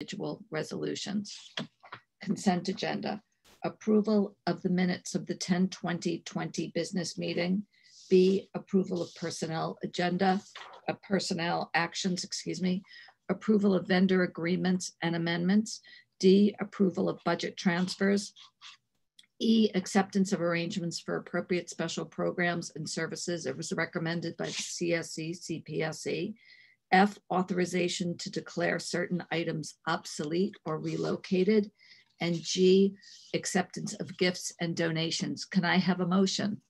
individual resolutions. Consent agenda. Approval of the minutes of the 10/20/20 business meeting. B, approval of personnel actions, approval of vendor agreements and amendments. D, approval of budget transfers. E, acceptance of arrangements for appropriate special programs and services. It was recommended by the CSE, CPSE. F, authorization to declare certain items obsolete or relocated. And G, acceptance of gifts and donations. Can I have a motion?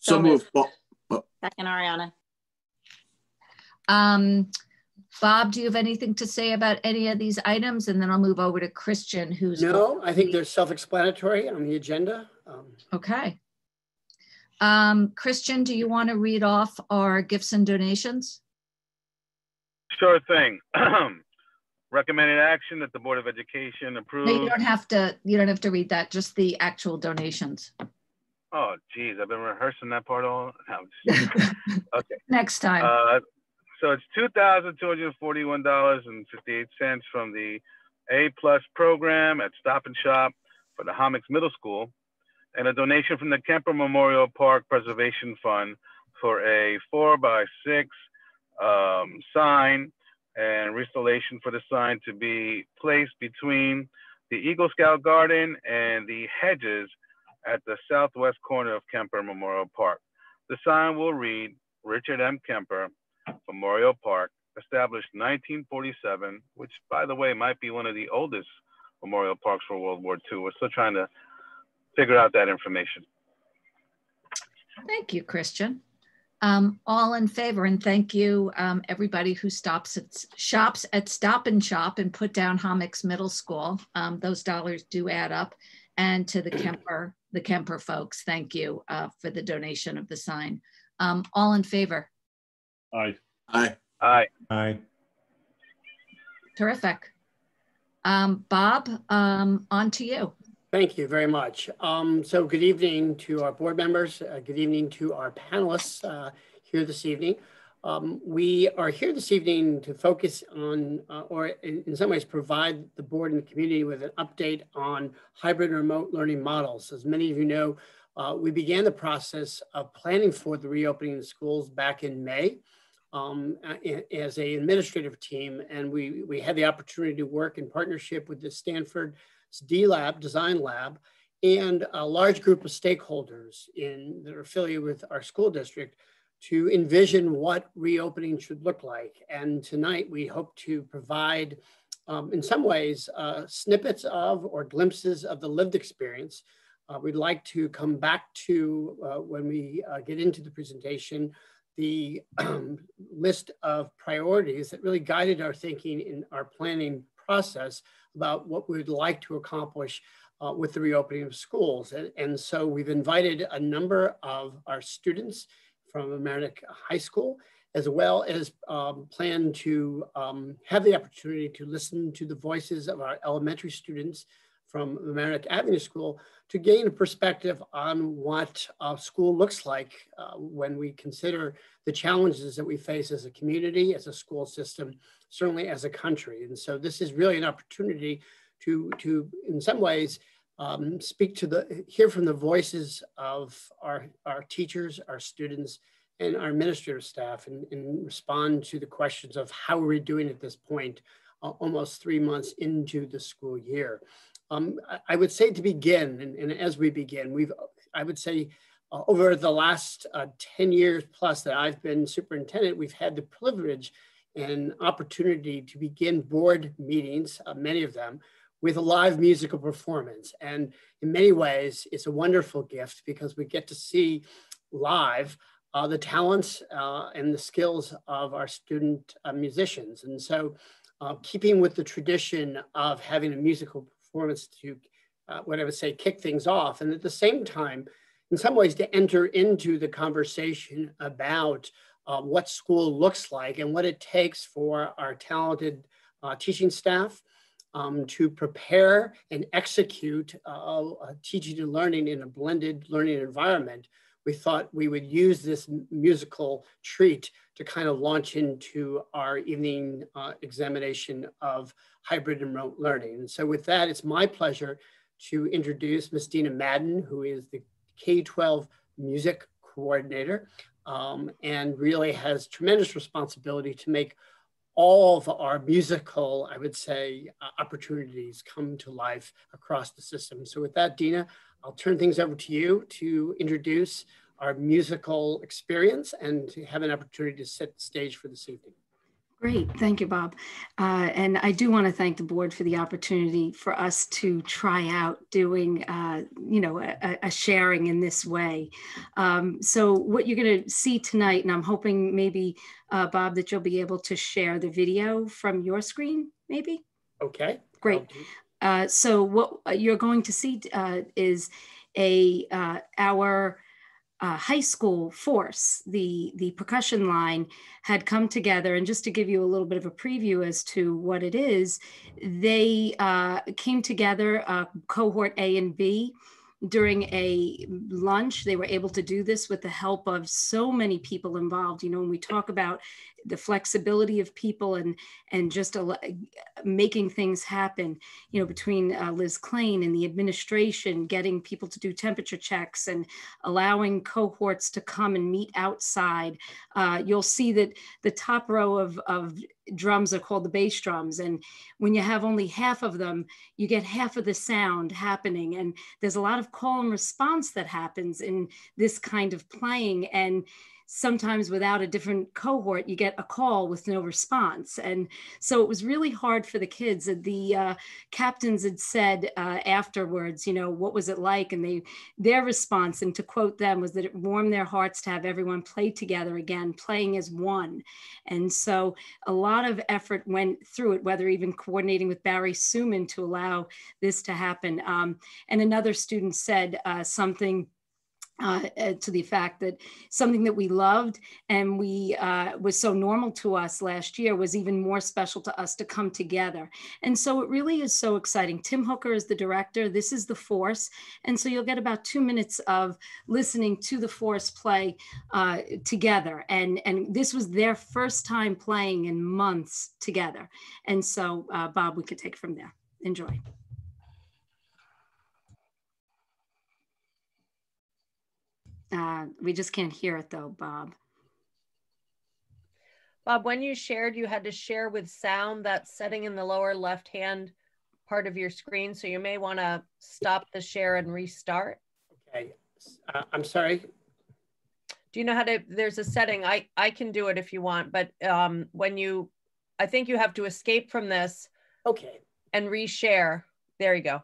So moved. Second, Ariana. Bob, do you have anything to say about any of these items? And then I'll move over to Christian, who's— No, I think they're self-explanatory on the agenda. Okay. Christian, do you want to read off our gifts and donations? Sure thing. Recommended action that the Board of Education approve. No, you don't have to read that, just the actual donations. Oh, geez, I've been rehearsing that part all. Okay. Next time. So it's $2,241.58 from the A+ program at Stop and Shop for the Homix Middle School, and a donation from the Kemper Memorial Park Preservation Fund for a 4x6 sign and restoration for the sign to be placed between the Eagle Scout Garden and the hedges at the southwest corner of Kemper Memorial Park. The sign will read, Richard M. Kemper, Memorial Park, established 1947, which, by the way, might be one of the oldest memorial parks for World War II. We're still trying to figure out that information. Thank you, Christian. All in favor, and thank you, everybody who shops at Stop and Shop and put down Homix Middle School. Those dollars do add up. And to the Kemper folks, thank you for the donation of the sign. All in favor? Aye. Aye. Aye. Aye. Terrific. Bob, on to you. Thank you very much. So good evening to our board members. Good evening to our panelists here this evening. We are here this evening to focus on, or in some ways provide the board and the community with an update on hybrid and remote learning models. As many of you know, we began the process of planning for the reopening of schools back in May as an administrative team, and we had the opportunity to work in partnership with the Stanford D-Lab, Design Lab, and a large group of stakeholders that are affiliated with our school district to envision what reopening should look like. And tonight we hope to provide, in some ways, snippets of or glimpses of the lived experience. We'd like to come back to, when we get into the presentation, the list of priorities that really guided our thinking in our planning process about what we would like to accomplish with the reopening of schools. And so we've invited a number of our students from Mamaroneck High School, as well as plan to have the opportunity to listen to the voices of our elementary students from Mamaroneck Avenue School to gain a perspective on what school looks like when we consider the challenges that we face as a community, as a school system, certainly as a country. And so this is really an opportunity to in some ways, hear from the voices of our teachers, our students, and our administrative staff, and respond to the questions of how we're doing at this point, almost 3 months into the school year. I would say to begin, and as we begin, I would say over the last 10 years plus that I've been superintendent, we've had the privilege and opportunity to begin board meetings, many of them, with a live musical performance. And in many ways, it's a wonderful gift because we get to see live the talents and the skills of our student musicians. And so keeping with the tradition of having a musical performance to, what I would say, kick things off. And at the same time, in some ways to enter into the conversation about what school looks like and what it takes for our talented teaching staff to prepare and execute teaching and learning in a blended learning environment. we thought we would use this musical treat to kind of launch into our evening examination of hybrid and remote learning. And so with that, it's my pleasure to introduce Ms. Dina Madden, who is the K-12 music coordinator and really has tremendous responsibility to make all of our musical, I would say, opportunities come to life across the system. So with that, Dina, I'll turn things over to you to introduce our musical experience and to have an opportunity to set the stage for this evening. Great, thank you, Bob. And I do want to thank the board for the opportunity for us to try out doing, a sharing in this way. So what you're going to see tonight, and I'm hoping maybe, Bob, that you'll be able to share the video from your screen, maybe? Okay. Great. So what you're going to see is our high school force, the percussion line had come together, and just to give you a little bit of a preview as to what it is, they came together, cohort A and B, during a lunch. They were able to do this with the help of so many people involved. You know, when we talk about the flexibility of people and just making things happen, you know, between Liz Klain and the administration, getting people to do temperature checks and allowing cohorts to come and meet outside. You'll see that the top row of drums are called the bass drums. And when you have only half of them, you get half of the sound happening. And there's a lot of call and response that happens in this kind of playing. And sometimes without a different cohort, you get a call with no response. And so it was really hard for the kids. The captains had said afterwards, you know, what was it like? And their response, and to quote them, was that it warmed their hearts to have everyone play together again, playing as one. And so a lot of effort went through it, whether even coordinating with Barry Suman to allow this to happen. And another student said something to the fact that something that we loved and we was so normal to us last year was even more special to us to come together. And so it really is so exciting. Tim Hooker is the director. This is the Force. And so you'll get about 2 minutes of listening to the Force play together. And this was their first time playing in months together. And so Bob, we could take it from there. Enjoy. We just can't hear it though, Bob. Bob, when you shared, you had to share with sound, that setting in the lower left-hand part of your screen. So you may want to stop the share and restart. Okay, I'm sorry. Do you know how to, there's a setting, I can do it if you want, but I think you have to escape from this. Okay. And reshare. There you go.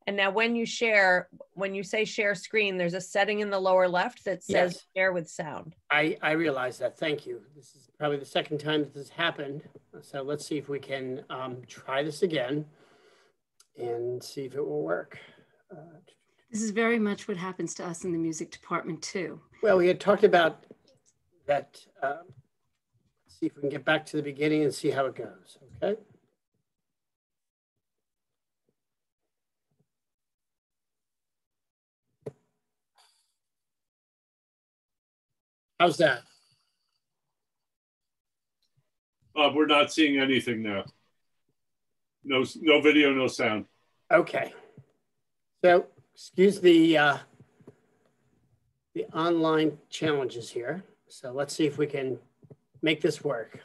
And now when you share, when you say share screen, there's a setting in the lower left that says yes. Share with sound. I realize that. Thank you. This is probably the second time that this happened. So let's see if we can try this again and see if it will work. This is very much what happens to us in the music department too. Well, we had talked about that. Let's see if we can get back to the beginning and see how it goes, okay? How's that? We're not seeing anything now. No video, no sound. Okay. So excuse the online challenges here. So let's see if we can make this work.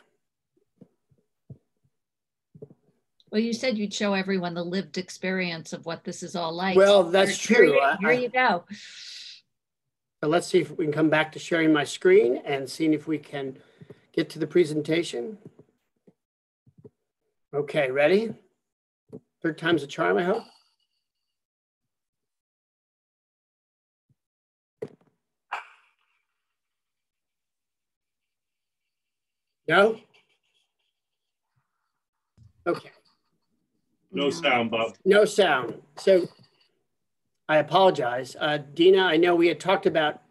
Well, you said you'd show everyone the lived experience of what this is all like. Well, that's true. Here you go. So let's see if we can come back to sharing my screen and seeing if we can get to the presentation. Okay, ready? Third time's a charm, I hope. No? Okay. No sound, Bob. No sound. So I apologize. Dina, I know we had talked about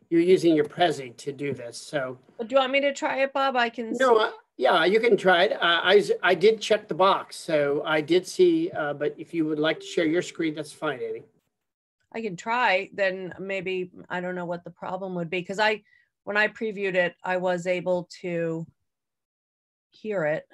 you using your Prezi to do this. So do you want me to try it, Bob? I can No, yeah, you can try it. I did check the box. So I did see, but if you would like to share your screen, that's fine, Annie. I can try, then maybe, I don't know what the problem would be. Cause when I previewed it, I was able to hear it.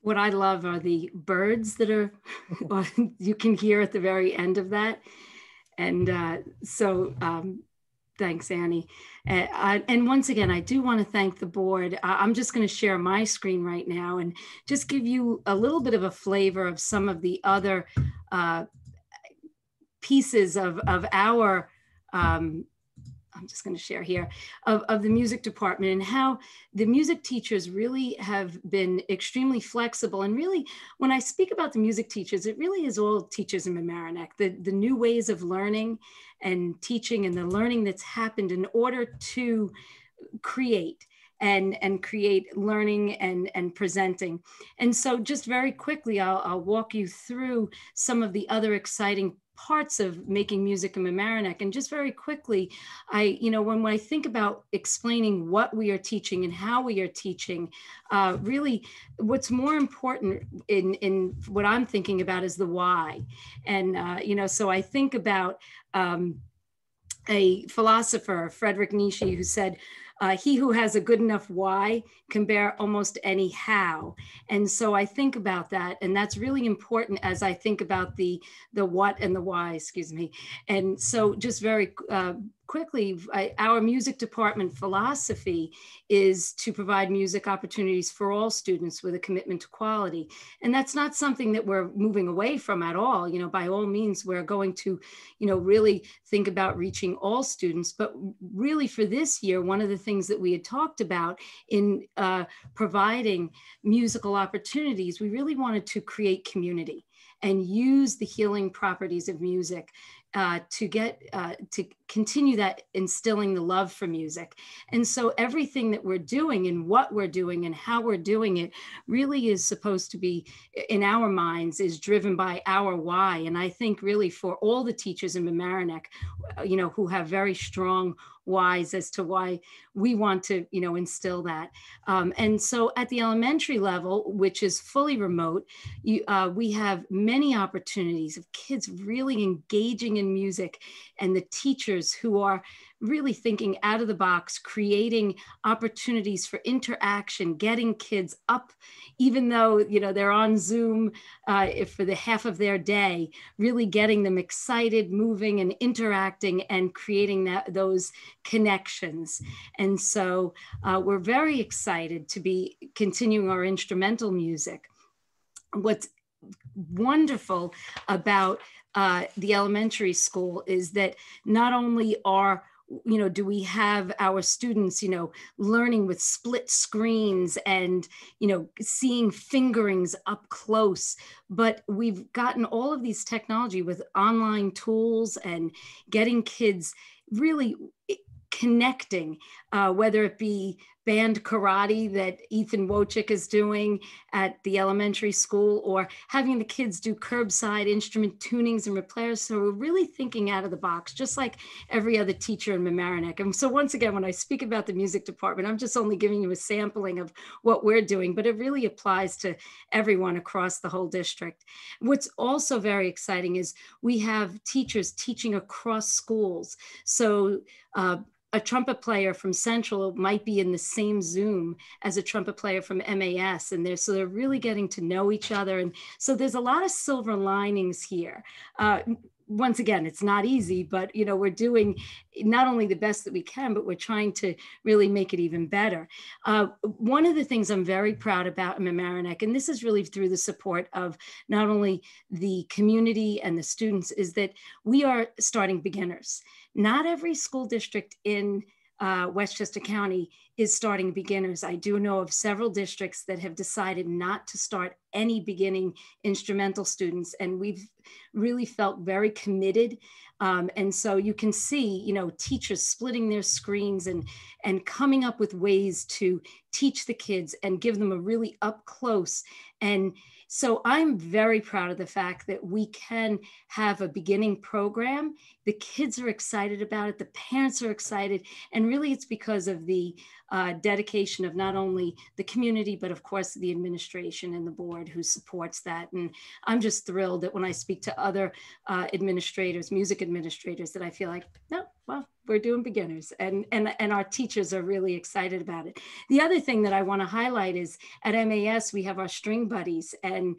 What I love are the birds that are, you can hear at the very end of that. And thanks, Annie. And once again, I do want to thank the board. I'm just going to share my screen right now and just give you a little bit of a flavor of some of the other pieces of our, I'm just going to share here, of the music department, and how the music teachers really have been extremely flexible. And really, when I speak about the music teachers, it really is all teachers in Mamaroneck, the new ways of learning and teaching and the learning that's happened in order to create and create learning and presenting. And so just very quickly, I'll walk you through some of the other exciting parts of making music in Mamaroneck. And just very quickly, when I think about explaining what we are teaching and how we are teaching, really what's more important in what I'm thinking about is the why. And, so I think about a philosopher, Friedrich Nietzsche, who said, he who has a good enough why can bear almost any how. And so I think about that, and that's really important as I think about the what and the why, excuse me. And so just very quickly, our music department philosophy is to provide music opportunities for all students with a commitment to quality. And that's not something that we're moving away from at all. By all means, we're going to, really think about reaching all students. But really for this year, one of the things that we had talked about in providing musical opportunities, we really wanted to create community and use the healing properties of music to continue that instilling the love for music. And so everything that we're doing and what we're doing and how we're doing it really is supposed to be, in our minds, is driven by our why. And I think really for all the teachers in Mamaroneck, who have very strong whys as to why we want to, instill that. And so at the elementary level, which is fully remote, we have many opportunities of kids really engaging in music, and the teachers who are really thinking out of the box, creating opportunities for interaction, getting kids up, even though, they're on Zoom for the half of their day, really getting them excited, moving and interacting and creating those connections. And so we're very excited to be continuing our instrumental music. What's wonderful about the elementary school is that not only do we have our students, learning with split screens and, seeing fingerings up close, but we've gotten all of these technology with online tools and getting kids really connecting, whether it be band karate that Ethan Wojcik is doing at the elementary school, or having the kids do curbside instrument tunings and repairs. So we're really thinking out of the box, just like every other teacher in Mamaroneck. And so once again, when I speak about the music department, I'm just only giving you a sampling of what we're doing, but it really applies to everyone across the whole district. What's also very exciting is we have teachers teaching across schools. So a trumpet player from Central might be in the same Zoom as a trumpet player from MAS, and they're really getting to know each other. And so there's a lot of silver linings here. Once again, it's not easy, but we're doing not only the best that we can, but we're trying to really make it even better. One of the things I'm very proud about in Mamaroneck, and this is really through the support of not only the community and the students, is that we are starting beginners. Not every school district in Westchester County is starting beginners. I do know of several districts that have decided not to start any beginning instrumental students, and we've really felt very committed. And so you can see, teachers splitting their screens and coming up with ways to teach the kids and give them a really up close. And so I'm very proud of the fact that we can have a beginning program. The kids are excited about it. The parents are excited. And really it's because of the dedication of not only the community, but of course the administration and the board who supports that. And I'm just thrilled that when I speak to other administrators, music administrators, that I feel like, no, well, we're doing beginners, and our teachers are really excited about it. The other thing that I want to highlight is at MAS, we have our String Buddies, and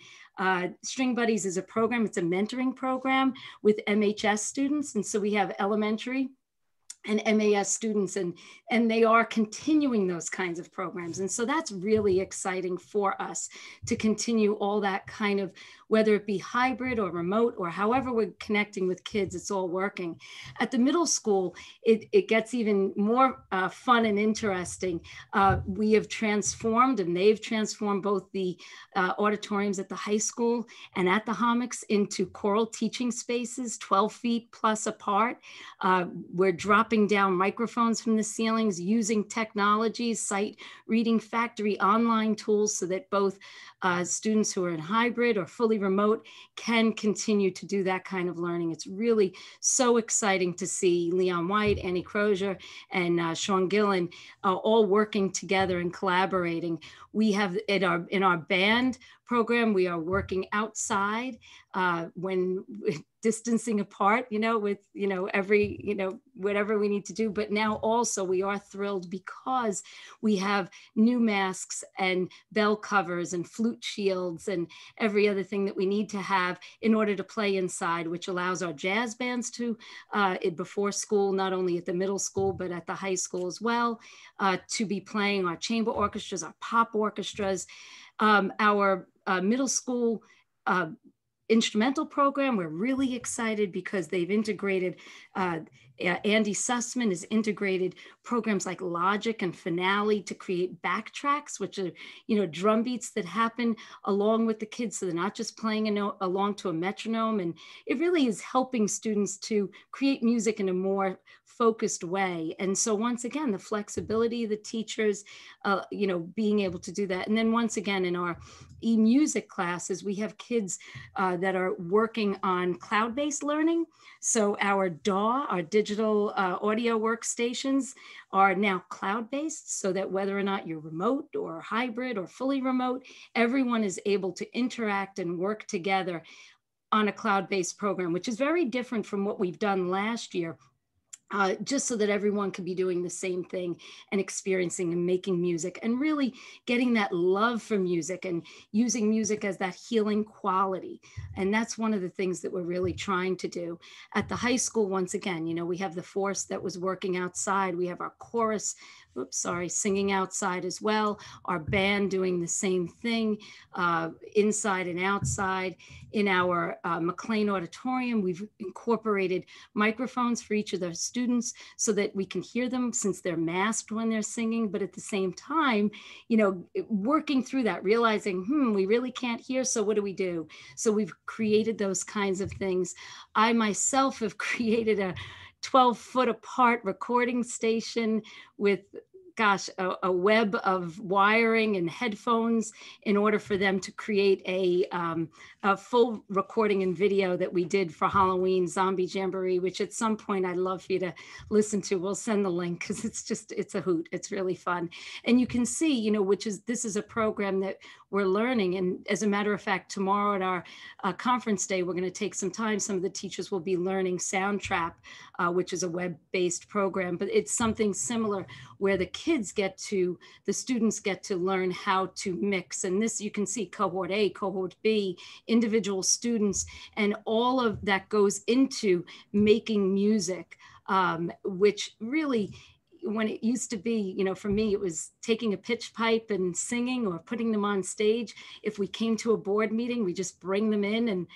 String Buddies is a program, it's a mentoring program with MHS students. And so we have elementary and MAS students, and they are continuing those kinds of programs. And so that's really exciting for us to continue all that kind of, whether it be hybrid or remote or however we're connecting with kids, it's all working. At the middle school, it gets even more fun and interesting. We have transformed, and they've transformed both the auditoriums at the high school and at the Homics into choral teaching spaces, 12 feet plus apart. We're dropping down microphones from the ceilings, using technologies, sight reading factory online tools, so that both students who are in hybrid or fully remote can continue to do that kind of learning. It's really so exciting to see Leon White, Annie Crozier, and Sean Gillen all working together and collaborating. We have in our band program, we are working outside when distancing apart, with, every, whatever we need to do. But now also we are thrilled because we have new masks and bell covers and flute shields and every other thing that we need to have in order to play inside, which allows our jazz bands to, before school, not only at the middle school, but at the high school as well, to be playing our chamber orchestras, our pop orchestras, our middle school instrumental program. We're really excited because they've integrated Andy Sussman has integrated programs like Logic and Finale to create backtracks, which are, drum beats that happen along with the kids. So they're not just playing along to a metronome. And it really is helping students to create music in a more focused way. And so once again, the flexibility of the teachers, being able to do that. And then once again, in our e-music classes, we have kids that are working on cloud-based learning. So our DAW, our digital audio workstations, are now cloud-based, so that whether or not you're remote or hybrid or fully remote, everyone is able to interact and work together on a cloud-based program, which is very different from what we've done last year. Just so that everyone could be doing the same thing and experiencing and making music and really getting that love for music and using music as that healing quality. And that's one of the things that we're really trying to do. At the high school, once again, we have the force that was working outside. We have our chorus, singing outside as well. Our band doing the same thing, inside and outside. In our McLean Auditorium, we've incorporated microphones for each of the students so that we can hear them since they're masked when they're singing, but at the same time, working through that, realizing, we really can't hear, so what do we do? So we've created those kinds of things. I myself have created a 12-foot apart recording station with a web of wiring and headphones in order for them to create a full recording and video that we did for Halloween Zombie Jamboree, which at some point I'd love for you to listen to. We'll send the link because it's a hoot. It's really fun. And you can see, this is a program that we're learning. And as a matter of fact, tomorrow at our conference day, we're going to take some time. Some of the teachers will be learning Soundtrap, which is a web-based program, but it's something similar where the students get to learn how to mix. And this, you can see cohort A, cohort B, individual students, and all of that goes into making music, which really, when it used to be, for me, it was taking a pitch pipe and singing or putting them on stage. If we came to a board meeting, we just bring them in and,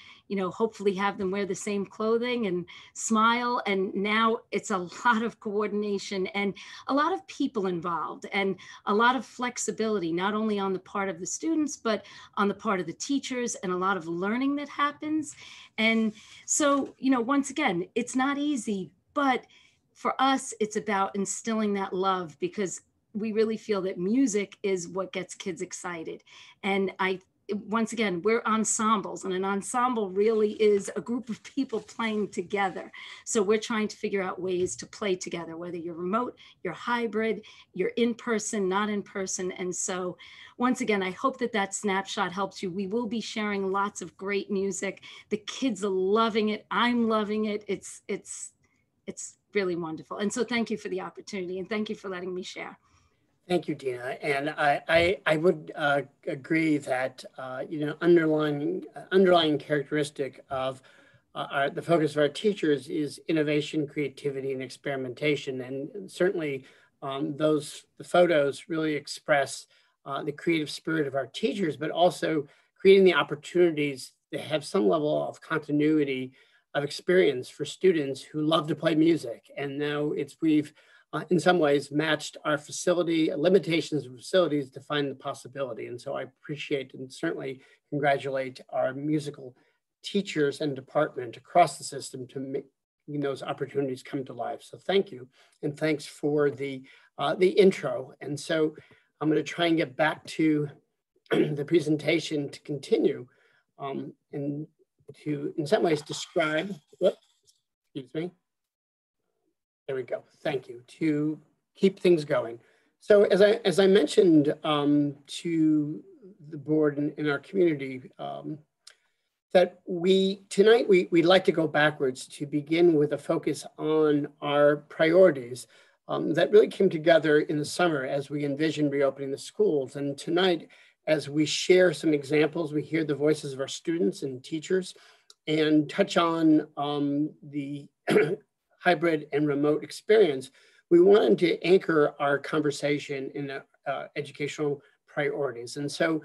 hopefully have them wear the same clothing and smile. And now it's a lot of coordination and a lot of people involved and a lot of flexibility, not only on the part of the students, but on the part of the teachers, and a lot of learning that happens. And so, once again, it's not easy, but for us, it's about instilling that love, because we really feel that music is what gets kids excited. And once again, we're ensembles, and an ensemble really is a group of people playing together. So we're trying to figure out ways to play together, whether you're remote, you're hybrid, you're in person, not in person. And so once again, I hope that snapshot helps you. We will be sharing lots of great music. The kids are loving it. I'm loving it. It's really wonderful. And so thank you for the opportunity, and thank you for letting me share. Thank you, Dina. And I would agree that, underlying characteristic of the focus of our teachers is innovation, creativity, and experimentation. And certainly the photos really express the creative spirit of our teachers, but also creating the opportunities to have some level of continuity of experience for students who love to play music. And now we've in some ways matched our limitations of facilities to find the possibility. And so I appreciate and certainly congratulate our musical teachers and department across the system to make those opportunities come to life. So thank you. And thanks for the intro. And so I'm going to try and get back to the presentation to continue and to, in some ways, describe, excuse me. There we go. Thank you. To keep things going. So as I mentioned to the board in our community, that tonight we'd like to go backwards to begin with a focus on our priorities that really came together in the summer as we envisioned reopening the schools. And tonight, as we share some examples, we hear the voices of our students and teachers and touch on the hybrid and remote experience, we wanted to anchor our conversation in educational priorities. And so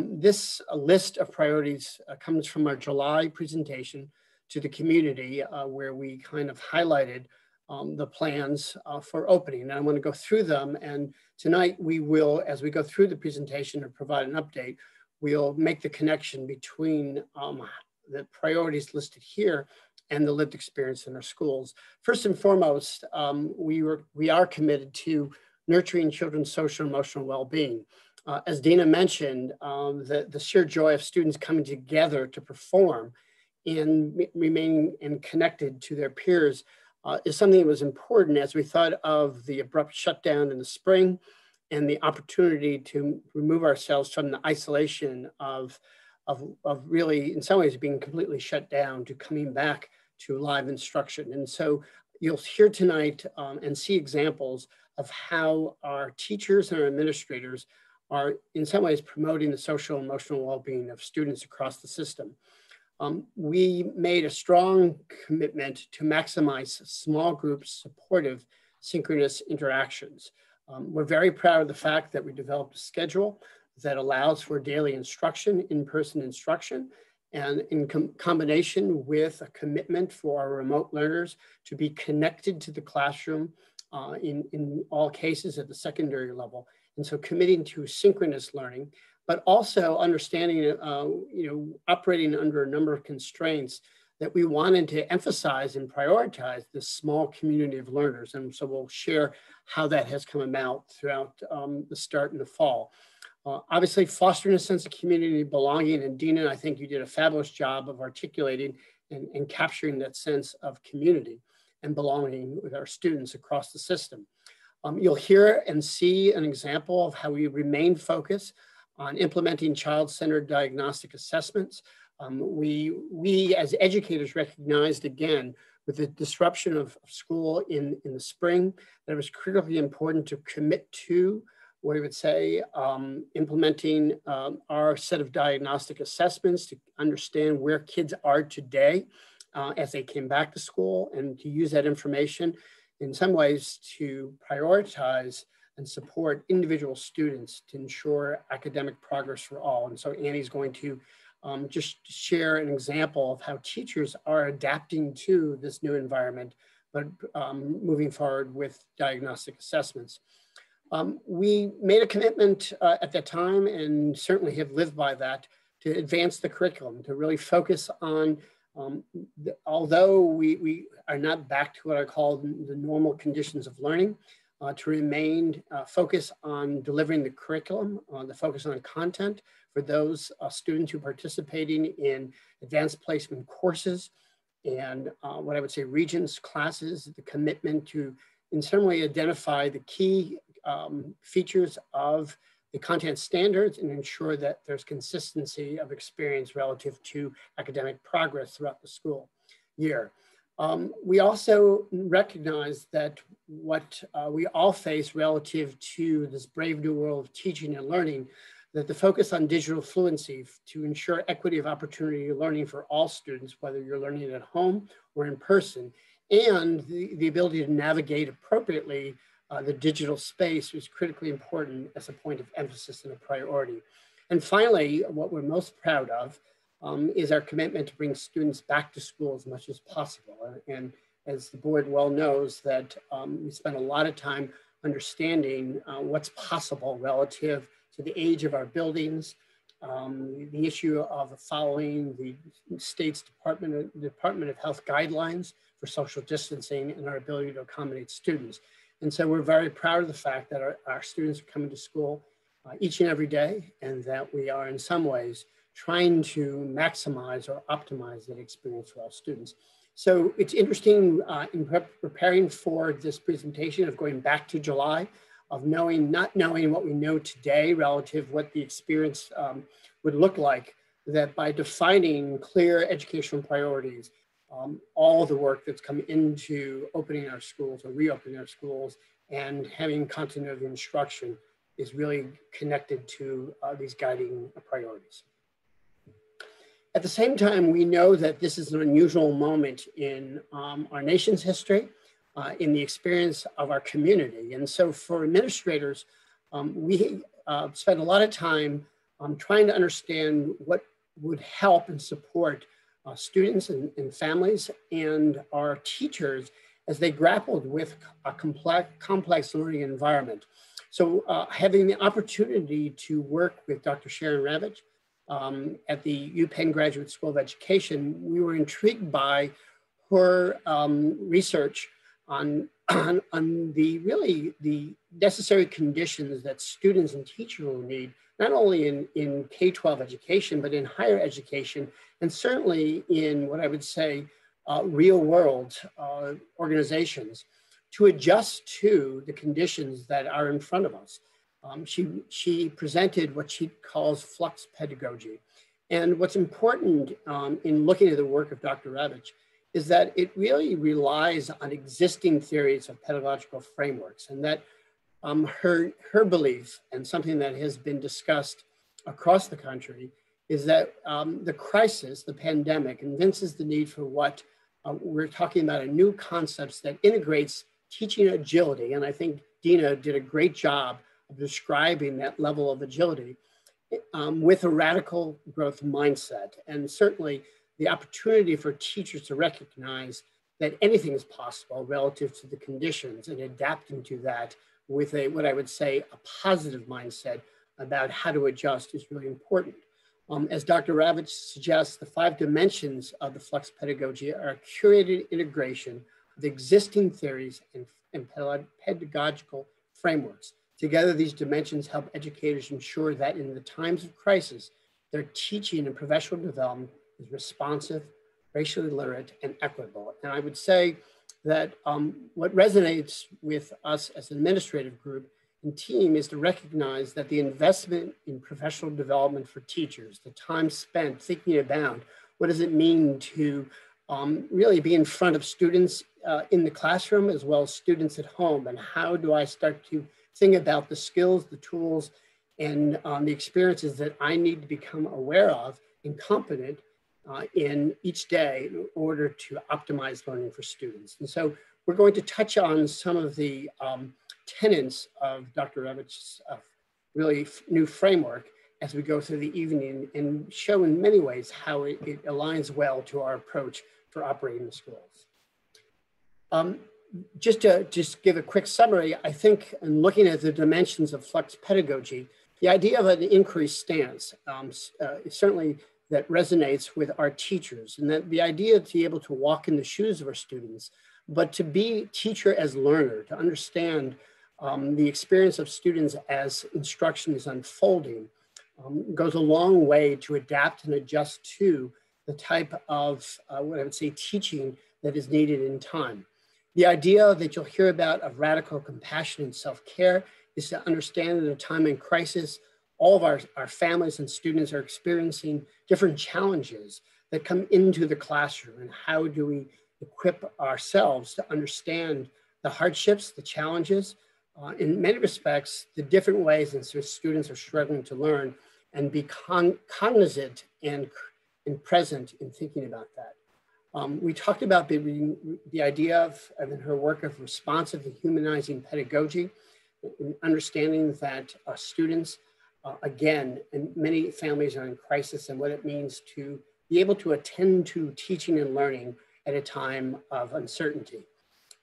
this list of priorities comes from our July presentation to the community where we kind of highlighted the plans for opening. And I want to go through them. And tonight we will, as we go through the presentation and provide an update, we'll make the connection between the priorities listed here and the lived experience in our schools. First and foremost, we are committed to nurturing children's social and emotional well-being. As Dina mentioned, the sheer joy of students coming together to perform and remaining connected to their peers is something that was important as we thought of the abrupt shutdown in the spring and the opportunity to remove ourselves from the isolation of really, in some ways, being completely shut down to coming back to live instruction. And so you'll hear tonight and see examples of how our teachers and our administrators are in some ways promoting the social and emotional well-being of students across the system. We made a strong commitment to maximize small group supportive synchronous interactions. We're very proud of the fact that we developed a schedule that allows for daily instruction, in-person instruction, and in combination with a commitment for our remote learners to be connected to the classroom in all cases at the secondary level. And so committing to synchronous learning, but also understanding, operating under a number of constraints that we wanted to emphasize and prioritize this small community of learners. And so we'll share how that has come about throughout the start in the fall. Obviously, fostering a sense of community belonging, and Dina, I think you did a fabulous job of articulating and capturing that sense of community and belonging with our students across the system. You'll hear and see an example of how we remain focused on implementing child-centered diagnostic assessments. We as educators recognized again with the disruption of school in the spring that it was critically important to commit to what we would say implementing our set of diagnostic assessments to understand where kids are today as they came back to school, and to use that information in some ways to prioritize and support individual students to ensure academic progress for all. And so Annie's going to just share an example of how teachers are adapting to this new environment, but moving forward with diagnostic assessments. We made a commitment at that time, and certainly have lived by that, to advance the curriculum, to really focus on, although we are not back to what I call the normal conditions of learning, to remain focused on delivering the curriculum, the focus on content for those students who are participating in advanced placement courses and what I would say Regents classes, the commitment to in some way identify the key features of the content standards and ensure that there's consistency of experience relative to academic progress throughout the school year. We also recognize that what we all face relative to this brave new world of teaching and learning, that the focus on digital fluency to ensure equity of opportunity learning for all students, whether you're learning at home or in person, and the ability to navigate appropriately the digital space was critically important as a point of emphasis and a priority. And finally, what we're most proud of is our commitment to bring students back to school as much as possible. And as the board well knows, that we spent a lot of time understanding what's possible relative to the age of our buildings, the issue of following the state's Department of Health guidelines for social distancing and our ability to accommodate students. And so we're very proud of the fact that our students are coming to school each and every day, and that we are in some ways trying to maximize or optimize that experience for our students. So it's interesting in preparing for this presentation of going back to July, of not knowing what we know today relative what the experience would look like, that by defining clear educational priorities, all the work that's come into opening our schools or reopening our schools and having continuity of instruction is really connected to these guiding priorities. At the same time, we know that this is an unusual moment in our nation's history, in the experience of our community. And so for administrators, we spend a lot of time trying to understand what would help and support students and families and our teachers as they grappled with a complex learning environment. So having the opportunity to work with Dr. Erin Ramirez at the UPenn Graduate School of Education, we were intrigued by her research on the necessary conditions that students and teachers will need, not only in K-12 education, but in higher education, and certainly in what I would say real world organizations, to adjust to the conditions that are in front of us. She presented what she calls Flux Pedagogy. And what's important in looking at the work of Dr. Ramirez is that it really relies on existing theories of pedagogical frameworks, and that her belief, and something that has been discussed across the country, is that the crisis, the pandemic, evinces the need for what we're talking about, a new concepts that integrates teaching agility. And I think Dina did a great job of describing that level of agility with a radical growth mindset. And certainly the opportunity for teachers to recognize that anything is possible relative to the conditions, and adapting to that with what I would say a positive mindset about how to adjust is really important. As Dr. Ramirez suggests, the 5 dimensions of the Flux Pedagogy are a curated integration of existing theories and pedagogical frameworks. Together, these dimensions help educators ensure that in the times of crisis, their teaching and professional development is responsive, racially literate, and equitable. And I would say that what resonates with us as an administrative group and team is to recognize that the investment in professional development for teachers, the time spent thinking about what does it mean to really be in front of students in the classroom as well as students at home, and how do I start to think about the skills, the tools, and the experiences that I need to become aware of and competent in each day in order to optimize learning for students. And so we're going to touch on some of the tenets of Dr. Ramirez's really new framework as we go through the evening, and show in many ways how it aligns well to our approach for operating the schools. Just to give a quick summary, I think in looking at the dimensions of Flux Pedagogy, the idea of an increased stance certainly that resonates with our teachers, and that the idea to be able to walk in the shoes of our students, but to be teacher as learner, to understand the experience of students as instruction is unfolding, goes a long way to adapt and adjust to the type of what I would say teaching that is needed in time. The idea that you'll hear about of radical compassion and self-care is to understand that at a time in crisis, all of our families and students are experiencing different challenges that come into the classroom, and how do we equip ourselves to understand the hardships, the challenges, in many respects, the different ways in which students are struggling to learn, and be cognizant and present in thinking about that. We talked about the idea of, in her work, of responsive and humanizing pedagogy, and understanding that students, again, and many families are in crisis, and what it means to be able to attend to teaching and learning at a time of uncertainty.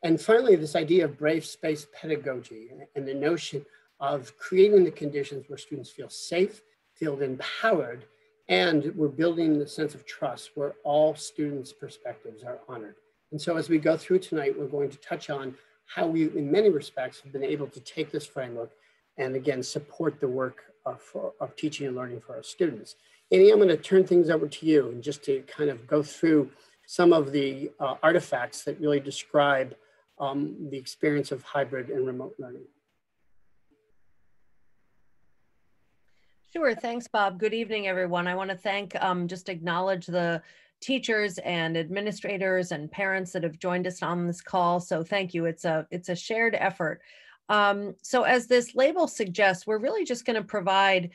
And finally, this idea of brave space pedagogy, and the notion of creating the conditions where students feel safe, feel empowered, and we're building the sense of trust where all students' perspectives are honored. And so as we go through tonight, we're going to touch on how we, in many respects, have been able to take this framework and again, support the work of teaching and learning for our students. Annie, I'm going to turn things over to you, and just to kind of go through some of the artifacts that really describe the experience of hybrid and remote learning. Sure, thanks, Bob. Good evening, everyone. I want to just acknowledge the teachers and administrators and parents that have joined us on this call. So thank you. It's a shared effort. So as this label suggests, we're really just going to provide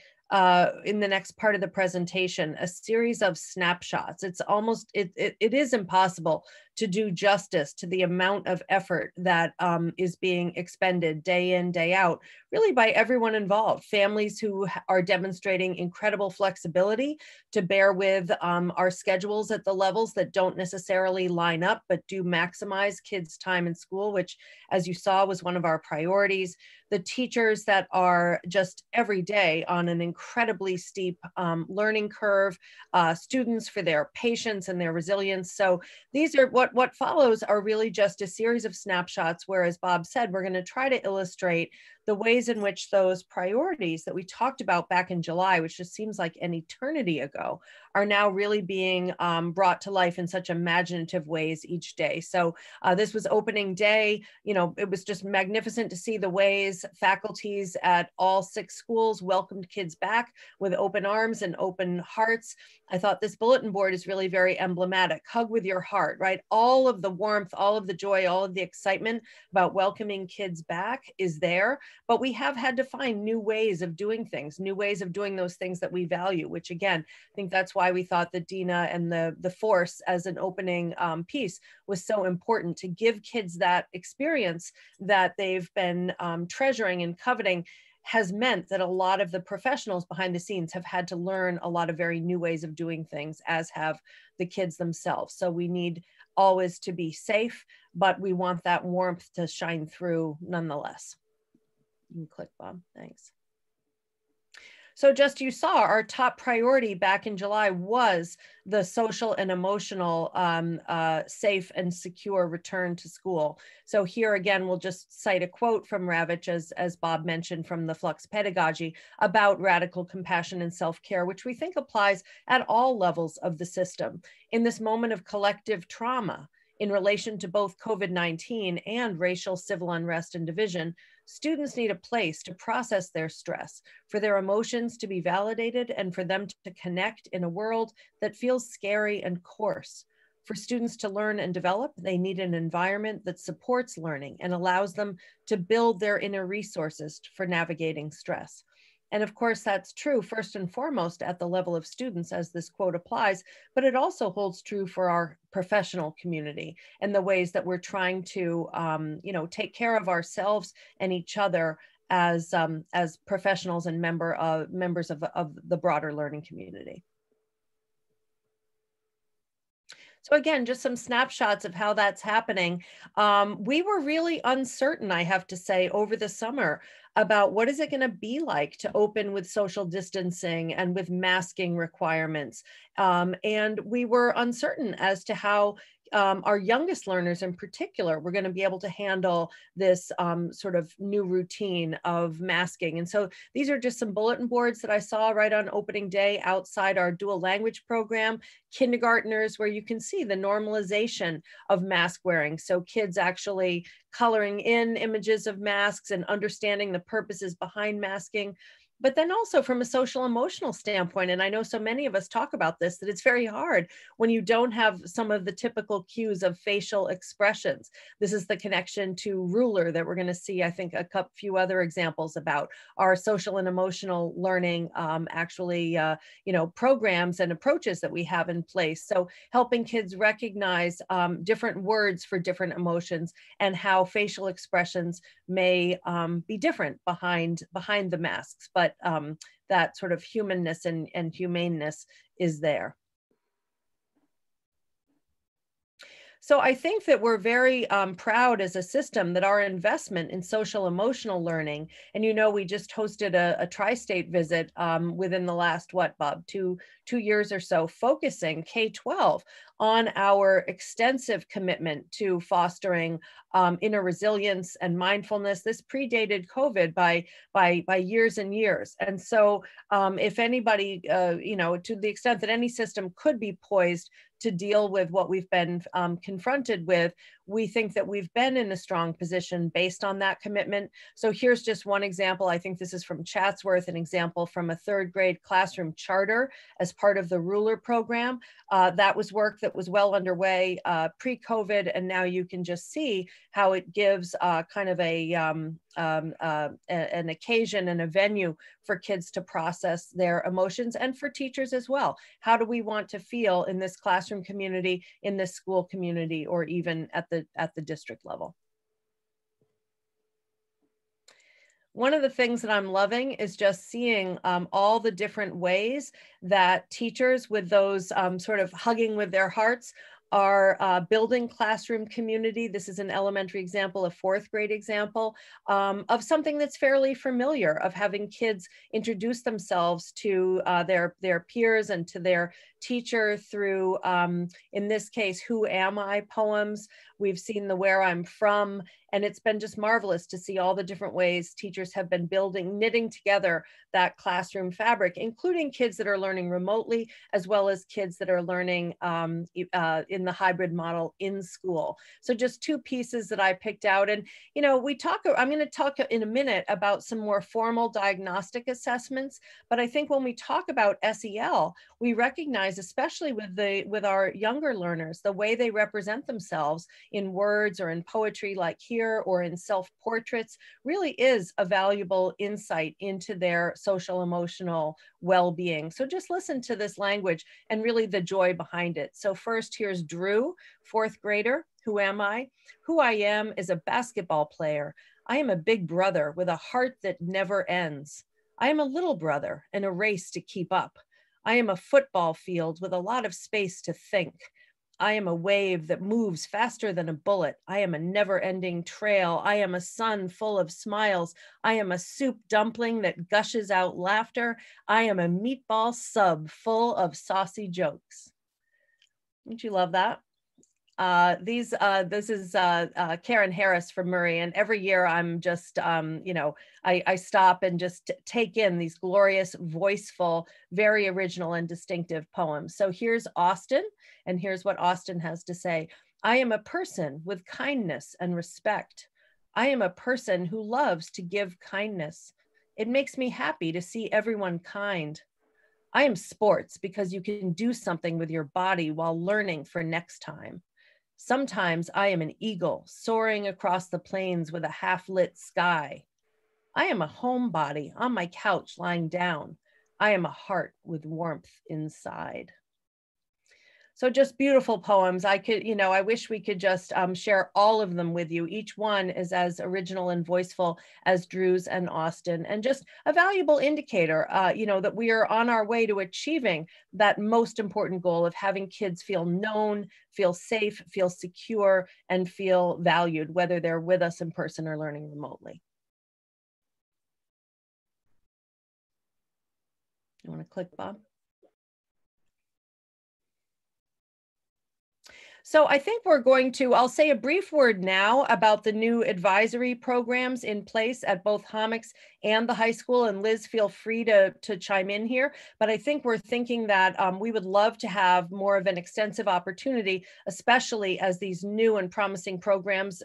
in the next part of the presentation a series of snapshots. It's almost, it is impossible to do justice to the amount of effort that is being expended day in, day out, really by everyone involved. Families who are demonstrating incredible flexibility to bear with our schedules at the levels that don't necessarily line up, but do maximize kids' time in school, which, as you saw, was one of our priorities. The teachers that are just every day on an incredibly steep learning curve, students for their patience and their resilience. So these are what follows are really just a series of snapshots where, as Bob said, we're going to try to illustrate the ways in which those priorities that we talked about back in July, which just seems like an eternity ago, are now really being brought to life in such imaginative ways each day. So this was opening day. You know, it was just magnificent to see the ways faculties at all 6 schools welcomed kids back with open arms and open hearts. I thought this bulletin board is really very emblematic. Hug with your heart, right? All of the warmth, all of the joy, all of the excitement about welcoming kids back is there, but we have had to find new ways of doing things, new ways of doing those things that we value, which again, I think that's why we thought that Dina and the force as an opening piece was so important, to give kids that experience that they've been treasuring and coveting. Has meant that a lot of the professionals behind the scenes have had to learn a lot of very new ways of doing things, as have the kids themselves. So we need always to be safe, but we want that warmth to shine through nonetheless. You can click, Bob, thanks. So just you saw our top priority back in July was the social and emotional safe and secure return to school. So here again, we'll just cite a quote from Ravitch, as Bob mentioned, from the Flux Pedagogy about radical compassion and self-care, which we think applies at all levels of the system. In this moment of collective trauma, in relation to both COVID-19 and racial, civil unrest and division, students need a place to process their stress, for their emotions to be validated, and for them to connect in a world that feels scary and coarse. For students to learn and develop, they need an environment that supports learning and allows them to build their inner resources for navigating stress. And of course, that's true first and foremost at the level of students, as this quote applies, but it also holds true for our professional community and the ways that we're trying to, take care of ourselves and each other as professionals and members of the broader learning community. So again, just some snapshots of how that's happening. We were really uncertain, I have to say, over the summer about what is it going to be like to open with social distancing and with masking requirements. And we were uncertain as to how our youngest learners in particular were going to be able to handle this sort of new routine of masking. And so these are just some bulletin boards that I saw right on opening day outside our dual language program, kindergartners, where you can see the normalization of mask wearing. So kids actually coloring in images of masks and understanding the purposes behind masking. But then also from a social emotional standpoint, and I know so many of us talk about this, that it's very hard when you don't have some of the typical cues of facial expressions. This is the connection to ruler that we're going to see, I think, a few other examples about our social and emotional learning, programs and approaches that we have in place. So helping kids recognize different words for different emotions and how facial expressions may be different behind the masks, but that sort of humanness and humaneness is there. So I think that we're very proud as a system that our investment in social emotional learning, and we just hosted a tri-state visit within the last, Bob, two years or so, focusing K-12 on our extensive commitment to fostering inner resilience and mindfulness. This predated COVID by years and years. And so if anybody, to the extent that any system could be poised to deal with what we've been confronted with we think that we've been in a strong position based on that commitment. So here's just one example. I think this is from Chatsworth, an example from a 3rd grade classroom charter as part of the Ruler program. That was work that was well underway pre-COVID, and now you can just see how it gives kind of an occasion and a venue for kids to process their emotions, and for teachers as well. How do we want to feel in this classroom community, in this school community, or even at the district level? One of the things that I'm loving is just seeing all the different ways that teachers, with those sort of hugging with their hearts, are building classroom community. This is an elementary example, a 4th grade example of something that's fairly familiar, of having kids introduce themselves to their peers and to their teacher through, in this case, Who Am I poems. We've seen the Where I'm From, and it's been just marvelous to see all the different ways teachers have been knitting together that classroom fabric, including kids that are learning remotely, as well as kids that are learning in the hybrid model in school. So just 2 pieces that I picked out. And, you know, I'm going to talk in a minute about some more formal diagnostic assessments, but I think when we talk about SEL, we recognize, especially with our younger learners, the way they represent themselves in words or in poetry like here, or in self-portraits, really is a valuable insight into their social emotional well-being. So just listen to this language and really the joy behind it. So first, here's Drew, 4th grader. Who am I? Who I am is a basketball player. I am a big brother with a heart that never ends. I am a little brother in a race to keep up. I am a football field with a lot of space to think. I am a wave that moves faster than a bullet. I am a never-ending trail. I am a sun full of smiles. I am a soup dumpling that gushes out laughter. I am a meatball sub full of saucy jokes. Don't you love that? This is Karen Harris from Murray, and every year I'm just, you know, I stop and just take in these glorious, voiceful, very original and distinctive poems. So here's Austin, and here's what Austin has to say. I am a person with kindness and respect. I am a person who loves to give kindness. It makes me happy to see everyone kind. I am sports because you can do something with your body while learning for next time. Sometimes I am an eagle soaring across the plains with a half-lit sky. I am a homebody on my couch lying down. I am a heart with warmth inside. So just beautiful poems. I wish we could just share all of them with you. Each one is as original and voiceful as Drew's and Austin, and just a valuable indicator, that we are on our way to achieving that most important goal of having kids feel known, feel safe, feel secure, and feel valued, whether they're with us in person or learning remotely. You want to click, Bob? So I think we're going to, I'll say a brief word now about the new advisory programs in place at both Homics and the high school. And Liz, feel free to chime in here. But I think we're thinking that we would love to have more of an extensive opportunity, especially as these new and promising programs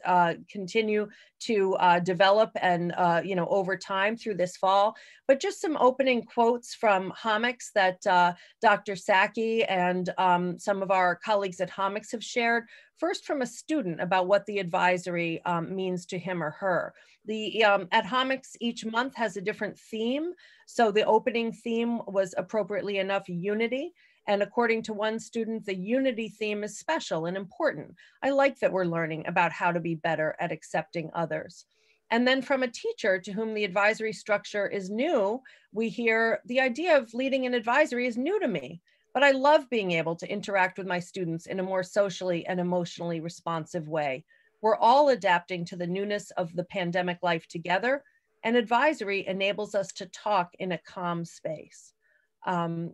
continue to develop and, over time through this fall. But just some opening quotes from Homics that Dr. Sacchi and some of our colleagues at Homics have shared. First, from a student about what the advisory means to him or her. At Homics, each month has a different theme. So the opening theme was, appropriately enough, unity. And according to one student, the unity theme is special and important. I like that we're learning about how to be better at accepting others. And then from a teacher to whom the advisory structure is new, we hear the idea of leading an advisory is new to me, but I love being able to interact with my students in a more socially and emotionally responsive way. We're all adapting to the newness of the pandemic life together, and advisory enables us to talk in a calm space.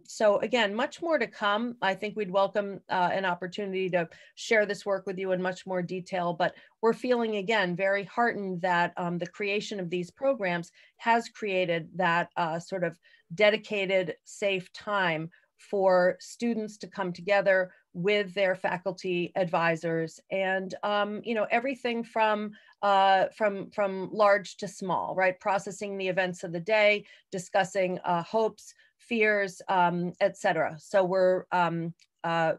So again, much more to come. I think we'd welcome an opportunity to share this work with you in much more detail, but we're feeling, again, very heartened that the creation of these programs has created that sort of dedicated, safe time for students to come together with their faculty advisors, and you know, everything from large to small, right? Processing the events of the day, discussing hopes, fears, etc. So we're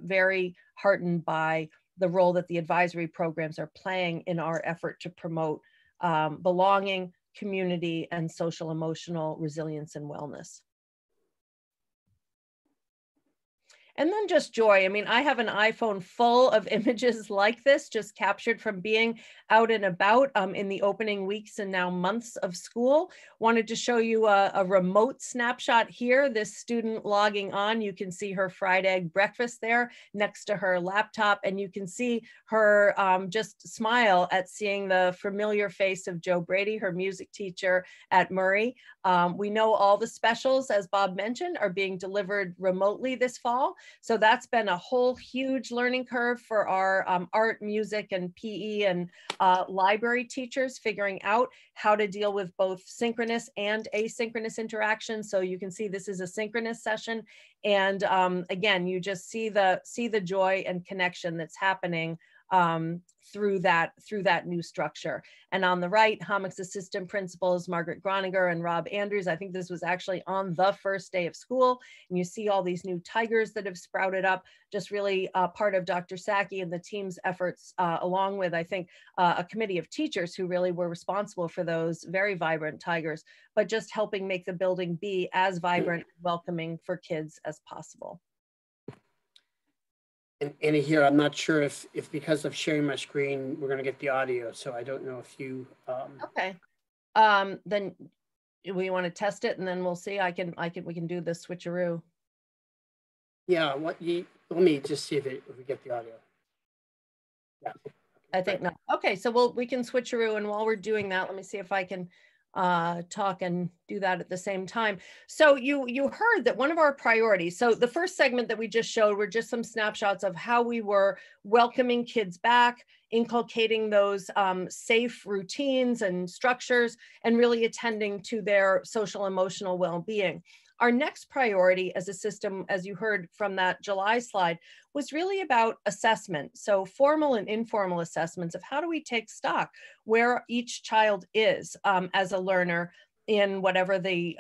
very heartened by the role that the advisory programs are playing in our effort to promote belonging, community, and social emotional resilience and wellness. And then just joy. I mean, I have an iPhone full of images like this, just captured from being out and about in the opening weeks and now months of school. Wanted to show you a remote snapshot here. This student logging on, you can see her fried egg breakfast there next to her laptop, and you can see her just smile at seeing the familiar face of Joe Brady, her music teacher at Murray. We know all the specials, as Bob mentioned, are being delivered remotely this fall. So that's been a whole huge learning curve for our art, music, and PE and library teachers, figuring out how to deal with both synchronous and asynchronous interaction. So you can see this is a synchronous session. And again, you just see the joy and connection that's happening through that new structure. And on the right, Hammock's assistant principals, Margaret Groninger and Rob Andrews. I think this was actually on the first day of school. And you see all these new tigers that have sprouted up, just really part of Dr. Sacchi and the team's efforts, along with, I think, a committee of teachers who really were responsible for those very vibrant tigers, but just helping make the building be as vibrant and welcoming for kids as possible. And here, I'm not sure if because of sharing my screen, we're going to get the audio. So I don't know if you. Okay. Then we want to test it, and then we'll see. We can do the switcheroo. Yeah. Let me just see if we get the audio. Yeah. I think not. Okay. So we can switcheroo, and while we're doing that, let me see if I can talk and do that at the same time. So you heard that one of our priorities, so the first segment that we just showed were just some snapshots of how we were welcoming kids back, inculcating those safe routines and structures, and really attending to their social emotional well-being. Our next priority as a system, as you heard from that July slide, was really about assessment. So formal and informal assessments of how do we take stock where each child is as a learner in whatever the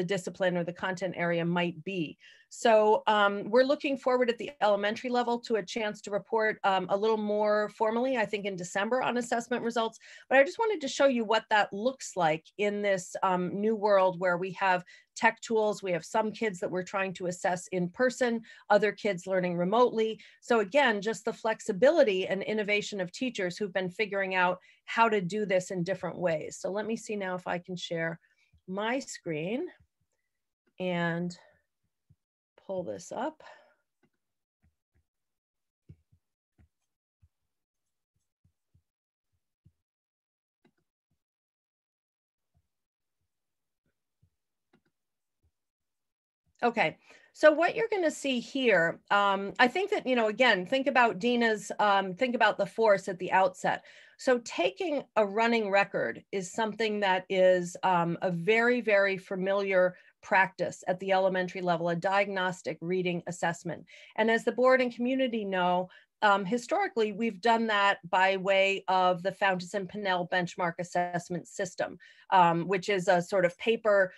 discipline or the content area might be. So we're looking forward at the elementary level to a chance to report a little more formally, I think in December, on assessment results. But I just wanted to show you what that looks like in this new world where we have tech tools. We have some kids that we're trying to assess in person, other kids learning remotely. So again, just the flexibility and innovation of teachers who've been figuring out how to do this in different ways. So let me see now if I can share my screen and pull this up. Okay, so what you're going to see here, I think that, you know, again, think about Dina's, think about the force at the outset. So taking a running record is something that is a very, very familiar practice at the elementary level, a diagnostic reading assessment. And as the board and community know, historically, we've done that by way of the Fountas and Pinnell benchmark assessment system, which is a sort of paper,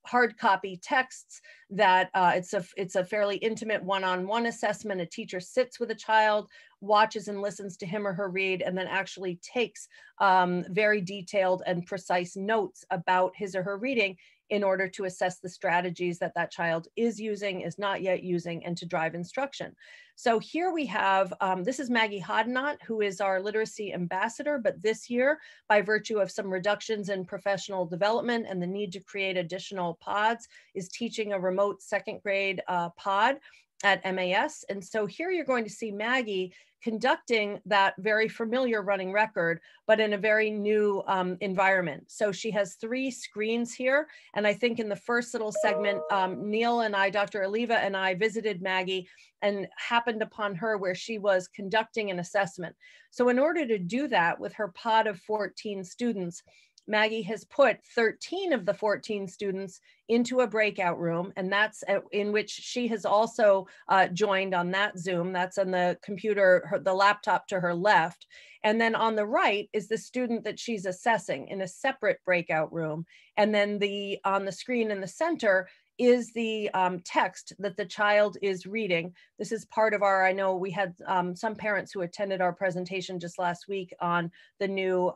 hard copy texts that it's a fairly intimate one-on-one assessment. A teacher sits with a child, watches and listens to him or her read, and then actually takes very detailed and precise notes about his or her reading in order to assess the strategies that that child is using, is not yet using, and to drive instruction. So here we have, this is Maggie Hodnott, who is our literacy ambassador, but this year, by virtue of some reductions in professional development and the need to create additional pods, is teaching a remote second grade pod at MAS. And so here you're going to see Maggie conducting that very familiar running record, but in a very new environment. So she has 3 screens here. And I think in the first little segment, Neil and I, Dr. Oliva and I visited Maggie and happened upon her where she was conducting an assessment. So in order to do that with her pod of 14 students, Maggie has put 13 of the 14 students into a breakout room, and that's in which she has also joined on that Zoom. That's on the computer, the laptop to her left. And then on the right is the student that she's assessing in a separate breakout room. And then on the screen in the center is the text that the child is reading. This is part of I know we had some parents who attended our presentation just last week on the new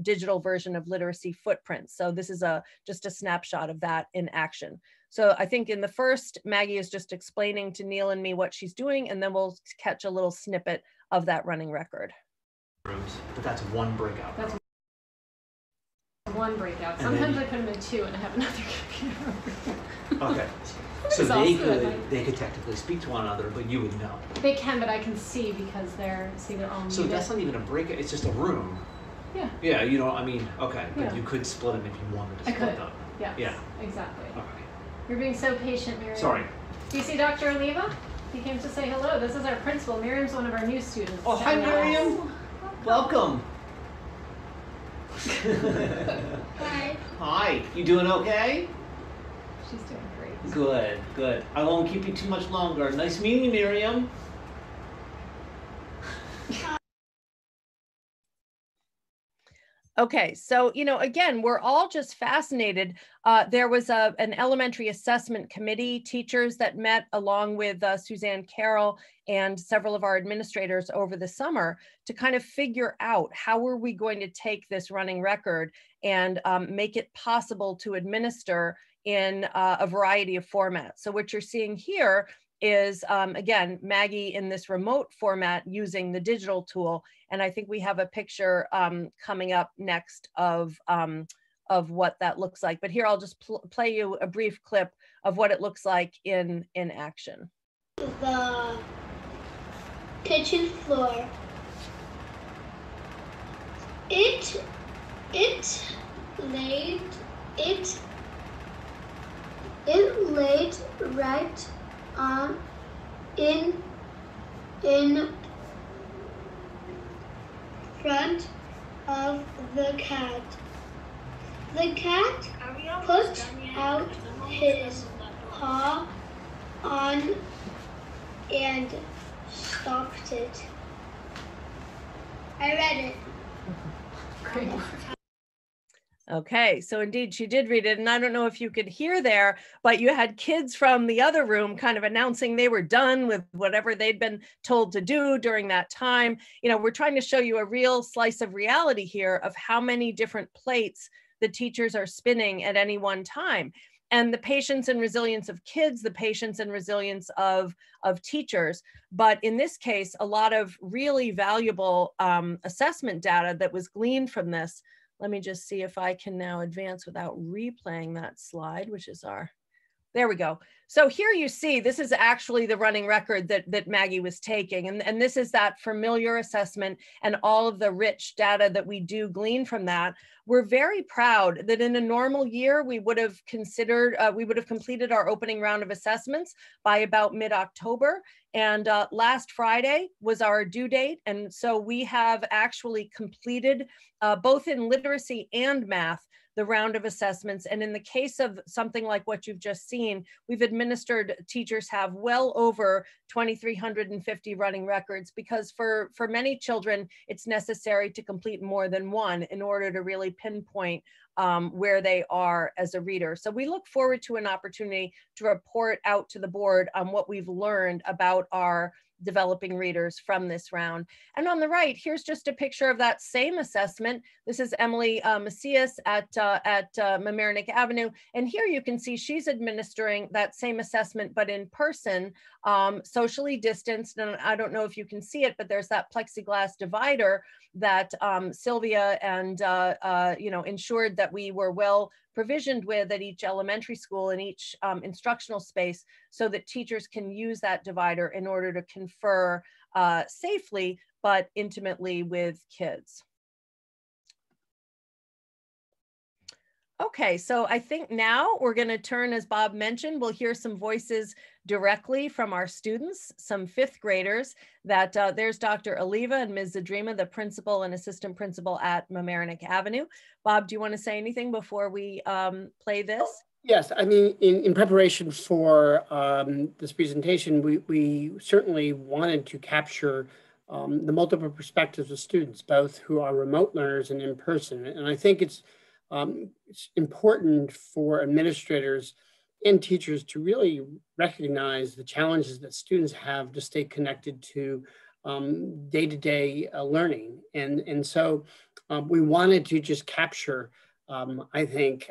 digital version of Literacy Footprints. So this is just a snapshot of that in action. So I think in the first, Maggie is just explaining to Neil and me what she's doing, and then we'll catch a little snippet of that running record. Rooms, but that's one breakout. That's one breakout. Sometimes I put them in two and I have another computer. Okay. So they could technically speak to one another, but you would know. They can, but I can see because they're all So that's not even a breakout, it's just a room. Yeah. Yeah, you know, I mean, okay, but you could split them if you wanted to split them. Yes, yeah. Exactly. Okay. You're being so patient, Miriam. Sorry. Do you see Dr. Oliva? He came to say hello. This is our principal. Miriam's one of our new students. Oh, hi, Miriam. Welcome. Hi. Hi. You doing okay? She's doing great. Good, good. I won't keep you too much longer. Nice meeting you, Miriam. Okay, so, you know, again, we're all just fascinated. There was an elementary assessment committee, teachers that met along with Suzanne Carroll and several of our administrators over the summer to kind of figure out how are we going to take this running record and make it possible to administer in a variety of formats. So what you're seeing here is, again, Maggie in this remote format using the digital tool. And I think we have a picture coming up next of what that looks like. But here, I'll just play you a brief clip of what it looks like in action. The kitchen floor. It laid right in front of the cat. The cat put out his paw on and stopped it. I read it. Great. Okay, so indeed she did read it, and I don't know if you could hear there, but you had kids from the other room kind of announcing they were done with whatever they'd been told to do during that time. You know, we're trying to show you a real slice of reality here of how many different plates the teachers are spinning at any one time. And the patience and resilience of kids, the patience and resilience of teachers. But in this case, a lot of really valuable assessment data that was gleaned from this. Let me just see if I can now advance without replaying that slide, which is there we go. So here you see, this is actually the running record that Maggie was taking. And this is that familiar assessment and all of the rich data that we do glean from that. We're very proud that in a normal year, we would have completed our opening round of assessments by about mid-October. And last Friday was our due date. And so we have actually completed both in literacy and math, the round of assessments. And in the case of something like what you've just seen, we've administered, teachers have well over 2,350 running records, because for many children, it's necessary to complete more than one in order to really pinpoint where they are as a reader. So we look forward to an opportunity to report out to the board on what we've learned about our developing readers from this round. And on the right, here's just a picture of that same assessment. This is Emily Macias at Mamaroneck Avenue. And here you can see she's administering that same assessment, but in person, socially distanced. And I don't know if you can see it, but there's that plexiglass divider that Sylvia and ensured that we were well provisioned with at each elementary school and each instructional space, so that teachers can use that divider in order to confer safely but intimately with kids. Okay, so I think now we're going to turn, as Bob mentioned, we'll hear some voices directly from our students, some fifth graders. That there's Dr. Oliva and Ms. Zadrima, the principal and assistant principal at Mamaroneck Avenue. Bob, do you want to say anything before we play this? Yes, I mean, in preparation for this presentation, we certainly wanted to capture the multiple perspectives of students, both who are remote learners and in person. And I think it's important for administrators and teachers to really recognize the challenges that students have to stay connected to day-to-day learning. And so we wanted to just capture, I think,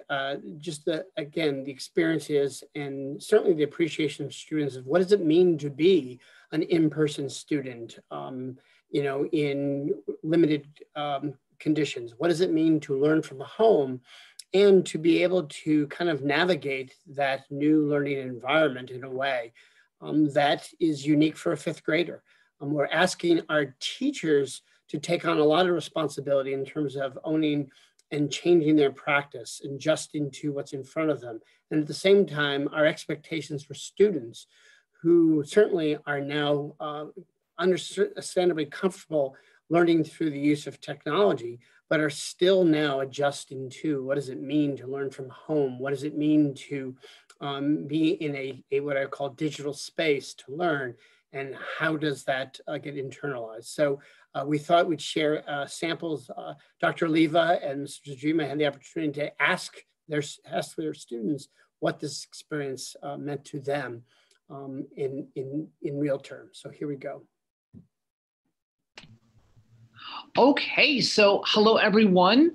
just again, the experiences and certainly the appreciation of students of what does it mean to be an in-person student, you know, in limited conditions. What does it mean to learn from home and to be able to kind of navigate that new learning environment in a way that is unique for a fifth grader? We're asking our teachers to take on a lot of responsibility in terms of owning and changing their practice, adjusting to what's in front of them. And at the same time, our expectations for students who certainly are now understandably comfortable learning through the use of technology, but are still now adjusting to what does it mean to learn from home? What does it mean to be in a what I call digital space to learn? And how does that get internalized? So we thought we'd share samples. Dr. Oliva and Mr. Zadrima had the opportunity to ask their students what this experience meant to them in real terms. So here we go. Okay, so hello everyone.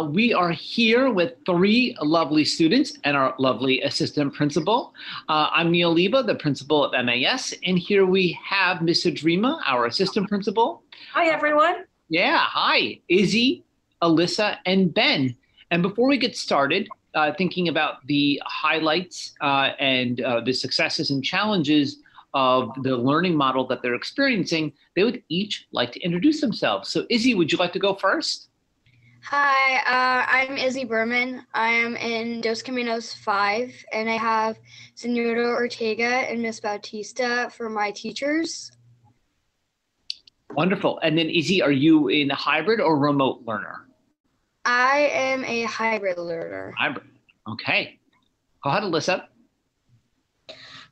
We are here with 3 lovely students and our lovely assistant principal. I'm Neil Leva, the principal of MAS, and here we have Ms. Zadrima, our assistant principal. Hi everyone. Yeah, hi, Izzy, Alyssa, and Ben. And before we get started, thinking about the highlights and the successes and challenges of the learning model that they're experiencing, they would each like to introduce themselves. So Izzy, would you like to go first? Hi, I'm Izzy Berman. I am in Dos Caminos 5, and I have Senora Ortega and Miss Bautista for my teachers. Wonderful. And then Izzy, are you in a hybrid or remote learner? I am a hybrid learner. Hybrid. Okay. Go ahead, Alyssa.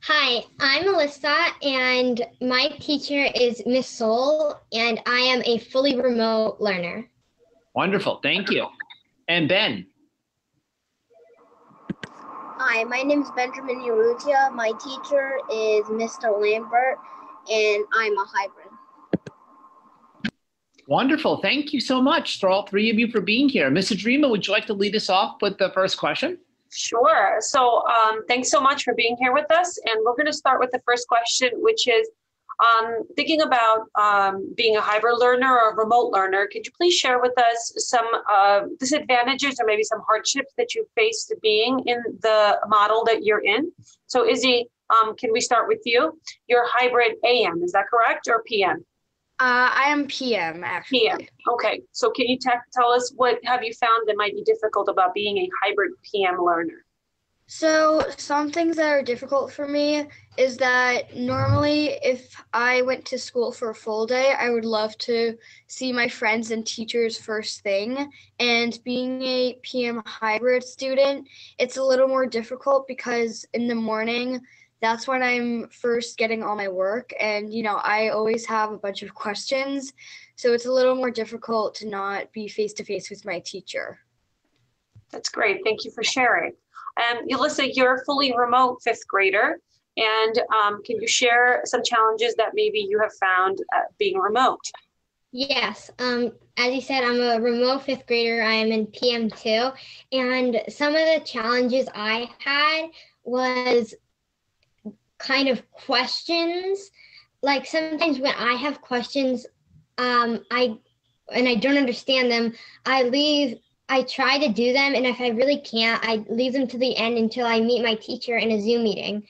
Hi, I'm Alyssa, and my teacher is Miss Soul, and I am a fully remote learner. Wonderful, thank you. And Ben? Hi, my name is Benjamin Urrutia. My teacher is Mr. Lambert, and I'm a hybrid. Wonderful, thank you so much for all 3 of you for being here. Ms. Zadrima, would you like to lead us off with the first question? Sure. So thanks so much for being here with us. And we're going to start with the first question, which is thinking about being a hybrid learner or a remote learner. Could you please share with us some disadvantages or maybe some hardships that you faced being in the model that you're in? So Izzy, can we start with you? You're hybrid AM, is that correct, or PM? I am PM, actually. PM. Okay. So can you tell us what have you found that might be difficult about being a hybrid PM learner? So some things that are difficult for me is that normally if I went to school for a full day, I would love to see my friends and teachers first thing. And being a PM hybrid student, it's a little more difficult because in the morning, that's when I'm first getting all my work. And, you know, I always have a bunch of questions. So it's a little more difficult to not be face-to-face with my teacher. That's great. Thank you for sharing. Alyssa, you're a fully remote 5th grader. And can you share some challenges that maybe you have found being remote? Yes. As you said, I'm a remote 5th grader. I am in PM2. And some of the challenges I had was kind of questions. Like sometimes when I have questions, I don't understand them, I try to do them, and if I really can't, I leave them to the end until I meet my teacher in a Zoom meeting.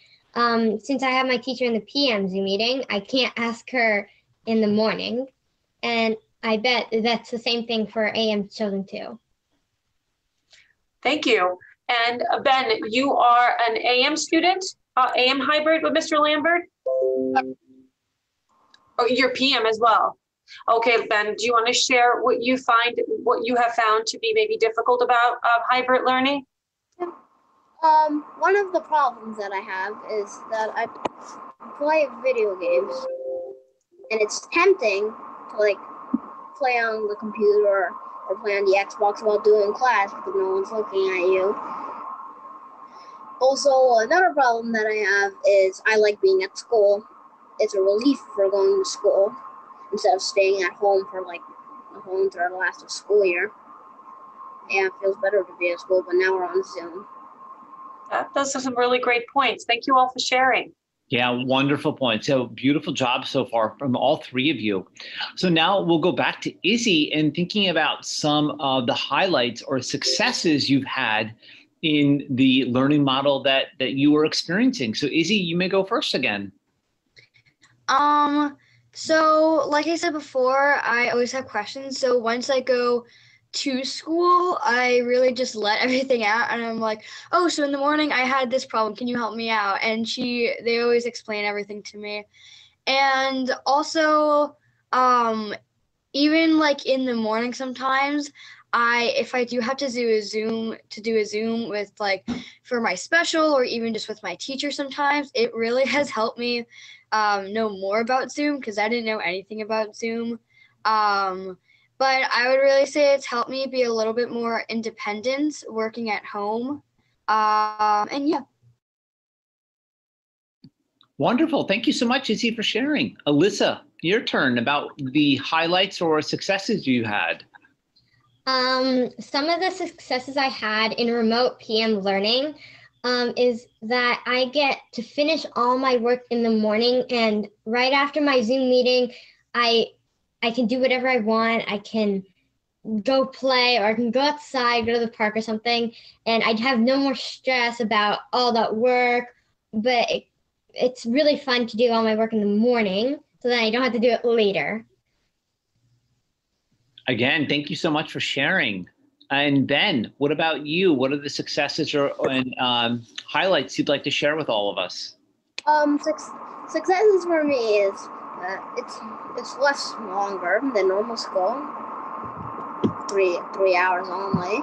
Since I have my teacher in the PM Zoom meeting, I can't ask her in the morning, and I bet that's the same thing for AM children too. Thank you. And Ben, you are an AM student, AM hybrid with Mr. Lambert? Oh, you're PM as well. Okay, Ben, do you want to share what you have found to be maybe difficult about hybrid learning? One of the problems that I have is that I play video games, and it's tempting to like play on the computer or play on the Xbox while doing class because no one's looking at you. Also, another problem that I have is I like being at school. It's a relief for going to school instead of staying at home for like the whole entire last of school year. Yeah, it feels better to be at school, but now we're on Zoom. Those are some really great points. Thank you all for sharing. Yeah, wonderful point. So beautiful job so far from all three of you. So now we'll go back to Izzy and thinking about some of the highlights or successes you've had in the learning model that you were experiencing. So Izzy, you may go first again. So like I said before, I always have questions. So once I go to school, I really just let everything out, and I'm like, oh, so in the morning I had this problem, can you help me out? And they always explain everything to me. And also, even like in the morning sometimes, if I do have to do a Zoom with like for my special or even just with my teacher sometimes, it really has helped me know more about Zoom because I didn't know anything about Zoom. But I would really say it's helped me be a little bit more independent working at home. And yeah. Wonderful. Thank you so much, Izzy, for sharing. Alyssa, your turn about the highlights or successes you had. Some of the successes I had in remote PM learning is that I get to finish all my work in the morning, and right after my Zoom meeting, I can do whatever I want. I can go play, or I can go outside, go to the park or something, and I'd have no more stress about all that work. But it's really fun to do all my work in the morning so that I don't have to do it later. Again, thank you so much for sharing. And Ben, what about you? What are the successes and highlights you'd like to share with all of us? Successes for me is it's less longer than normal school, 3 hours only.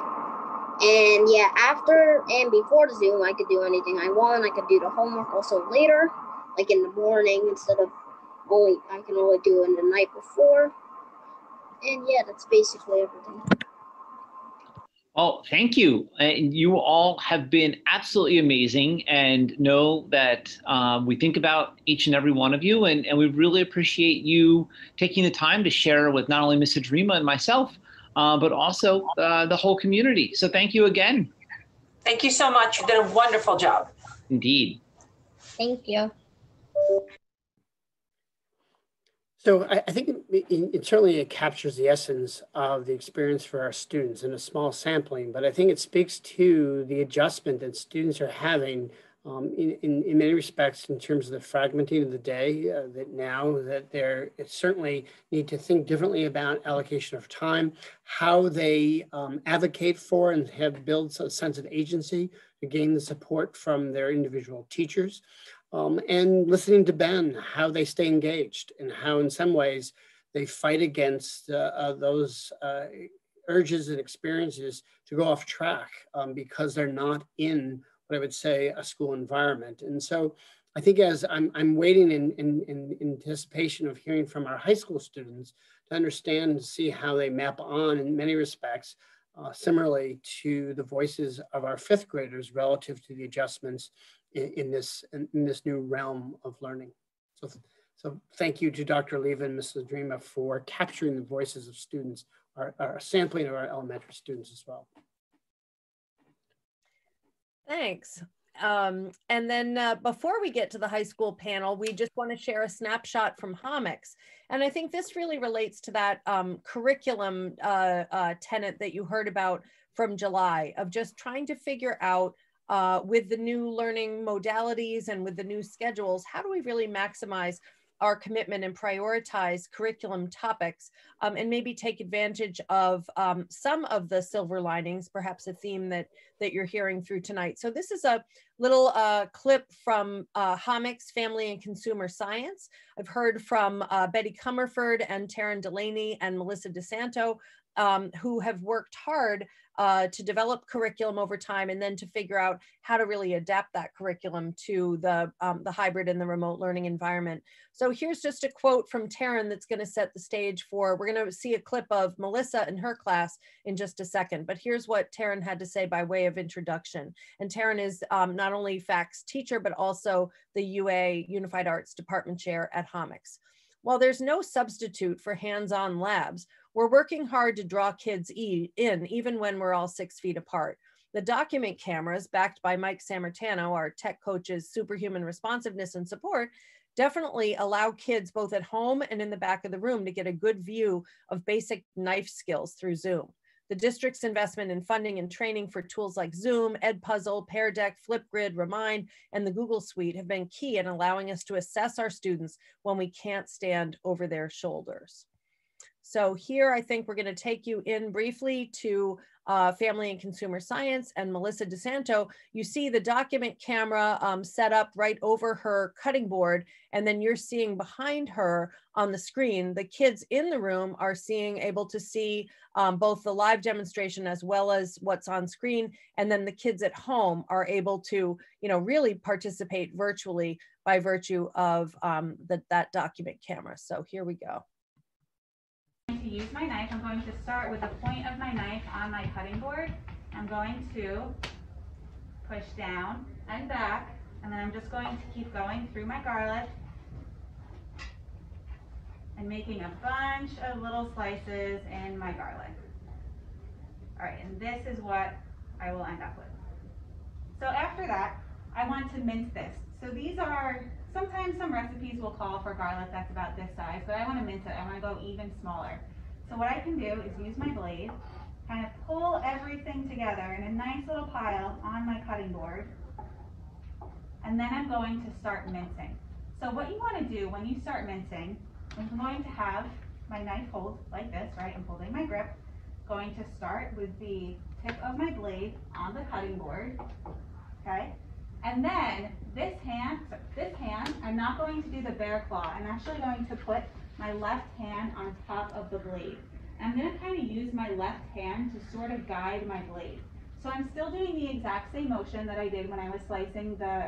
And yeah, after and before the Zoom, I could do anything I want. I could do the homework also later, like in the morning instead of I can only do it the night before. And yeah, that's basically everything. Oh, thank you. You all have been absolutely amazing, and know that we think about each and every one of you, and we really appreciate you taking the time to share with not only Ms. Adrima and myself, but also the whole community. So thank you again. Thank you so much. You did a wonderful job. Indeed. Thank you. So I think it certainly captures the essence of the experience for our students in a small sampling, but I think it speaks to the adjustment that students are having in many respects in terms of the fragmenting of the day, that they're certainly need to think differently about allocation of time, how they advocate for and have built a sense of agency to gain the support from their individual teachers. And listening to Ben, how they stay engaged and how in some ways they fight against those urges and experiences to go off track because they're not in what I would say a school environment. And so I think as I'm waiting in anticipation of hearing from our high school students to understand and see how they map on in many respects, similarly to the voices of our fifth graders relative to the adjustments in this new realm of learning. So thank you to Dr. Leva and Mrs. Adrima for capturing the voices of students, our sampling of our elementary students as well. Thanks. And then before we get to the high school panel, we just want to share a snapshot from Homics. And I think this really relates to that curriculum tenet that you heard about from July, of just trying to figure out with the new learning modalities and with the new schedules, how do we really maximize our commitment and prioritize curriculum topics, and maybe take advantage of some of the silver linings, perhaps a theme that you're hearing through tonight. So this is a little clip from Homics Family and Consumer Science. I've heard from Betty Comerford and Taryn Delaney and Melissa DeSanto, who have worked hard to develop curriculum over time and then to figure out how to really adapt that curriculum to the hybrid and the remote learning environment. So here's just a quote from Taryn that's going to set the stage for, we're going to see a clip of Melissa and her class in just a second, but here's what Taryn had to say by way of introduction. And Taryn is not only FACS teacher, but also the UA Unified Arts Department Chair at Homics. While there's no substitute for hands-on labs, we're working hard to draw kids in, even when we're all 6 feet apart. The document cameras, backed by Mike Sammartano, our tech coach's superhuman responsiveness and support, definitely allow kids both at home and in the back of the room to get a good view of basic knife skills through Zoom. The district's investment in funding and training for tools like Zoom, Edpuzzle, Pear Deck, Flipgrid, Remind, and the Google Suite have been key in allowing us to assess our students when we can't stand over their shoulders. So here, I think we're going to take you in briefly to Family and Consumer Science and Melissa DeSanto. You see the document camera set up right over her cutting board, and then you're seeing behind her on the screen, the kids in the room are able to see both the live demonstration as well as what's on screen, and then the kids at home are able to, really participate virtually by virtue of that document camera. So here we go. To use my knife, I'm going to start with the point of my knife on my cutting board. I'm going to push down and back, and then I'm just going to keep going through my garlic and making a bunch of little slices in my garlic. All right, and this is what I will end up with. So after that, I want to mince this. So these are, sometimes some recipes will call for garlic that's about this size, but I want to mince it. I want to go even smaller. So what I can do is use my blade, kind of pull everything together in a nice little pile on my cutting board, and then I'm going to start mincing. So what you want to do when you start mincing, I'm going to have my knife hold like this, right? I'm holding my grip. Going to start with the tip of my blade on the cutting board, okay? And then this hand, I'm not going to do the bear claw. I'm actually going to put my left hand on top of the blade. I'm going to kind of use my left hand to sort of guide my blade. So I'm still doing the exact same motion that I did when I was slicing the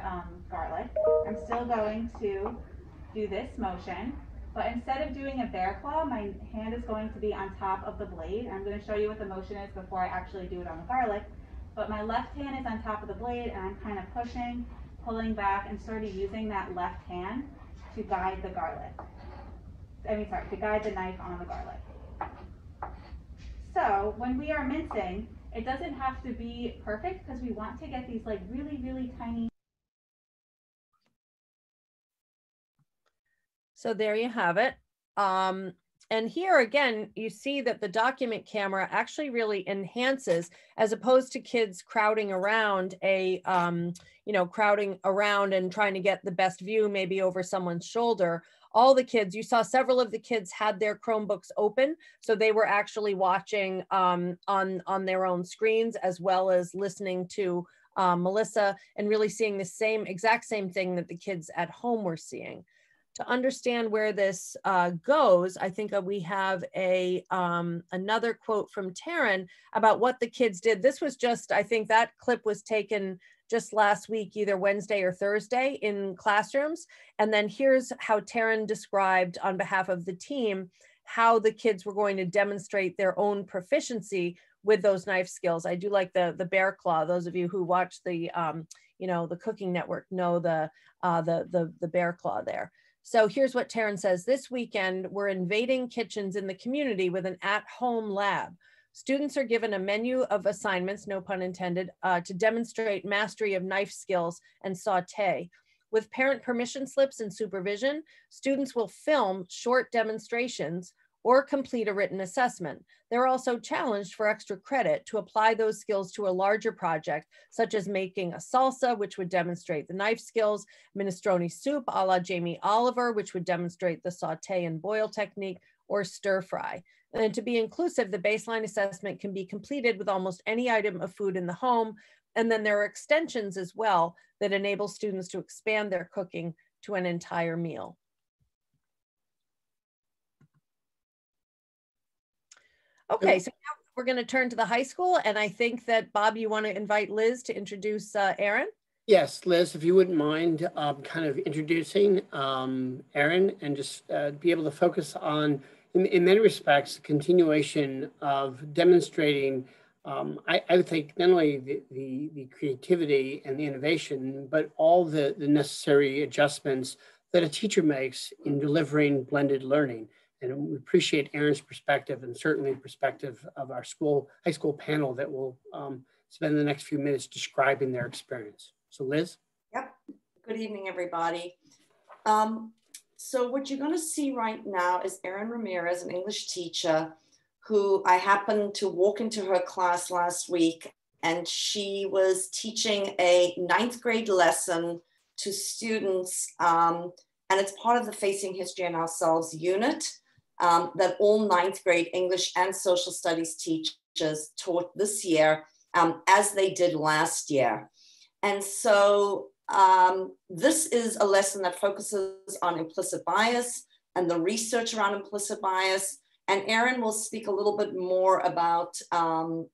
garlic. I'm still going to do this motion, but instead of doing a bear claw, my hand is going to be on top of the blade. I'm going to show you what the motion is before I actually do it on the garlic. But my left hand is on top of the blade, and I'm kind of pushing, pulling back, and sort of using that left hand to guide the garlic. To guide the knife on the garlic. So when we are mincing, it doesn't have to be perfect because we want to get these like really, really tiny. So there you have it. And here again, you see that the document camera actually really enhances, as opposed to kids crowding around crowding around and trying to get the best view maybe over someone's shoulder. All the kids, you saw several of the kids had their Chromebooks open, so they were actually watching on their own screens, as well as listening to Melissa and really seeing the exact same thing that the kids at home were seeing. To understand where this goes, I think we have another quote from Taryn about what the kids did. This was just, I think that clip was taken just last week, either Wednesday or Thursday in classrooms. And then here's how Taryn described on behalf of the team how the kids were going to demonstrate their own proficiency with those knife skills. I do like the bear claw. Those of you who watch the the Cooking Network know the bear claw there. So here's what Taryn says. This weekend, we're invading kitchens in the community with an at-home lab. Students are given a menu of assignments, no pun intended, to demonstrate mastery of knife skills and saute. With parent permission slips and supervision, students will film short demonstrations or complete a written assessment. They're also challenged for extra credit to apply those skills to a larger project, such as making a salsa, which would demonstrate the knife skills, minestrone soup a la Jamie Oliver, which would demonstrate the saute and boil technique, or stir fry. And to be inclusive, the baseline assessment can be completed with almost any item of food in the home. And then there are extensions as well that enable students to expand their cooking to an entire meal. Okay, so now we're going to turn to the high school, and I think that, Bob, you want to invite Liz to introduce Erin? Yes, Liz, if you wouldn't mind kind of introducing Erin and just be able to focus on, in many respects, the continuation of demonstrating, I would think, not only the creativity and the innovation, but all the necessary adjustments that a teacher makes in delivering blended learning. And we appreciate Erin's perspective and certainly the perspective of our high school panel that will spend the next few minutes describing their experience. So Liz? Yep. Good evening, everybody. So what you're going to see right now is Erin Ramirez, an English teacher, who I happened to walk into her class last week, and she was teaching a 9th grade lesson to students, and it's part of the Facing History and Ourselves unit that all 9th grade English and social studies teachers taught this year, as they did last year. And so this is a lesson that focuses on implicit bias and the research around implicit bias. And Erin will speak a little bit more about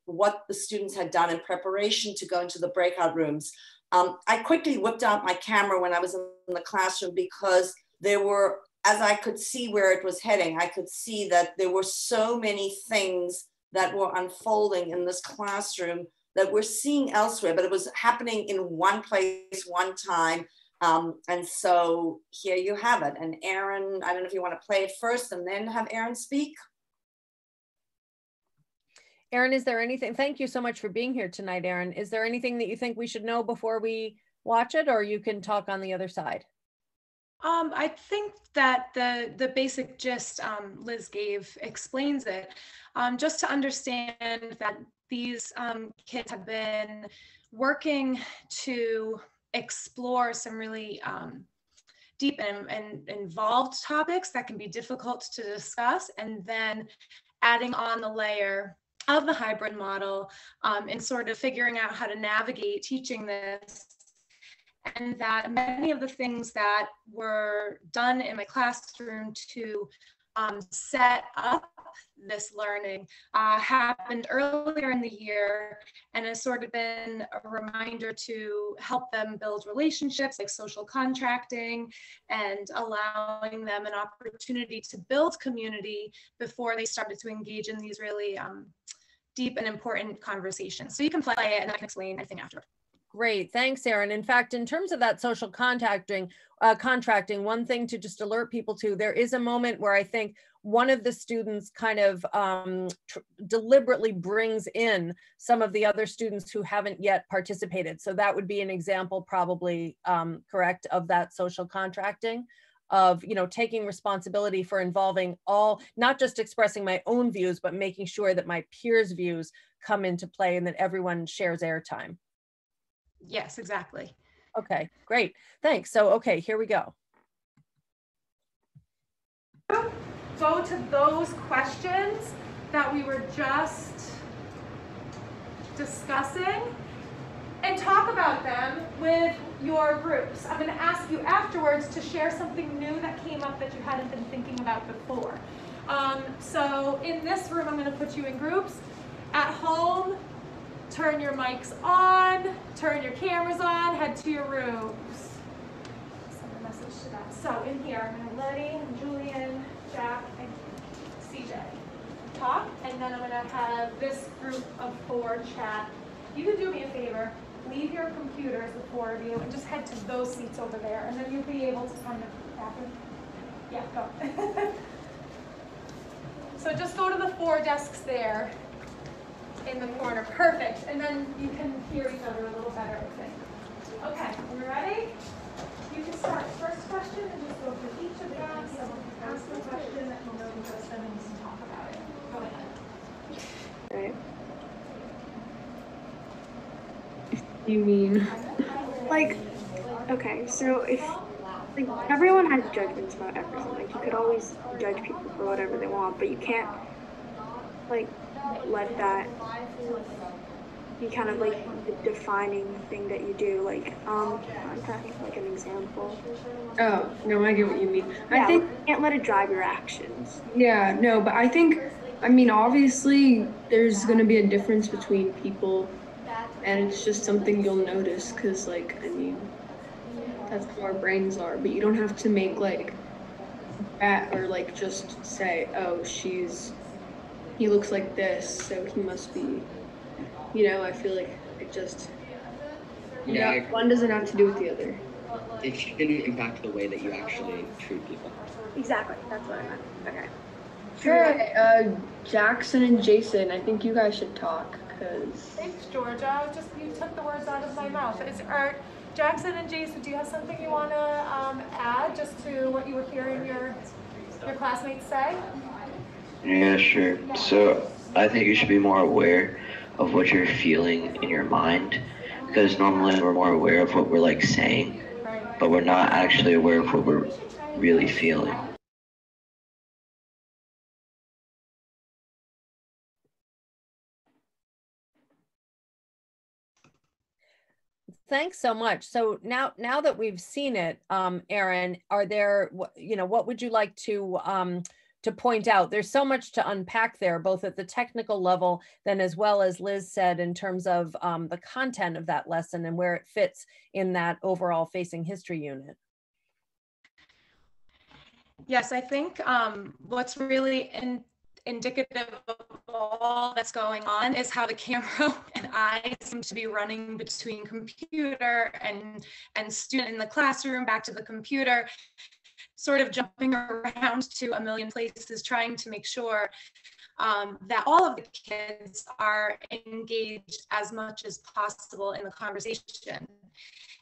what the students had done in preparation to go into the breakout rooms. I quickly whipped out my camera when I was in the classroom because there were, as I could see where it was heading, I could see that there were so many things that were unfolding in this classroom that we're seeing elsewhere, but it was happening in one place, one time. And so here you have it. And Erin, I don't know if you want to play it first and then have Erin speak. Erin, is there anything, thank you so much for being here tonight, Erin. Is there anything that you think we should know before we watch it, or you can talk on the other side? I think that the basic gist Liz gave explains it. Just to understand that these kids have been working to explore some really deep and involved topics that can be difficult to discuss, and then adding on the layer of the hybrid model and sort of figuring out how to navigate teaching this. And that many of the things that were done in my classroom to set up this learning happened earlier in the year, and has sort of been a reminder to help them build relationships like social contracting and allowing them an opportunity to build community before they started to engage in these really deep and important conversations. So you can play it and I can explain anything after. Great, thanks, Erin. In fact, in terms of that social contracting, one thing to just alert people to, there is a moment where I think one of the students kind of deliberately brings in some of the other students who haven't yet participated. So that would be an example, probably correct, of that social contracting, of, you know, taking responsibility for involving all, not just expressing my own views, but making sure that my peers' views come into play and that everyone shares airtime. Yes, exactly. Okay, great. Thanks. So, okay, here we go. Go to those questions that we were just discussing and talk about them with your groups. I'm going to ask you afterwards to share something new that came up that you hadn't been thinking about before. So in this room, I'm going to put you in groups. At home, turn your mics on, turn your cameras on, head to your rooms. Send a message to them. So in here, I'm going to Letty, Julian, Jack, and CJ talk, and then I'm going to have this group of 4 chat. You can do me a favor, leave your computers, the 4 of you, and just head to those seats over there, and then you'll be able to kind of happen. Yeah, go. So just go to the 4 desks there in the corner. Perfect. And then you can hear each other a little better, I think. Okay, you ready? You can start first question and just go through each of them. Someone can ask the question that you know the person and you can talk about it. Go ahead. Right. You mean, like, okay, so if, like, everyone has judgments about everything. Like, you could always judge people for whatever they want, but you can't, like, let that be kind of like the defining thing that you do. Like, I'm trying to think of, like, an example. Oh, no, I get what you mean. Yeah, I think you can't let it drive your actions. Yeah, no, but I think, I mean, obviously there's going to be a difference between people, and it's just something you'll notice because, like, I mean, that's how our brains are, but you don't have to make, like, that or, like, just say, oh, he looks like this, so he must be, you know, I feel like it just, yeah, know, one doesn't have to do with the other. It shouldn't impact the way that you actually treat people. Exactly, that's what I meant. Okay. Sure. Jackson and Jason, I think you guys should talk, because... Thanks, Georgia. You took the words out of my mouth. Jackson and Jason, do you have something you want to add just to what you were hearing your classmates say? Yeah, sure. So I think you should be more aware of what you're feeling in your mind, because normally we're more aware of what we're like saying, but we're not actually aware of what we're really feeling. Thanks so much. So now that we've seen it, Erin, are there, you know, what would you like to point out? There's so much to unpack there, both at the technical level, then as well as Liz said, in terms of the content of that lesson and where it fits in that overall facing history unit. Yes, I think what's really indicative of all that's going on is how the camera and I seem to be running between computer and student in the classroom, back to the computer, sort of jumping around to a million places, trying to make sure that all of the kids are engaged as much as possible in the conversation.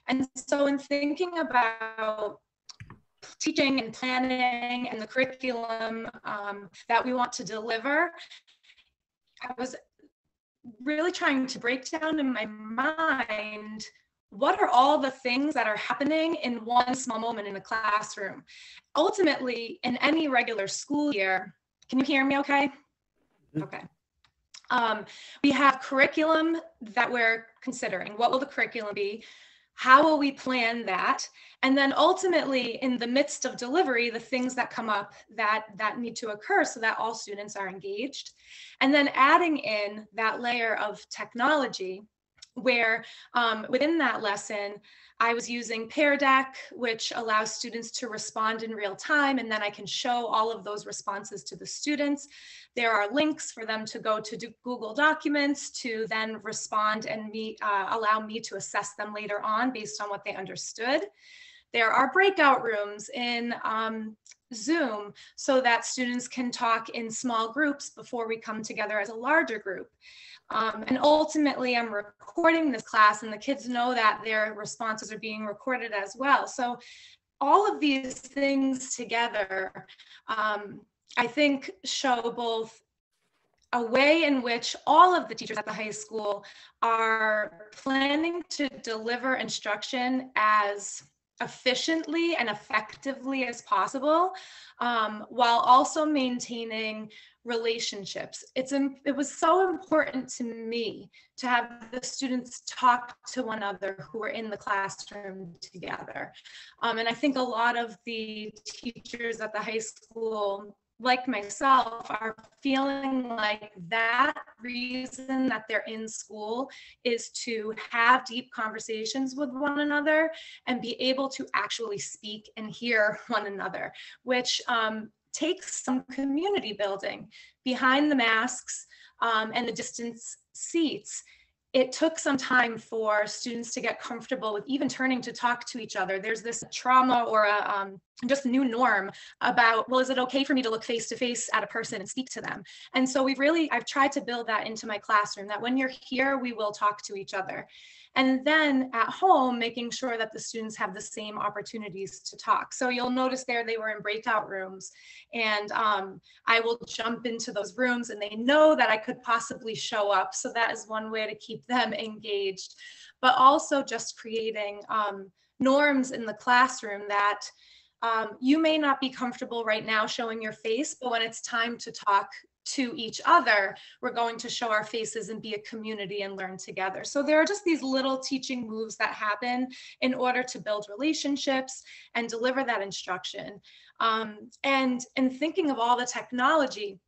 And so in thinking about teaching and planning and the curriculum that we want to deliver, I was really trying to break down in my mind, what are all the things that are happening in one small moment in a classroom? Ultimately, in any regular school year, can you hear me okay? Okay. We have curriculum that we're considering. What will the curriculum be? How will we plan that? And then ultimately, in the midst of delivery, the things that come up that need to occur so that all students are engaged. And then adding in that layer of technology where within that lesson, I was using Pear Deck, which allows students to respond in real time, and then I can show all of those responses to the students. There are links for them to go to Google Documents to then respond and allow me to assess them later on based on what they understood. There are breakout rooms in Zoom so that students can talk in small groups before we come together as a larger group. And ultimately, I'm recording this class and the kids know that their responses are being recorded as well. So all of these things together, I think show both a way in which all of the teachers at the high school are planning to deliver instruction as efficiently and effectively as possible, while also maintaining relationships. It was so important to me to have the students talk to one another who were in the classroom together. And I think a lot of the teachers at the high school, like myself, are feeling like that reason that they're in school is to have deep conversations with one another and be able to actually speak and hear one another, which takes some community building behind the masks and the distance seats. it took some time for students to get comfortable with even turning to talk to each other. There's this trauma or a just new norm about, well, is it okay for me to look face to face at a person and speak to them? And so I've tried to build that into my classroom, that when you're here, we will talk to each other. And then at home, making sure that the students have the same opportunities to talk. So you'll notice there they were in breakout rooms, and I will jump into those rooms and they know that I could possibly show up. So that is one way to keep them engaged, but also just creating norms in the classroom that you may not be comfortable right now showing your face, but when it's time to talk to each other, we're going to show our faces and be a community and learn together. So there are just these little teaching moves that happen in order to build relationships and deliver that instruction. And in thinking of all the technology,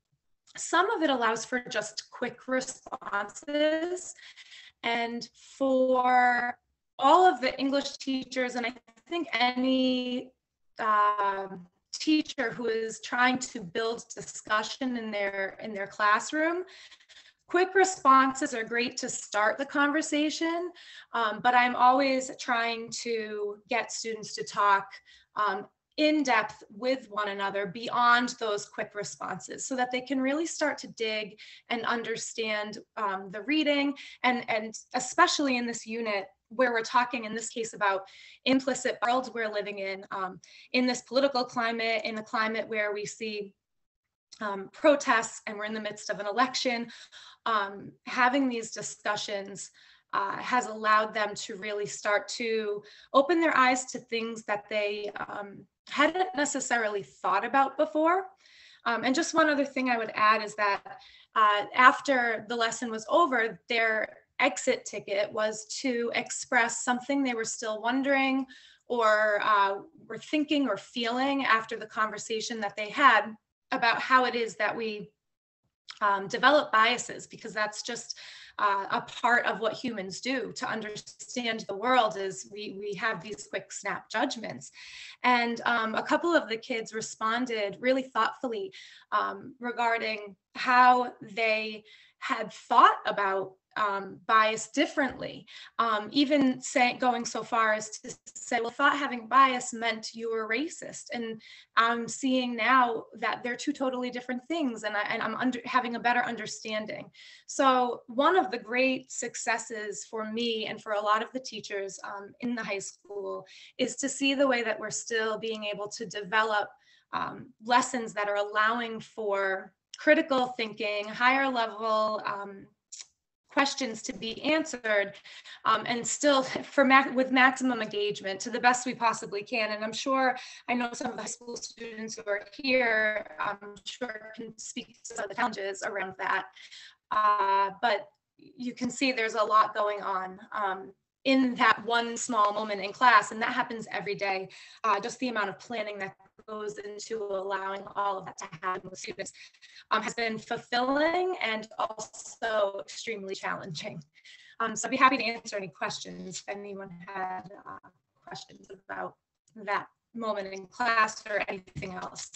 some of it allows for just quick responses. And for all of the English teachers, and I think any teacher who is trying to build discussion in their classroom, quick responses are great to start the conversation, but I'm always trying to get students to talk in depth with one another beyond those quick responses, so that they can really start to dig and understand the reading, and especially in this unit where we're talking in this case about implicit worlds we're living in this political climate, in a climate where we see protests and we're in the midst of an election. Having these discussions has allowed them to really start to open their eyes to things that they hadn't necessarily thought about before. And just one other thing I would add is that after the lesson was over, their exit ticket was to express something they were still wondering or were thinking or feeling after the conversation that they had about how it is that we develop biases, because that's just a part of what humans do to understand the world. Is we have these quick snap judgments. And a couple of the kids responded really thoughtfully regarding how they had thought about bias differently, even going so far as to say, well, thought having bias meant you were racist. And I'm seeing now that they're two totally different things, and I'm having a better understanding. So one of the great successes for me and for a lot of the teachers in the high school is to see the way that we're still being able to develop lessons that are allowing for critical thinking, higher level questions to be answered, and still with maximum engagement to the best we possibly can. And I'm sure, I know some of the high school students who are here, I'm sure can speak to some of the challenges around that. But you can see there's a lot going on in that one small moment in class, and that happens every day. Just the amount of planning that goes into allowing all of that to happen with students has been fulfilling and also extremely challenging. So I'd be happy to answer any questions if anyone had questions about that moment in class or anything else.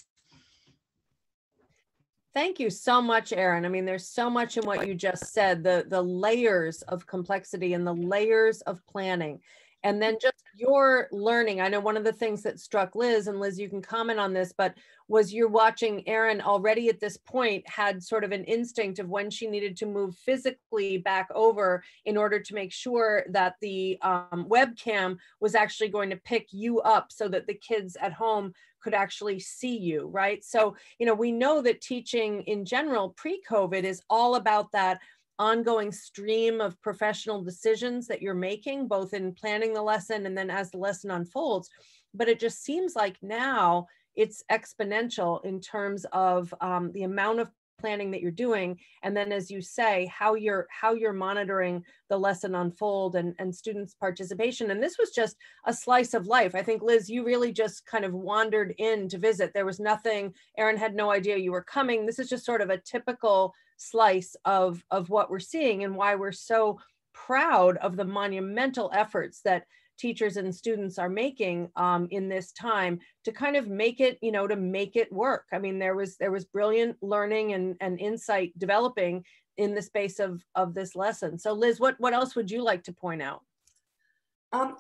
Thank you so much, Erin. I mean, there's so much in what you just said, the layers of complexity and the layers of planning. And then just your learning. I know one of the things that struck Liz, and Liz, you can comment on this, but was you're watching Erin already at this point had sort of an instinct of when she needed to move physically back over in order to make sure that the webcam was actually going to pick you up so that the kids at home could actually see you, right? So, you know, we know that teaching in general pre-COVID is all about that ongoing stream of professional decisions that you're making, both in planning the lesson and then as the lesson unfolds. But it just seems like now it's exponential in terms of the amount of planning that you're doing. And then, as you say, how you're monitoring the lesson unfold and students' participation. And this was just a slice of life. I think, Liz, you really just kind of wandered in to visit. There was nothing, Erin had no idea you were coming. This is just sort of a typical slice of what we're seeing and why we're so proud of the monumental efforts that teachers and students are making in this time to kind of make it, to make it work. I mean, there was brilliant learning and insight developing in the space of this lesson. So Liz, what else would you like to point out?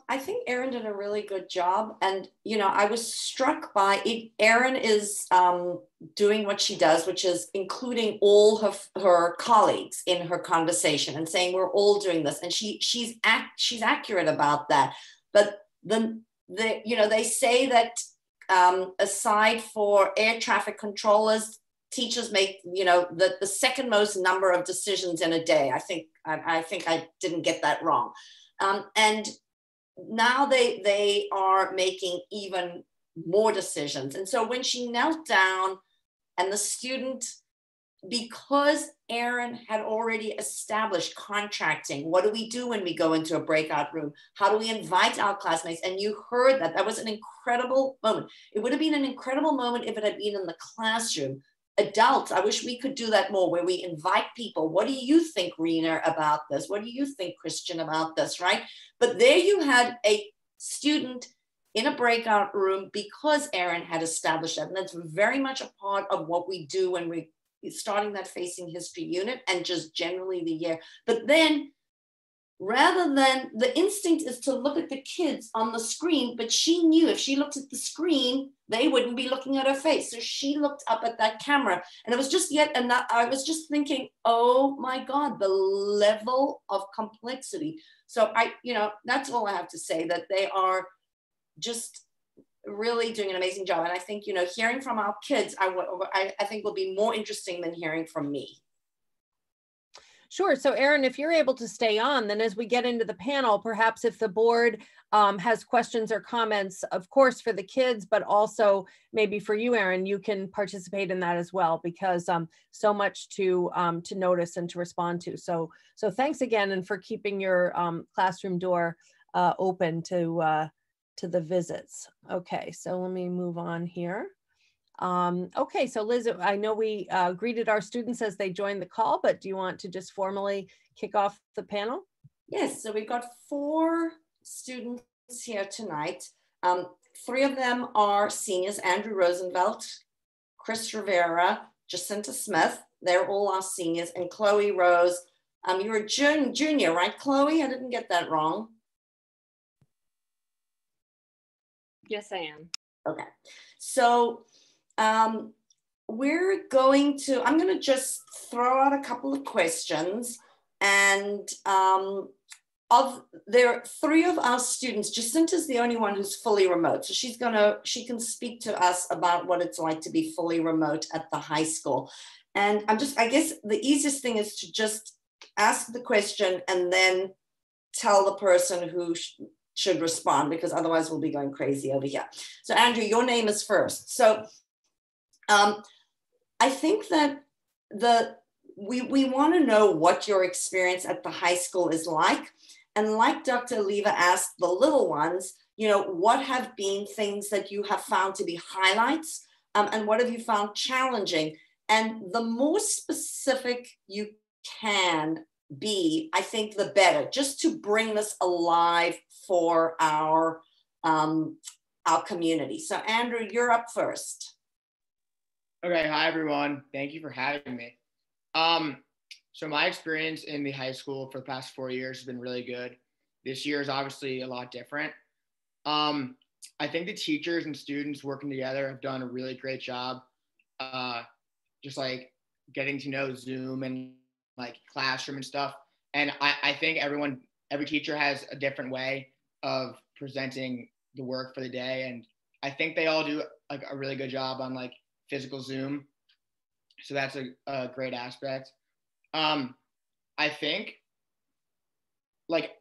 I think Erin did a really good job. And, you know, I was struck by it. Erin is doing what she does, which is including all her colleagues in her conversation and saying, we're all doing this. And she's accurate about that. But you know, they say that aside for air traffic controllers, teachers make, you know, the second most number of decisions in a day. I think I didn't get that wrong. And now they are making even more decisions. And so when she knelt down and the student, because Erin had already established contracting, what do we do when we go into a breakout room? How do we invite our classmates? And you heard that was an incredible moment. It would have been an incredible moment if it had been in the classroom. Adults, I wish we could do that more, where we invite people. What do you think, Rena, about this? What do you think, Christian, about this, right? But there you had a student in a breakout room because Erin had established that. And that's very much a part of what we do when we're starting that Facing History unit and just generally the year. But then, rather than, the instinct is to look at the kids on the screen, but she knew if she looked at the screen, they wouldn't be looking at her face. So she looked up at that camera. And it was just I was just thinking, oh my God, the level of complexity. So you know, that's all I have to say, that they are just really doing an amazing job. And I think, you know, hearing from our kids, I think will be more interesting than hearing from me. Sure. So Erin, if you're able to stay on, then as we get into the panel, perhaps if the board has questions or comments, of course, for the kids, but also maybe for you, Erin, you can participate in that as well, because so much to notice and to respond to. So thanks again, and for keeping your classroom door open to the visits. Okay, so let me move on here. Okay, so Liz, I know we greeted our students as they joined the call, but do you want to just formally kick off the panel? Yes, so we've got 4 students here tonight. 3 of them are seniors: Andrew Rosenfeld, Chris Rivera, Jacinta Smith. They're all our seniors. And Chloe Rose, you're a junior, right, Chloe? I didn't get that wrong. Yes, I am. Okay. So I'm going to just throw out a couple of questions, and there are 3 of our students. Jacinta's the only one who's fully remote, so she can speak to us about what it's like to be fully remote at the high school. And I guess the easiest thing is to just ask the question and then tell the person who should respond, because otherwise we'll be going crazy over here. So Andrew, your name is first. So I think that we want to know what your experience at the high school is like. And like Dr. Oliva asked the little ones, you know, what have been things that you have found to be highlights, and what have you found challenging? And the more specific you can be, I think the better, just to bring this alive for our community. So Andrew, you're up first. Okay, hi everyone. Thank you for having me. So my experience in the high school for the past 4 years has been really good. This year is obviously a lot different. I think the teachers and students working together have done a really great job, just like getting to know Zoom and like classroom and stuff. And I think every teacher has a different way of presenting the work for the day. And I think they all do like a really good job on like physical Zoom. So that's a great aspect. I think like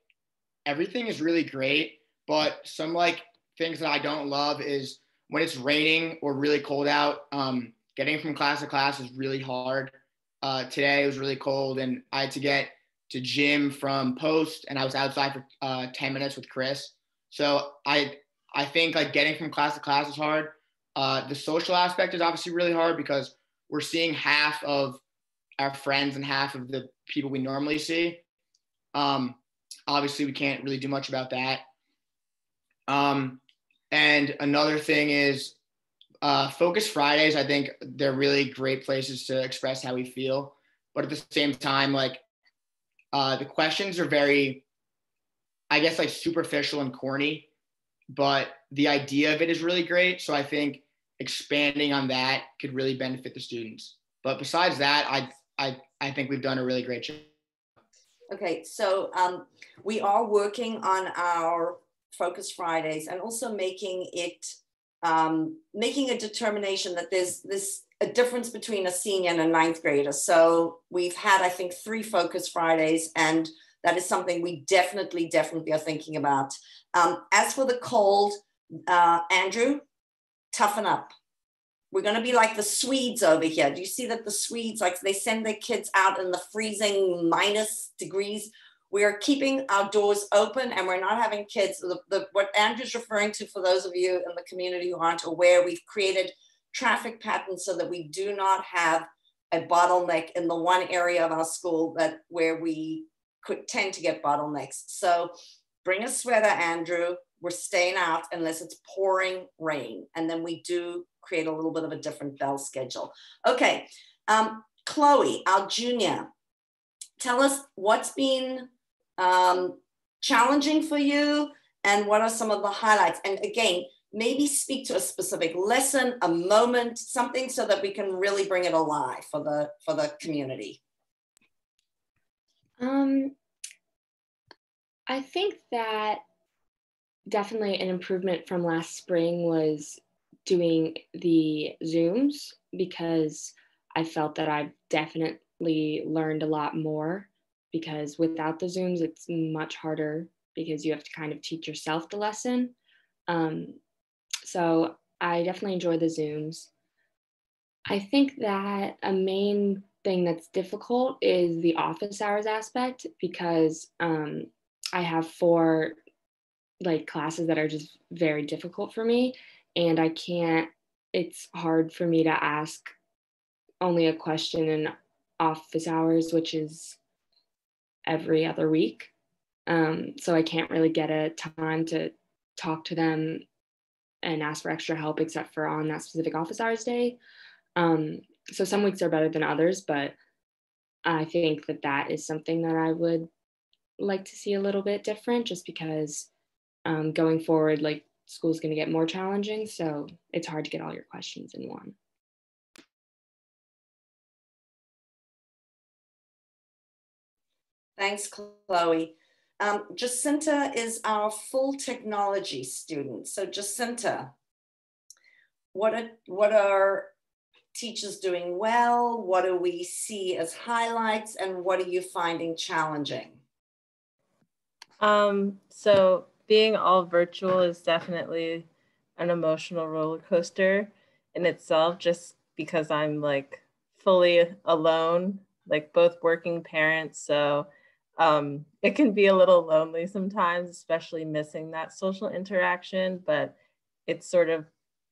everything is really great, but some like things that I don't love is when it's raining or really cold out, getting from class to class is really hard. Today it was really cold and I had to get to gym from post and I was outside for 10 minutes with Chris. So I think like getting from class to class is hard. The social aspect is obviously really hard because we're seeing half of our friends and half of the people we normally see. Obviously we can't really do much about that. And another thing is Focus Fridays. I think they're really great places to express how we feel. but at the same time, like the questions are very, I guess, like superficial and corny, but the idea of it is really great. So I think expanding on that could really benefit the students. But besides that, I think we've done a really great job. Okay, so we are working on our Focus Fridays and also making it, making a determination that there's a difference between a senior and a ninth grader. So we've had, I think, 3 Focus Fridays, and that is something we definitely are thinking about. As for the cold, Andrew, toughen up. We're going to be like the Swedes over here. Do you see that the Swedes, like they send their kids out in the freezing -degrees? We are keeping our doors open and we're not having kids. What Andrew's referring to, for those of you in the community who aren't aware, we've created traffic patterns so that we do not have a bottleneck in the one area of our school where we could tend to get bottlenecks. So bring a sweater, Andrew. We're staying out unless it's pouring rain. And then we do create a little bit of a different bell schedule. Okay, Chloe, our junior, tell us what's been challenging for you and what are some of the highlights? And again, maybe speak to a specific lesson, a moment, something so that we can really bring it alive for the community. I think that definitely an improvement from last spring was doing the Zooms, because I felt that I've definitely learned a lot more, because without the Zooms, it's much harder because you have to kind of teach yourself the lesson. So I definitely enjoy the Zooms. I think that a main thing that's difficult is the office hours aspect, because I have 4 classes that are just very difficult for me, and it's hard for me to ask only a question in office hours, which is every other week. So I can't really get a time to talk to them and ask for extra help except for on that specific office hours day. So some weeks are better than others, but I think that is something that I would like to see a little bit different, just because going forward, school's going to get more challenging, so it's hard to get all your questions in one. Thanks, Chloe. Jacinta is our full technology student. So Jacinta, what are teachers doing well? What do we see as highlights, and what are you finding challenging? So being all virtual is definitely an emotional roller coaster in itself, just because I'm fully alone, both working parents. So it can be a little lonely sometimes, especially missing that social interaction, but it's sort of,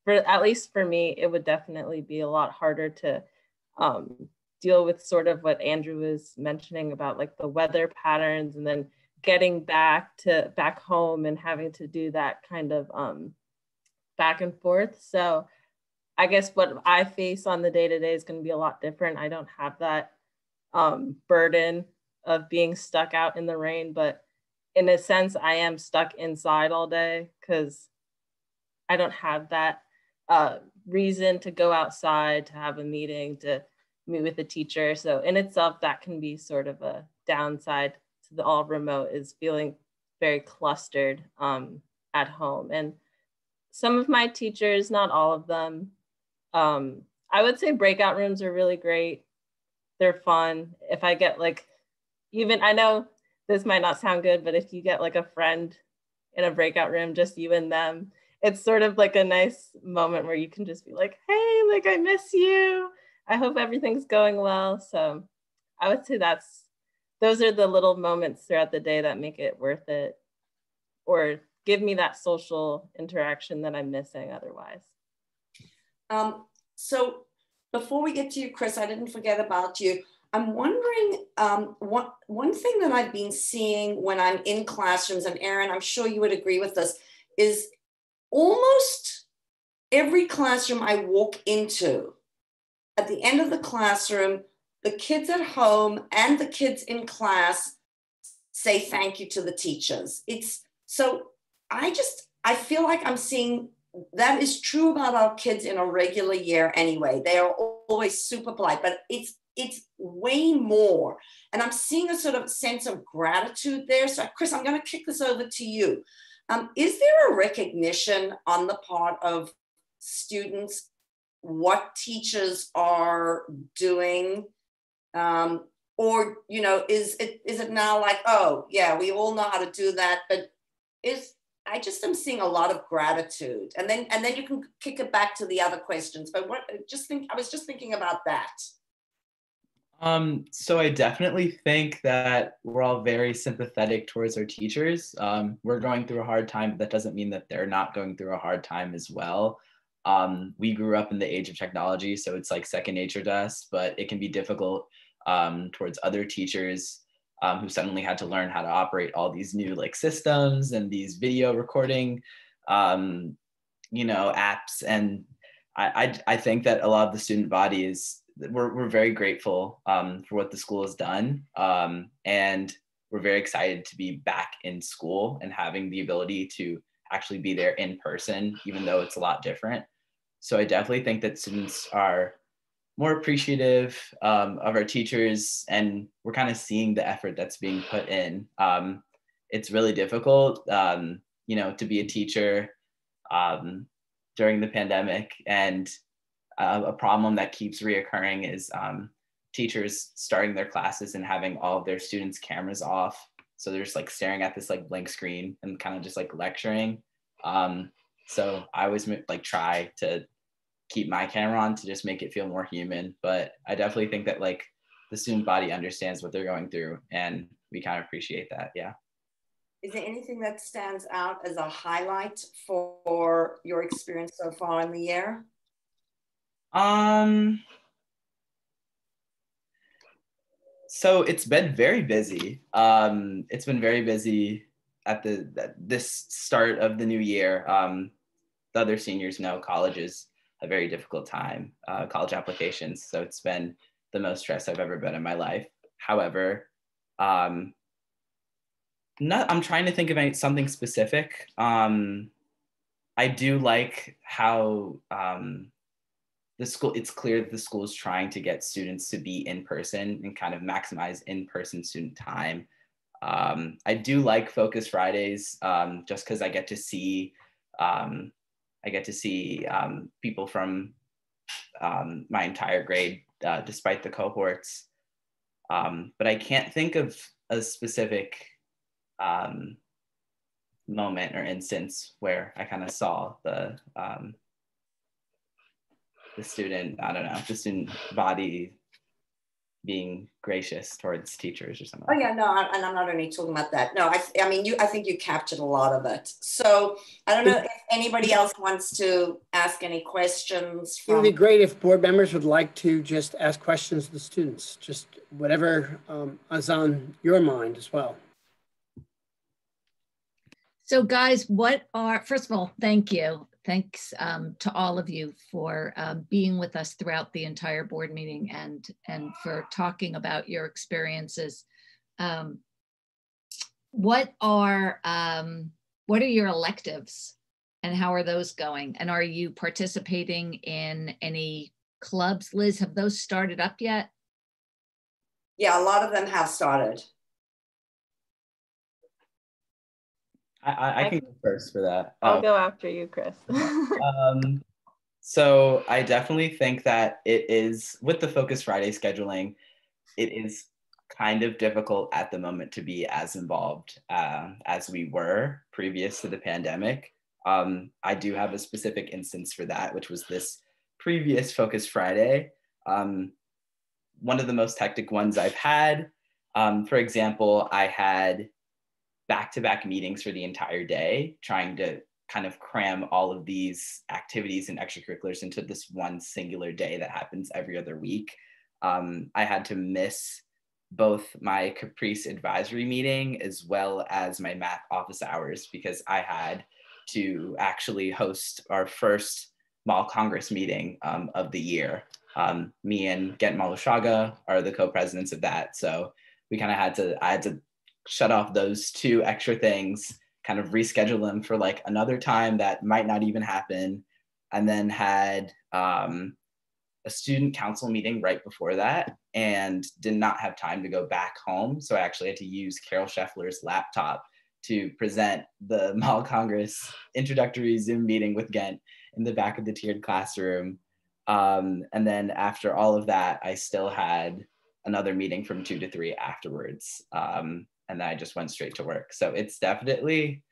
at least for me, it would definitely be a lot harder to deal with sort of what Andrew was mentioning about the weather patterns, and then getting back home and having to do that kind of back and forth. So I guess what I face on the day-to-day is going to be a lot different. I don't have that burden of being stuck out in the rain, but in a sense, I am stuck inside all day because I don't have that reason to go outside, to have a meeting, to meet with a teacher. So in itself, that can be sort of a downside to the all remote, is feeling very clustered at home. And some of my teachers, not all of them, I would say breakout rooms are really great. They're fun. If I get even, I know this might not sound good, but if you get a friend in a breakout room, just you and them, it's sort of a nice moment where you can just be like, hey, I miss you. I hope everything's going well. So I would say those are the little moments throughout the day that make it worth it, or give me that social interaction that I'm missing otherwise. So before we get to you, Chris, I didn't forget about you. I'm wondering, one thing that I've been seeing when I'm in classrooms, and Erin, I'm sure you would agree with this, is almost every classroom I walk into, at the end of the classroom, the kids at home and the kids in class say thank you to the teachers. It's so I feel like I'm seeing that is true about our kids in a regular year anyway. They are always super polite, but it's way more. And I'm seeing a sort of sense of gratitude there. So Chris, I'm going to kick this over to you. Is there a recognition on the part of students what teachers are doing? Or, you know, is it now like, oh yeah, we all know how to do that, but I just am seeing a lot of gratitude, and then you can kick it back to the other questions. But I was just thinking about that. So I definitely think that we're all very sympathetic towards our teachers. We're going through a hard time, but that doesn't mean that they're not going through a hard time as well. We grew up in the age of technology, so it's like second nature to us, but it can be difficult towards other teachers who suddenly had to learn how to operate all these new like systems and these video recording, you know, apps. And I think that a lot of the student body we're very grateful for what the school has done. And we're very excited to be back in school and having the ability to actually be there in person, even though it's a lot different. So I definitely think that students are more appreciative of our teachers, and we're kind of seeing the effort that's being put in. It's really difficult, you know, to be a teacher during the pandemic, and a problem that keeps reoccurring is teachers starting their classes and having all of their students' cameras off. So they're just like staring at this like blank screen and kind of just like lecturing. So I always like try to keep my camera on to just make it feel more human. But I definitely think that like the student body understands what they're going through, and we kind of appreciate that. Yeah. Is there anything that stands out as a highlight for your experience so far in the year? So it's been very busy. It's been very busy at this start of the new year. The other seniors know college is a very difficult time, college applications. So it's been the most stress I've ever been in my life. However, I'm trying to think of something specific. I do like how it's clear that the school is trying to get students to be in person and kind of maximize in-person student time. I do like Focus Fridays just because I get to see people from my entire grade, despite the cohorts. But I can't think of a specific moment or instance where I kind of saw the student body being gracious towards teachers or something. Oh yeah, no, and I'm not only talking about that. No, I mean, I think you captured a lot of it. So I don't know if anybody else wants to ask any questions. It would be great if board members would like to just ask questions to the students, just whatever is on your mind as well. So guys, first of all, thank you. Thanks to all of you for being with us throughout the entire board meeting and for talking about your experiences. What are your electives and how are those going? And are you participating in any clubs? Liz, have those started up yet? Yeah, a lot of them have started. I can go first for that. I'll go after you, Chris. So I definitely think that it is, with the Focus Friday scheduling, it is kind of difficult at the moment to be as involved as we were previous to the pandemic. I do have a specific instance for that, which was this previous Focus Friday. One of the most hectic ones I've had. For example, I had back-to-back meetings for the entire day, trying to kind of cram all of these activities and extracurriculars into this one singular day that happens every other week. I had to miss both my Caprice advisory meeting as well as my math office hours because I had to actually host our first Mall Congress meeting of the year. Me and Gent Malushaga are the co-presidents of that. So we kind of I had to shut off those 2 extra things, kind of reschedule them for like another time that might not even happen. And then had a student council meeting right before that and did not have time to go back home. So I actually had to use Carol Scheffler's laptop to present the Mall Congress introductory Zoom meeting with Gent in the back of the tiered classroom. And then after all of that, I still had another meeting from 2 to 3 afterwards. And then I just went straight to work. So it's definitely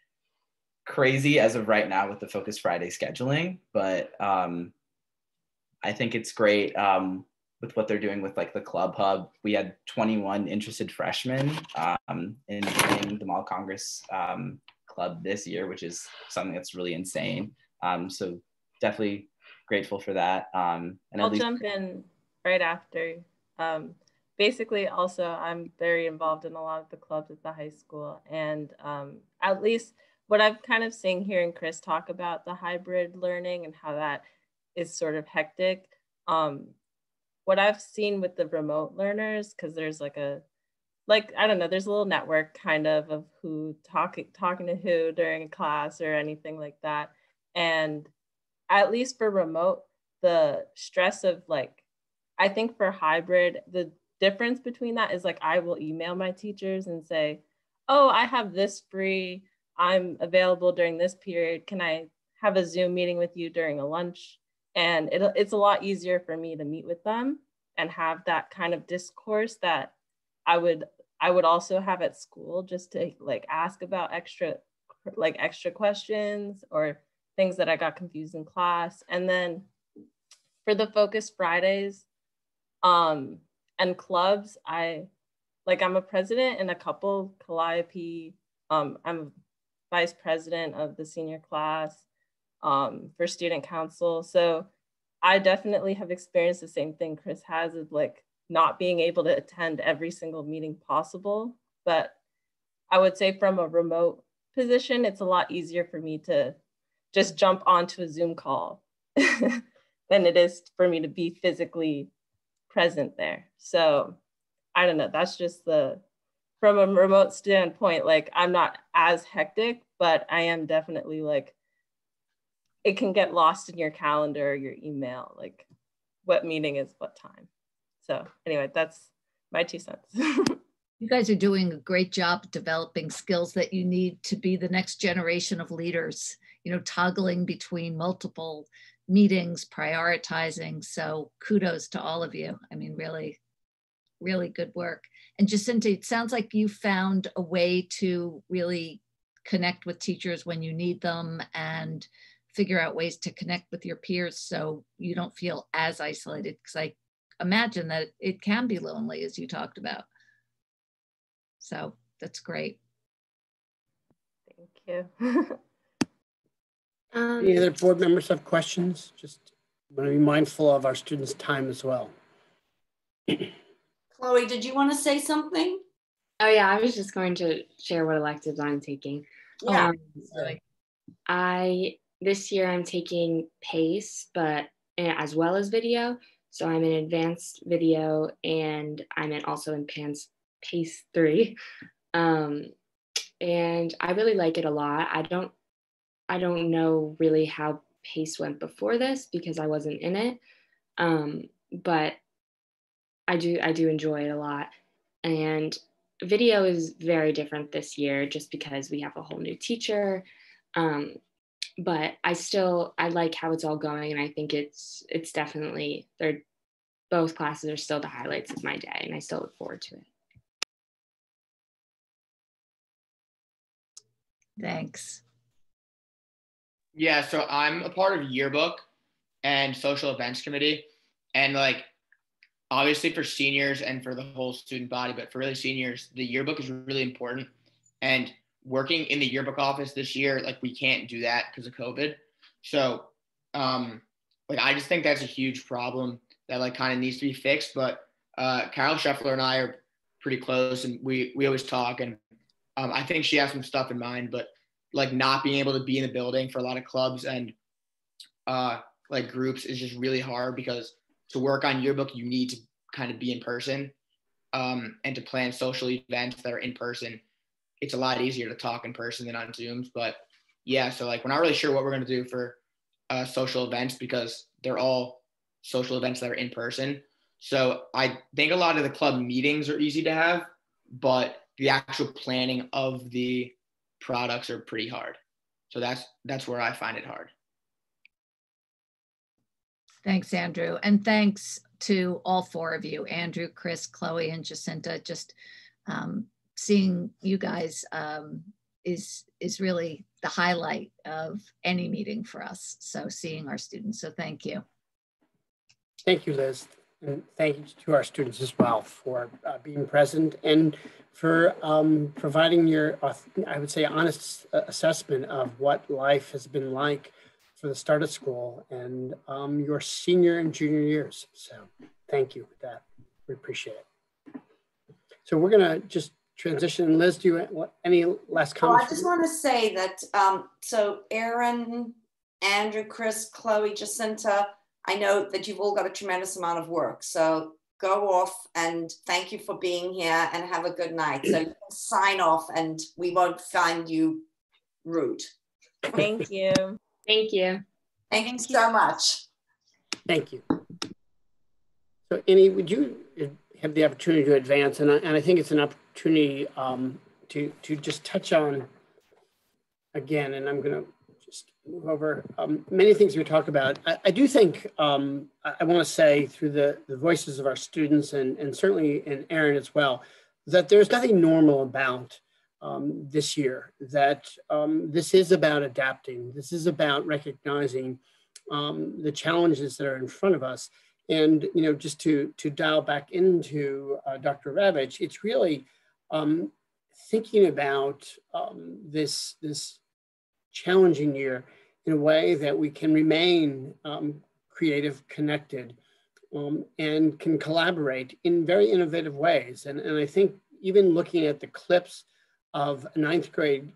crazy as of right now with the Focus Friday scheduling, but I think it's great with what they're doing with like the Club Hub. We had 21 interested freshmen in joining the Mall Congress Club this year, which is something that's really insane. So definitely grateful for that. And I'll jump in right after. Basically, also, I'm very involved in a lot of the clubs at the high school. And at least what I've kind of seen hearing Chris talk about the hybrid learning and how that is sort of hectic. What I've seen with the remote learners, because there's like I don't know, there's a little network kind of who talking to who during a class or anything like that. And at least for remote, the stress of like, I think for hybrid, the difference between that is like, I will email my teachers and say, oh, I have this free, I'm available during this period. Can I have a Zoom meeting with you during a lunch? And it's a lot easier for me to meet with them and have that kind of discourse that I would also have at school, just to like ask about extra questions or things that I got confused in class. And then for the Focus Fridays and clubs, I'm a president in a couple Calliope. I'm a vice president of the senior class for student council. So I definitely have experienced the same thing Chris has, of like not being able to attend every single meeting possible. But I would say from a remote position, it's a lot easier for me to just jump onto a Zoom call than it is for me to be physically present there. So I don't know, that's just from a remote standpoint, like I'm not as hectic, but I am definitely like, it can get lost in your calendar or your email, like what meeting is what time. So anyway, that's my 2 cents. You guys are doing a great job developing skills that you need to be the next generation of leaders, you know, toggling between multiple meetings, prioritizing. So kudos to all of you. I mean, really, really good work. And Jacinta, it sounds like you found a way to really connect with teachers when you need them and figure out ways to connect with your peers so you don't feel as isolated, because I imagine that it can be lonely, as you talked about. So that's great. Thank you. Any other board members have questions? Just want to be mindful of our students' time as well. Chloe, did you want to say something? Oh yeah, I was just going to share what electives I'm taking. Yeah. This year I'm taking PACE, but as well as video. So I'm in advanced video and I'm also in PACE 3. And I really like it a lot. I don't know really how PACE went before this because I wasn't in it. But I do enjoy it a lot. And video is very different this year just because we have a whole new teacher. But I like how it's all going, and I think it's definitely, both classes are still the highlights of my day, and I still look forward to it. Thanks. Yeah, so I'm a part of Yearbook and Social Events Committee, and like obviously for seniors and for the whole student body, but for really seniors, the yearbook is really important. And working in the yearbook office this year, like we can't do that because of COVID. So like I just think that's a huge problem that like kind of needs to be fixed. But Carol Scheffler and I are pretty close, and we always talk, and I think she has some stuff in mind, but like not being able to be in the building for a lot of clubs and like groups is just really hard because to work on Yearbook, you need to kind of be in person, and to plan social events that are in person. It's a lot easier to talk in person than on Zooms. But yeah, so like we're not really sure what we're going to do for social events because they're all social events that are in person. So I think a lot of the club meetings are easy to have, but the actual planning of the products are pretty hard. So that's where I find it hard. Thanks, Andrew. And thanks to all four of you, Andrew, Chris, Chloe, and Jacinta. Just seeing you guys is really the highlight of any meeting for us. So seeing our students, so thank you. Thank you, Liz. And thank you to our students as well for being present and for providing your, I would say, honest assessment of what life has been like for the start of school and your senior and junior years. So thank you for that. We appreciate it. So we're gonna just transition. Liz, do you any last comments? Well, I just want to say that, so Erin, Andrew, Chris, Chloe, Jacinta, I know that you've all got a tremendous amount of work. So go off and thank you for being here and have a good night. So you can sign off and we won't find you rude. Thank you. Thank you. Thank you so much. Thank you. So Annie, would you have the opportunity to advance? And I think it's an opportunity to just touch on again, and I'm going to just move over many things we talk about. I do think I want to say through the voices of our students and certainly in Erin as well, that there's nothing normal about this year, that this is about adapting. This is about recognizing the challenges that are in front of us. And, you know, just to dial back into Dr. Ravitch, it's really thinking about this challenging year in a way that we can remain creative, connected, and can collaborate in very innovative ways. And I think even looking at the clips of a 9th grade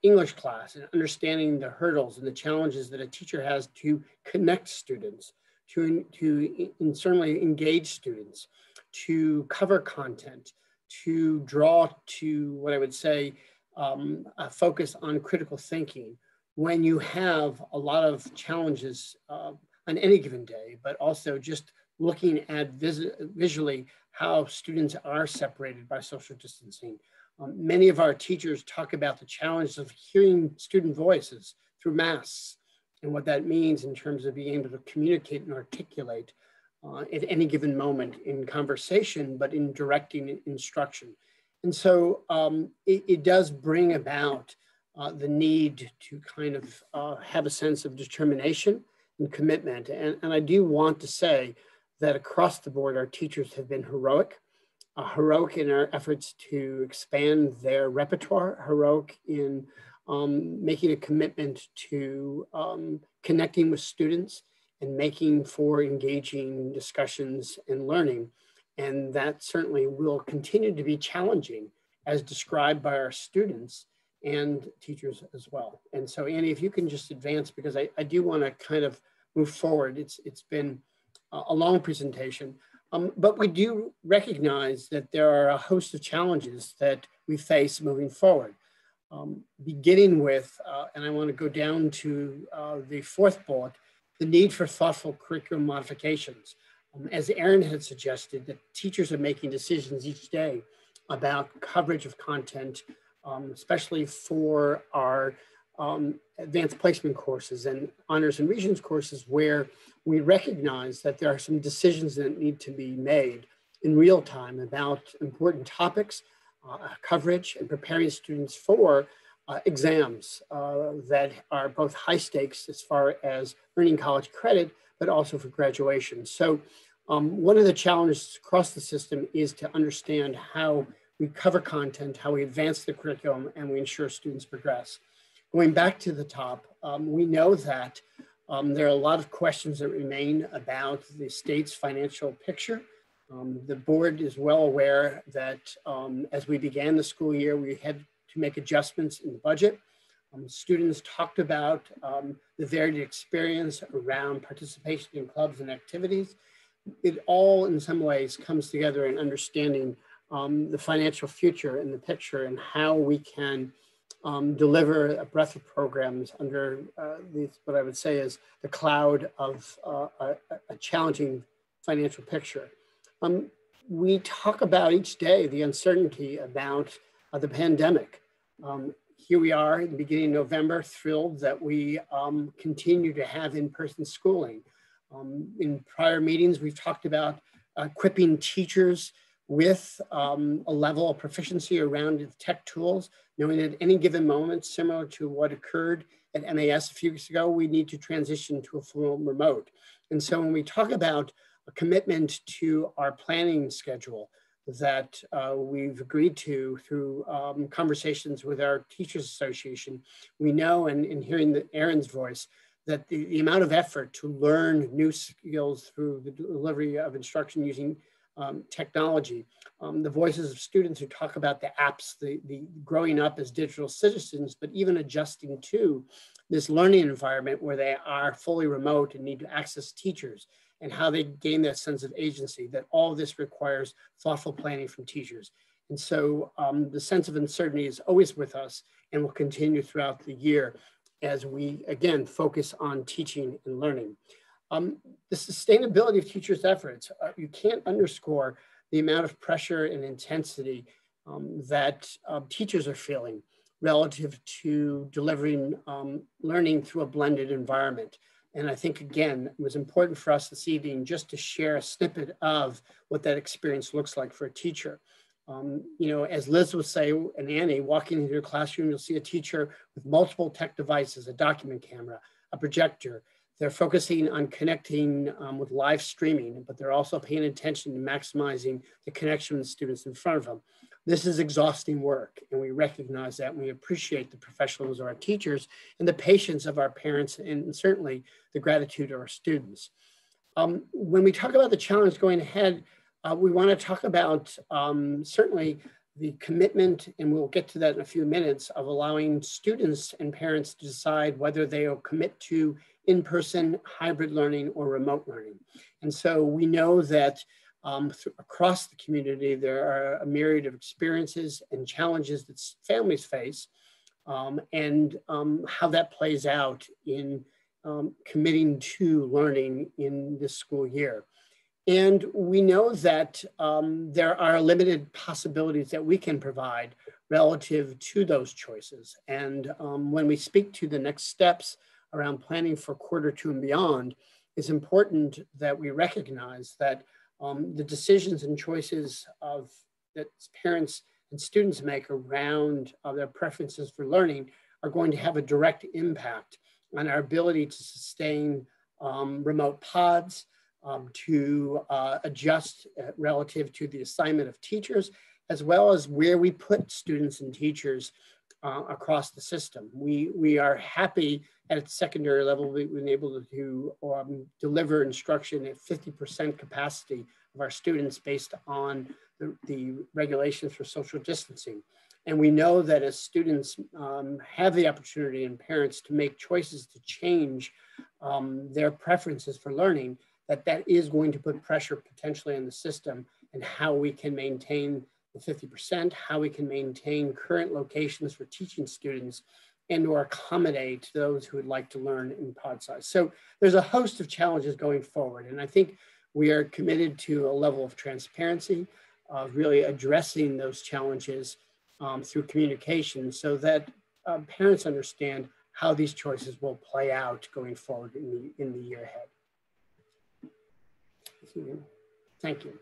English class and understanding the hurdles and the challenges that a teacher has to connect students, to certainly engage students, to cover content, to draw to what I would say a focus on critical thinking when you have a lot of challenges on any given day, but also just looking at visually how students are separated by social distancing. Many of our teachers talk about the challenge of hearing student voices through masks and what that means in terms of being able to communicate and articulate at any given moment in conversation, but in directing instruction. And so it does bring about the need to kind of have a sense of determination and commitment. And I do want to say that across the board, our teachers have been heroic. Heroic in our efforts to expand their repertoire, heroic in making a commitment to connecting with students and making for engaging discussions and learning. And that certainly will continue to be challenging as described by our students and teachers as well. And so Annie, if you can just advance, because I do want to kind of move forward. It's been a long presentation. But we do recognize that there are a host of challenges that we face moving forward, beginning with, and I want to go down to the 4th bullet, the need for thoughtful curriculum modifications. As Erin had suggested, that teachers are making decisions each day about coverage of content, especially for our advanced placement courses and honors and regions courses, where we recognize that there are some decisions that need to be made in real time about important topics, coverage, and preparing students for exams that are both high stakes as far as earning college credit, but also for graduation. So one of the challenges across the system is to understand how we cover content, how we advance the curriculum, and we ensure students progress. Going back to the top, we know that there are a lot of questions that remain about the state's financial picture. The board is well aware that as we began the school year, we had to make adjustments in the budget. Students talked about the varied experience around participation in clubs and activities. it all in some ways comes together in understanding the financial future in the picture and how we can deliver a breadth of programs under what I would say is the cloud of a challenging financial picture. We talk about each day the uncertainty about the pandemic. Here we are at the beginning of November, thrilled that we continue to have in-person schooling. In prior meetings, we've talked about equipping teachers with a level of proficiency around the tech tools, knowing that at any given moment, similar to what occurred at MAS a few weeks ago, we need to transition to a full remote. And so when we talk about a commitment to our planning schedule that we've agreed to through conversations with our Teachers Association, we know, and in hearing Erin's voice, that the amount of effort to learn new skills through the delivery of instruction using technology, the voices of students who talk about the apps, the growing up as digital citizens, but even adjusting to this learning environment where they are fully remote and need to access teachers, and how they gain that sense of agency, that all of this requires thoughtful planning from teachers. And so the sense of uncertainty is always with us and will continue throughout the year as we, again, focus on teaching and learning. The sustainability of teachers' efforts, you can't underscore the amount of pressure and intensity that teachers are feeling relative to delivering learning through a blended environment. And I think, again, it was important for us this evening just to share a snippet of what that experience looks like for a teacher. You know, as Liz would say, and Annie, walking into your classroom, you'll see a teacher with multiple tech devices, a document camera, a projector. They're focusing on connecting with live streaming, but they're also paying attention to maximizing the connection with the students in front of them. This is exhausting work, and we recognize that, and we appreciate the professionalism of our teachers and the patience of our parents, and certainly the gratitude of our students. When we talk about the challenge going ahead, we want to talk about certainly the commitment, and we'll get to that in a few minutes, of allowing students and parents to decide whether they will commit to in-person, hybrid learning, or remote learning. And so we know that across the community, there are a myriad of experiences and challenges that families face, and how that plays out in committing to learning in this school year. And we know that there are limited possibilities that we can provide relative to those choices. And when we speak to the next steps around planning for Q2 and beyond, it's important that we recognize that the decisions and choices that parents and students make around their preferences for learning are going to have a direct impact on our ability to sustain remote pods, to adjust relative to the assignment of teachers, as well as where we put students and teachers across the system. We are happy at the secondary level we've been able to deliver instruction at 50% capacity of our students based on the regulations for social distancing. And we know that as students have the opportunity and parents to make choices to change their preferences for learning, that is going to put pressure potentially on the system and how we can maintain the 50%, how we can maintain current locations for teaching students, and or accommodate those who would like to learn in pod size. So there's a host of challenges going forward. And I think we are committed to a level of transparency, really addressing those challenges through communication so that parents understand how these choices will play out going forward in the year ahead. Thank you.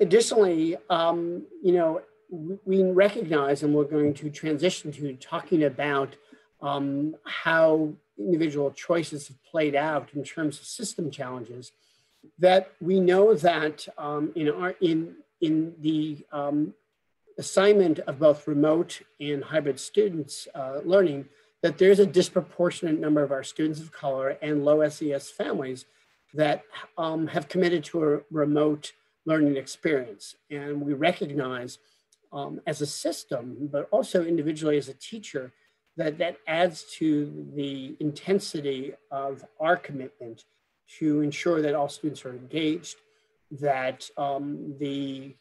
Additionally, you know, we recognize, and we're going to transition to talking about how individual choices have played out in terms of system challenges, that we know that in the assignment of both remote and hybrid students learning, that there's a disproportionate number of our students of color and low SES families that have committed to a remote learning experience. And we recognize as a system, but also individually as a teacher, that adds to the intensity of our commitment to ensure that all students are engaged, that the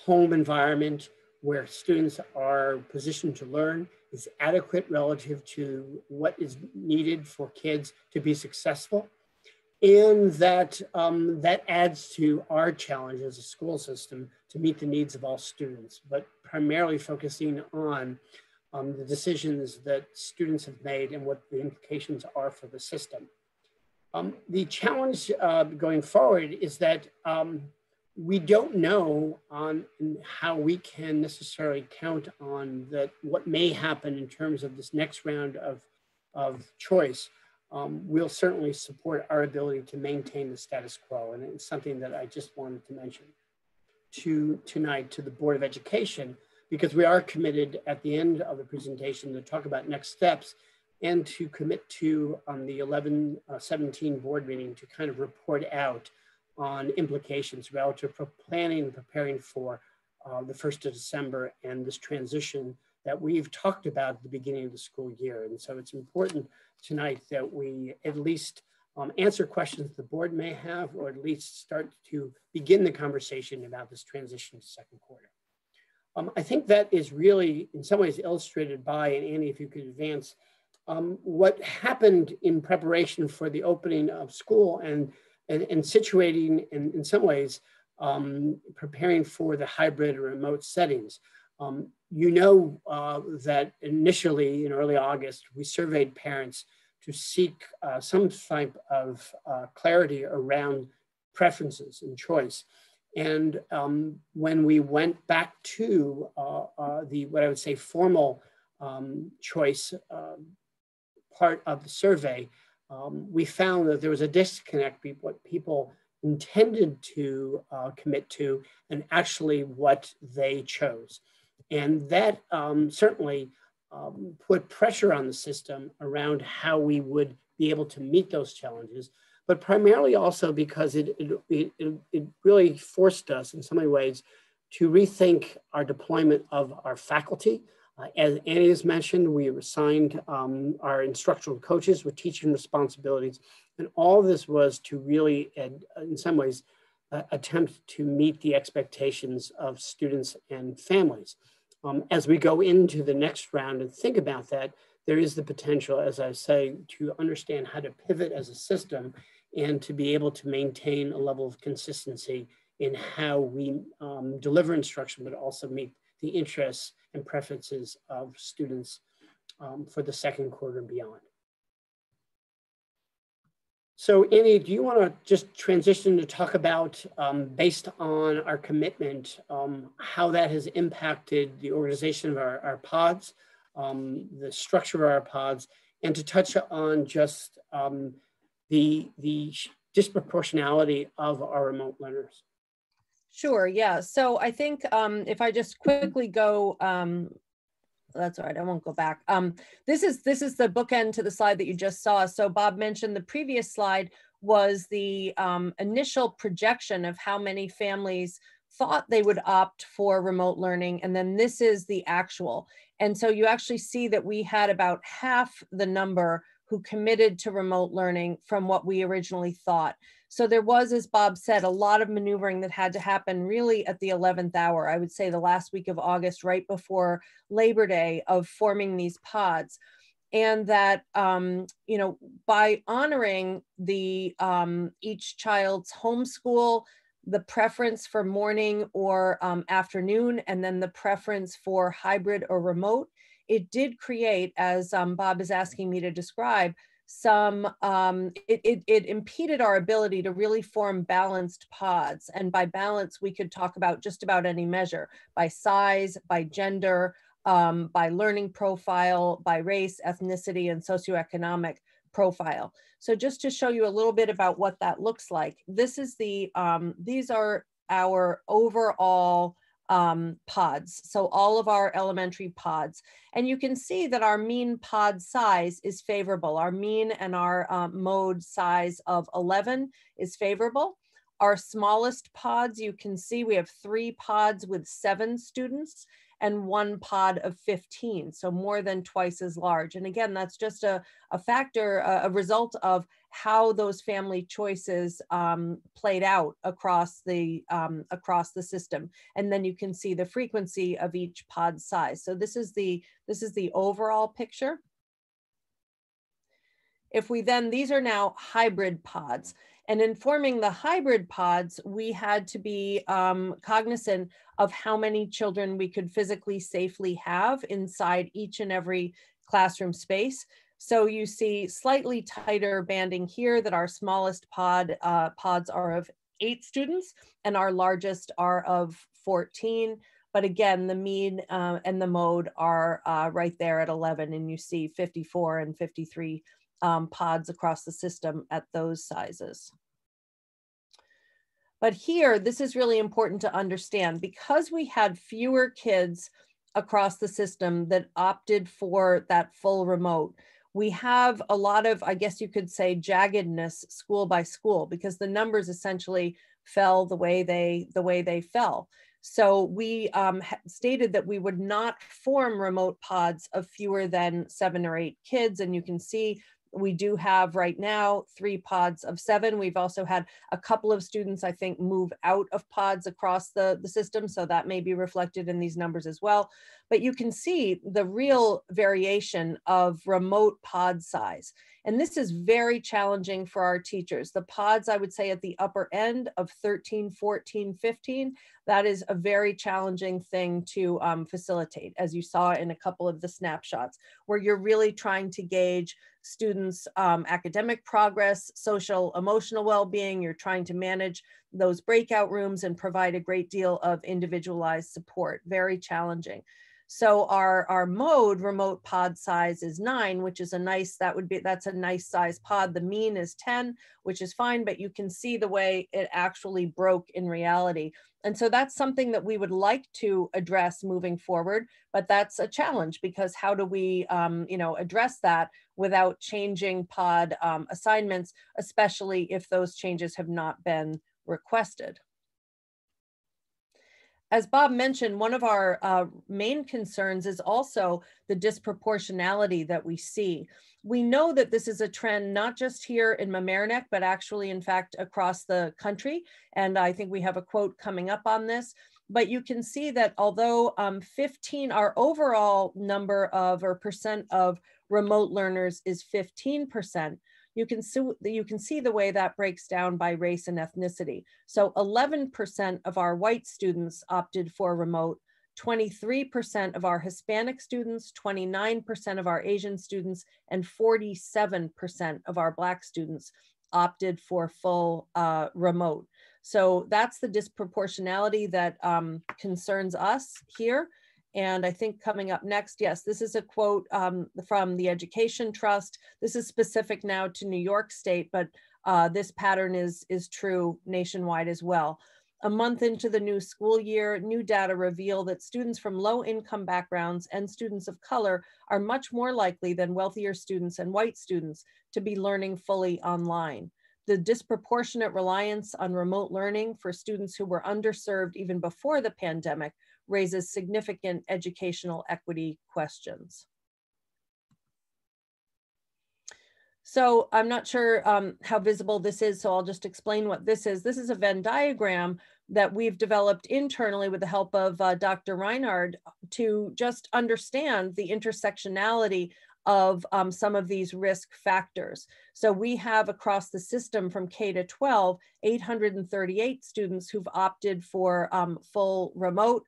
home environment where students are positioned to learn is adequate relative to what is needed for kids to be successful. And that that adds to our challenge as a school system to meet the needs of all students, but primarily focusing on the decisions that students have made and what the implications are for the system. The challenge going forward is that we don't know on how we can necessarily count on that what may happen in terms of this next round of choice. Will certainly support our ability to maintain the status quo. And it's something that I just wanted to mention tonight to the Board of Education, because we are committed at the end of the presentation to talk about next steps and to commit to the 11-17 board meeting to kind of report out on implications relative to planning and preparing for the 1st of December and this transition that we've talked about at the beginning of the school year. And so it's important tonight that we at least answer questions the board may have, or at least start to begin the conversation about this transition to second quarter. I think that is really in some ways illustrated by, and Annie, if you could advance, what happened in preparation for the opening of school and situating in some ways preparing for the hybrid or remote settings. You know that initially in early August, we surveyed parents to seek some type of clarity around preferences and choice. And when we went back to what I would say formal choice part of the survey, we found that there was a disconnect between what people intended to commit to and actually what they chose. And that certainly put pressure on the system around how we would be able to meet those challenges, but primarily also because it really forced us in so many ways to rethink our deployment of our faculty. As Annie has mentioned, we assigned our instructional coaches with teaching responsibilities. And all this was to really, in some ways, attempt to meet the expectations of students and families. As we go into the next round and think about that, there is the potential, as I say, to understand how to pivot as a system and to be able to maintain a level of consistency in how we deliver instruction, but also meet the interests and preferences of students for the second quarter and beyond. So Annie, do you want to just transition to talk about, based on our commitment, how that has impacted the organization of our pods, the structure of our pods, and to touch on just the disproportionality of our remote learners? Sure, yeah. So I think if I just quickly go, that's all right, I won't go back. This is the bookend to the slide that you just saw. So Bob mentioned the previous slide was the initial projection of how many families thought they would opt for remote learning. And then this is the actual. And so you actually see that we had about half the number who committed to remote learning from what we originally thought. So there was, as Bob said, a lot of maneuvering that had to happen really at the 11th hour. I would say the last week of August, right before Labor Day, of forming these pods. And that, you know, by honoring the each child's homeschool, the preference for morning or afternoon, and then the preference for hybrid or remote, it did create, as Bob is asking me to describe, some, it impeded our ability to really form balanced pods. And by balance, we could talk about just about any measure, by size, by gender, by learning profile, by race, ethnicity, and socioeconomic profile. So just to show you a little bit about what that looks like, this is the, these are our overall pods. So all of our elementary pods. And you can see that our mean pod size is favorable. Our mean and our mode size of 11 is favorable. Our smallest pods, you can see we have 3 pods with 7 students. and one pod of 15, so more than twice as large. And again, that's just a factor, a result of how those family choices played out across the system. And then you can see the frequency of each pod size. So this is the overall picture. If we then, these are now hybrid pods. And in forming the hybrid pods, we had to be cognizant of how many children we could physically safely have inside each and every classroom space. So you see slightly tighter banding here, that our smallest pods are of 8 students and our largest are of 14. But again, the mean and the mode are right there at 11, and you see 54 and 53 pods across the system at those sizes. But here, this is really important to understand, because we had fewer kids across the system that opted for that full remote. We have a lot of, I guess you could say, jaggedness school by school, because the numbers essentially fell the way they fell. So we stated that we would not form remote pods of fewer than 7 or 8 kids, and you can see we do have right now 3 pods of 7. We've also had a couple of students, I think, move out of pods across the system, so that may be reflected in these numbers as well. But you can see the real variation of remote pod size. And this is very challenging for our teachers. The pods, I would say, at the upper end of 13, 14, 15, that is a very challenging thing to facilitate, as you saw in a couple of the snapshots, where you're really trying to gauge students' academic progress, social, emotional well-being. You're trying to manage those breakout rooms and provide a great deal of individualized support. Very challenging. So our mode remote pod size is 9, which is a nice, that's a nice size pod. The mean is 10, which is fine, but you can see the way it actually broke in reality. And so that's something that we would like to address moving forward, but that's a challenge, because how do we address that without changing pod assignments, especially if those changes have not been requested. As Bob mentioned, one of our main concerns is also the disproportionality that we see. We know that this is a trend not just here in Mamaroneck, but actually, in fact, across the country. And I think we have a quote coming up on this. But you can see that although 15, our overall number of or percent of remote learners is 15%, you can see the way that breaks down by race and ethnicity. So 11% of our white students opted for remote, 23% of our Hispanic students, 29% of our Asian students, and 47% of our Black students opted for full remote. So that's the disproportionality that concerns us here. And I think coming up next, yes, this is a quote from the Education Trust. This is specific now to New York State, but this pattern is true nationwide as well. A month into the new school year, new data reveal that students from low-income backgrounds and students of color are much more likely than wealthier students and white students to be learning fully online. The disproportionate reliance on remote learning for students who were underserved even before the pandemic raises significant educational equity questions. So I'm not sure how visible this is, so I'll just explain what this is. This is a Venn diagram that we've developed internally with the help of Dr. Reinhard to just understand the intersectionality of some of these risk factors. So we have across the system from K to 12, 838 students who've opted for full remote.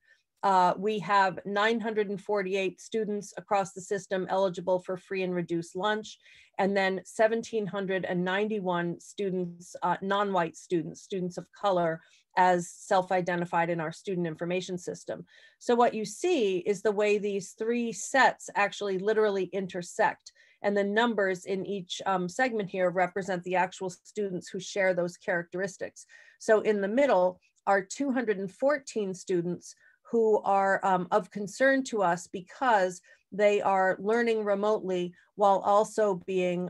We have 948 students across the system eligible for free and reduced lunch, and then 1,791 students, non-white students, students of color, as self-identified in our student information system. So what you see is the way these 3 sets actually literally intersect, and the numbers in each segment here represent the actual students who share those characteristics. So in the middle are 214 students who are of concern to us because they are learning remotely while also being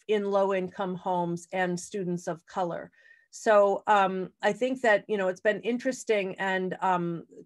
in low-income homes and students of color. So I think that, it's been interesting and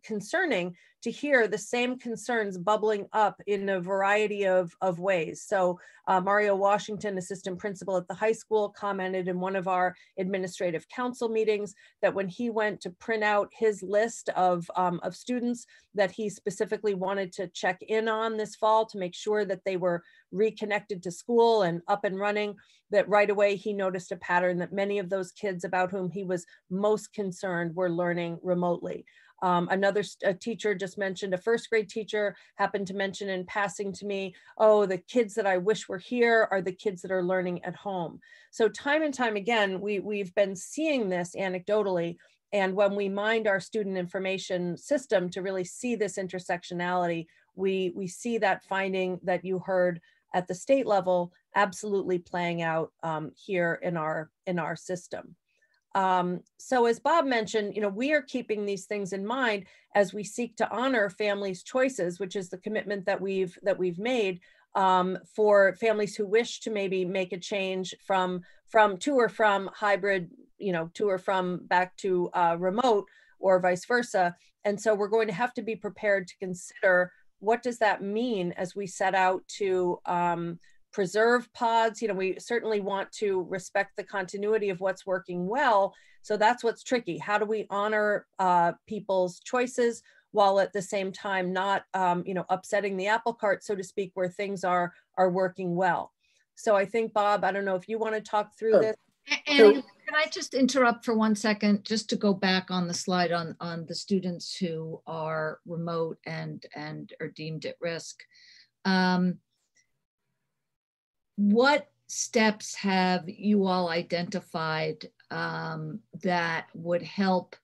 concerning to hear the same concerns bubbling up in a variety of ways. So Mario Washington, assistant principal at the high school, commented in one of our administrative council meetings that when he went to print out his list of students that he specifically wanted to check in on this fall to make sure that they were reconnected to school and up and running, that right away he noticed a pattern that many of those kids about whom he was most concerned were learning remotely. Another teacher just mentioned, a first grade teacher happened to mention in passing to me, oh, the kids that I wish were here are the kids that are learning at home. So time and time again, we've been seeing this anecdotally. And when we mind our student information system to really see this intersectionality, we see that finding that you heard at the state level absolutely playing out here in our system. So as Bob mentioned, we are keeping these things in mind as we seek to honor families' choices, which is the commitment that we've made for families who wish to maybe make a change from to or from hybrid, to or from back to remote or vice versa. And so we're going to have to be prepared to consider what does that mean as we set out to preserve pods. We certainly want to respect the continuity of what's working well. So that's what's tricky. How do we honor people's choices while at the same time not upsetting the apple cart, so to speak, where things are working well. So I think, Bob, I don't know if you want to talk through this. And can I just interrupt for 1 second, just to go back on the slide on the students who are remote and are deemed at risk. What steps have you all identified that would help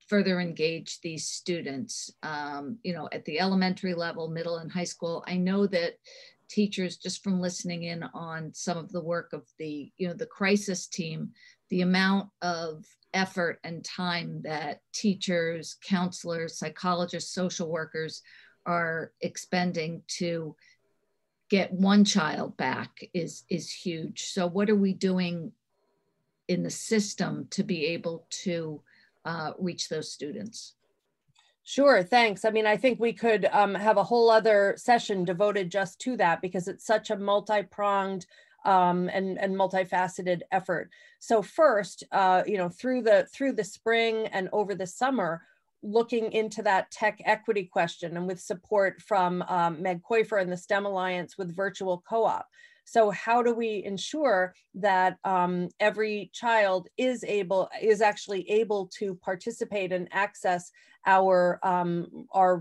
further engage these students, at the elementary level, middle and high school? I know that teachers, just from listening in on some of the work of the crisis team, the amount of effort and time that teachers, counselors, psychologists, social workers are expending to get one child back is huge. So what are we doing in the system to be able to reach those students? Sure, thanks. I mean, I think we could have a whole other session devoted just to that because it's such a multi-pronged and multifaceted effort. So first, through the spring and over the summer, looking into that tech equity question and with support from Meg Koifer and the STEM Alliance with virtual co-op. So how do we ensure that every child is actually able to participate and access our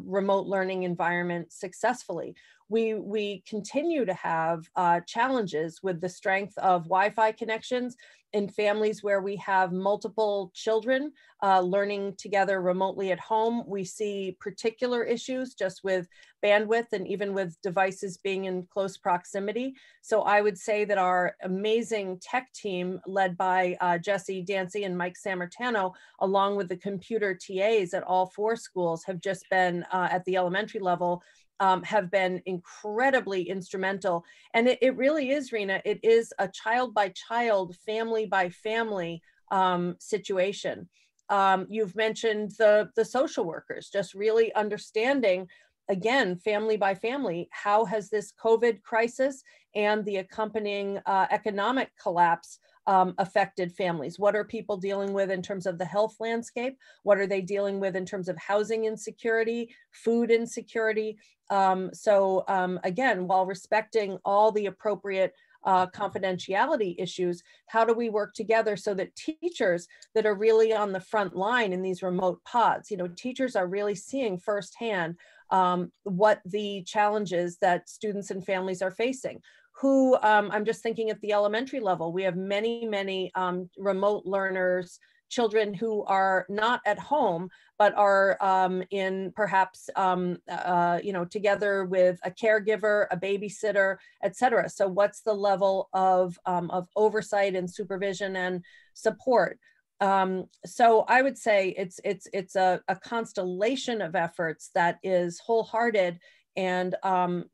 remote learning environment successfully? We continue to have challenges with the strength of Wi-Fi connections in families where we have multiple children learning together remotely at home. We see particular issues just with bandwidth and even with devices being in close proximity. So I would say that our amazing tech team led by Jesse Dancy and Mike Sammartano, along with the computer TAs at all 4 schools, have just been at the elementary level, have been incredibly instrumental. And it really is, Rena, it is a child by child, family by family situation. You've mentioned the social workers, just really understanding, again, family by family, how has this COVID crisis and the accompanying economic collapse affected families? What are people dealing with in terms of the health landscape? What are they dealing with in terms of housing insecurity, food insecurity? Again, while respecting all the appropriate confidentiality issues, how do we work together so that teachers that are really on the front line in these remote pods, teachers are really seeing firsthand what the challenges that students and families are facing. I'm just thinking at the elementary level, we have many remote learners, children who are not at home, but are in perhaps, together with a caregiver, a babysitter, et cetera. So what's the level of oversight and supervision and support? So I would say it's a constellation of efforts that is wholehearted, and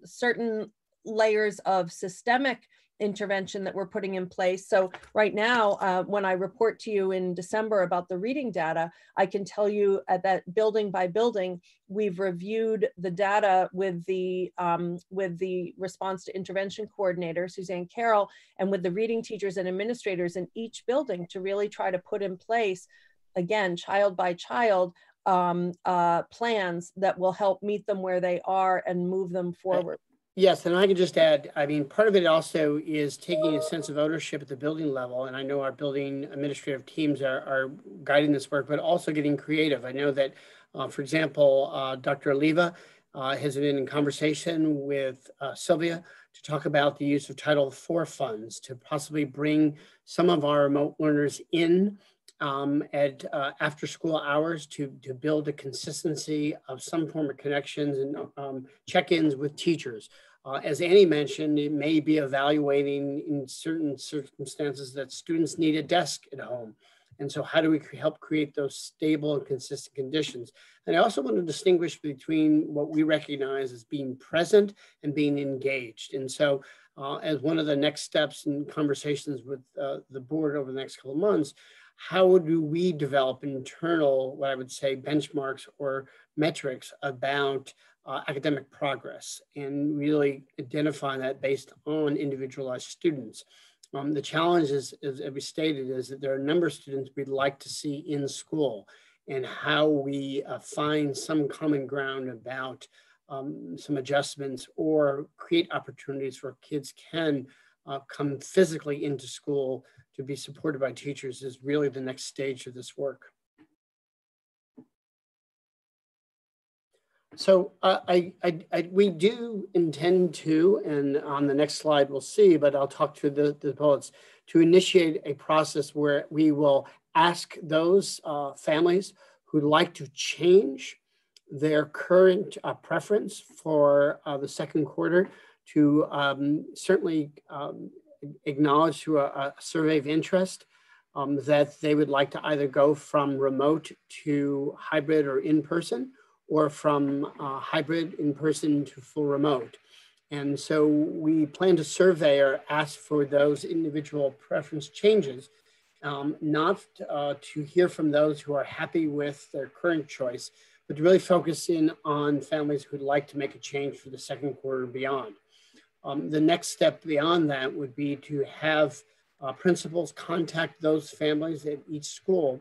certain layers of systemic intervention that we're putting in place. So right now, when I report to you in December about the reading data, I can tell you that building by building, we've reviewed the data with the response to intervention coordinator, Suzanne Carroll, and with the reading teachers and administrators in each building to really try to put in place, again, child by child, plans that will help meet them where they are and move them forward. Yes, and I can just add, I mean, part of it also is taking a sense of ownership at the building level. And I know our building administrative teams are guiding this work, but also getting creative. I know that, for example, Dr. Oliva has been in conversation with Sylvia to talk about the use of Title IV funds to possibly bring some of our remote learners in at after school hours to build a consistency of some form of connections and check-ins with teachers. As Annie mentioned, it may be evaluating in certain circumstances that students need a desk at home. And so how do we help create those stable and consistent conditions? And I also want to distinguish between what we recognize as being present and being engaged. And so as one of the next steps in conversations with the board over the next couple of months, how do we develop internal, what I would say, benchmarks or metrics about academic progress and really identify that based on individualized students? The challenge is, as we stated, is that there are a number of students we'd like to see in school, and how we find some common ground about some adjustments or create opportunities where kids can come physically into school to be supported by teachers is really the next stage of this work. So we do intend to, and on the next slide we'll see, but I'll talk to the bullets, to initiate a process where we will ask those families who'd like to change their current preference for the second quarter to certainly acknowledge through a survey of interest that they would like to either go from remote to hybrid or in-person, or from hybrid in-person to full remote. And so we plan to survey or ask for those individual preference changes, not to hear from those who are happy with their current choice, but to really focus in on families who'd like to make a change for the second quarter and beyond. The next step beyond that would be to have principals contact those families at each school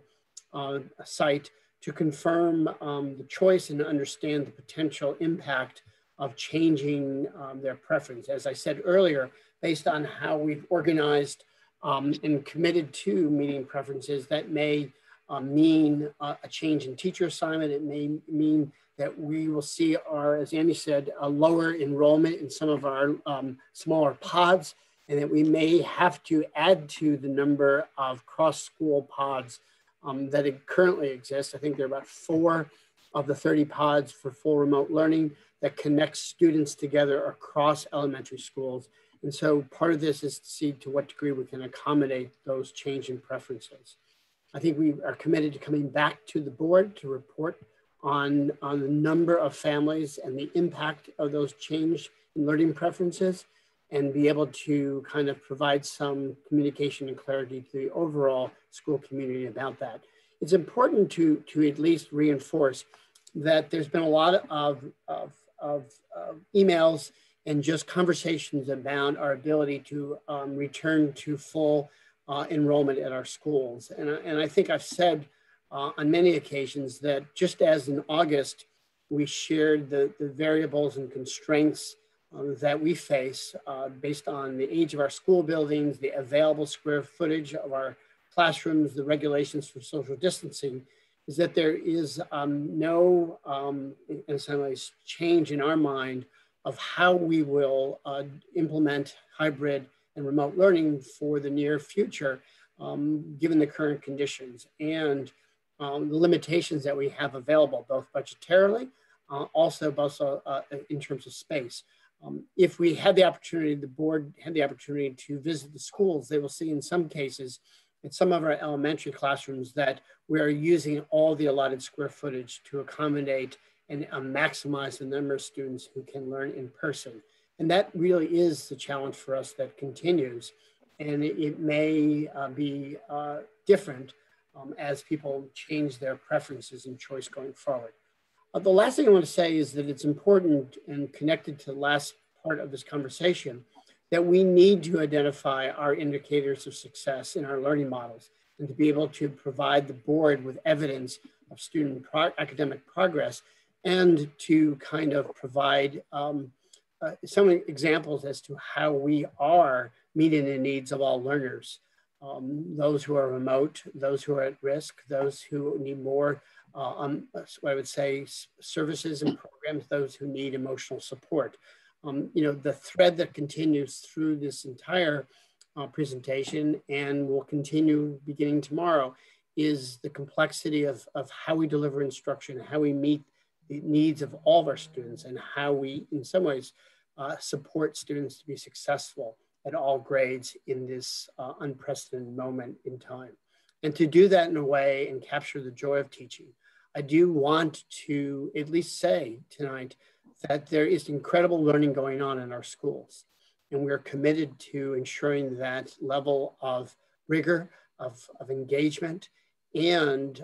site to confirm the choice and understand the potential impact of changing their preference. As I said earlier, based on how we've organized and committed to meeting preferences, that may mean a change in teacher assignment. It may mean that we will see our, as Andy said, a lower enrollment in some of our smaller pods, and that we may have to add to the number of cross-school pods that currently exist. I think there are about 4 of the 30 pods for full remote learning that connect students together across elementary schools. And so part of this is to see to what degree we can accommodate those changing preferences. I think we are committed to coming back to the board to report on the number of families and the impact of those change in learning preferences, and be able to kind of provide some communication and clarity to the overall school community about that. It's important to at least reinforce that there's been a lot of emails and just conversations about our ability to return to full enrollment at our schools. And I think I've said on many occasions that just as in August, we shared the variables and constraints that we face based on the age of our school buildings, the available square footage of our classrooms, the regulations for social distancing, is that there is no, in some ways, change in our mind of how we will implement hybrid and remote learning for the near future, given the current conditions and the limitations that we have available, both budgetarily, also in terms of space. If we had the opportunity, the board had the opportunity to visit the schools, they will see in some cases, in some of our elementary classrooms, that we are using all the allotted square footage to accommodate and maximize the number of students who can learn in person. And that really is the challenge for us that continues. And it may be different as people change their preferences and choice going forward. The last thing I want to say is that it's important and connected to the last part of this conversation that we need to identify our indicators of success in our learning models and to be able to provide the board with evidence of student academic progress and to kind of provide some examples as to how we are meeting the needs of all learners, those who are remote, those who are at risk, those who need more I would say services and programs, those who need emotional support. The thread that continues through this entire presentation and will continue beginning tomorrow is the complexity of how we deliver instruction, how we meet the needs of all of our students, and how we, in some ways, support students to be successful at all grades in this unprecedented moment in time. And to do that in a way and capture the joy of teaching, I do want to at least say tonight that there is incredible learning going on in our schools. And we're committed to ensuring that level of rigor, of engagement, and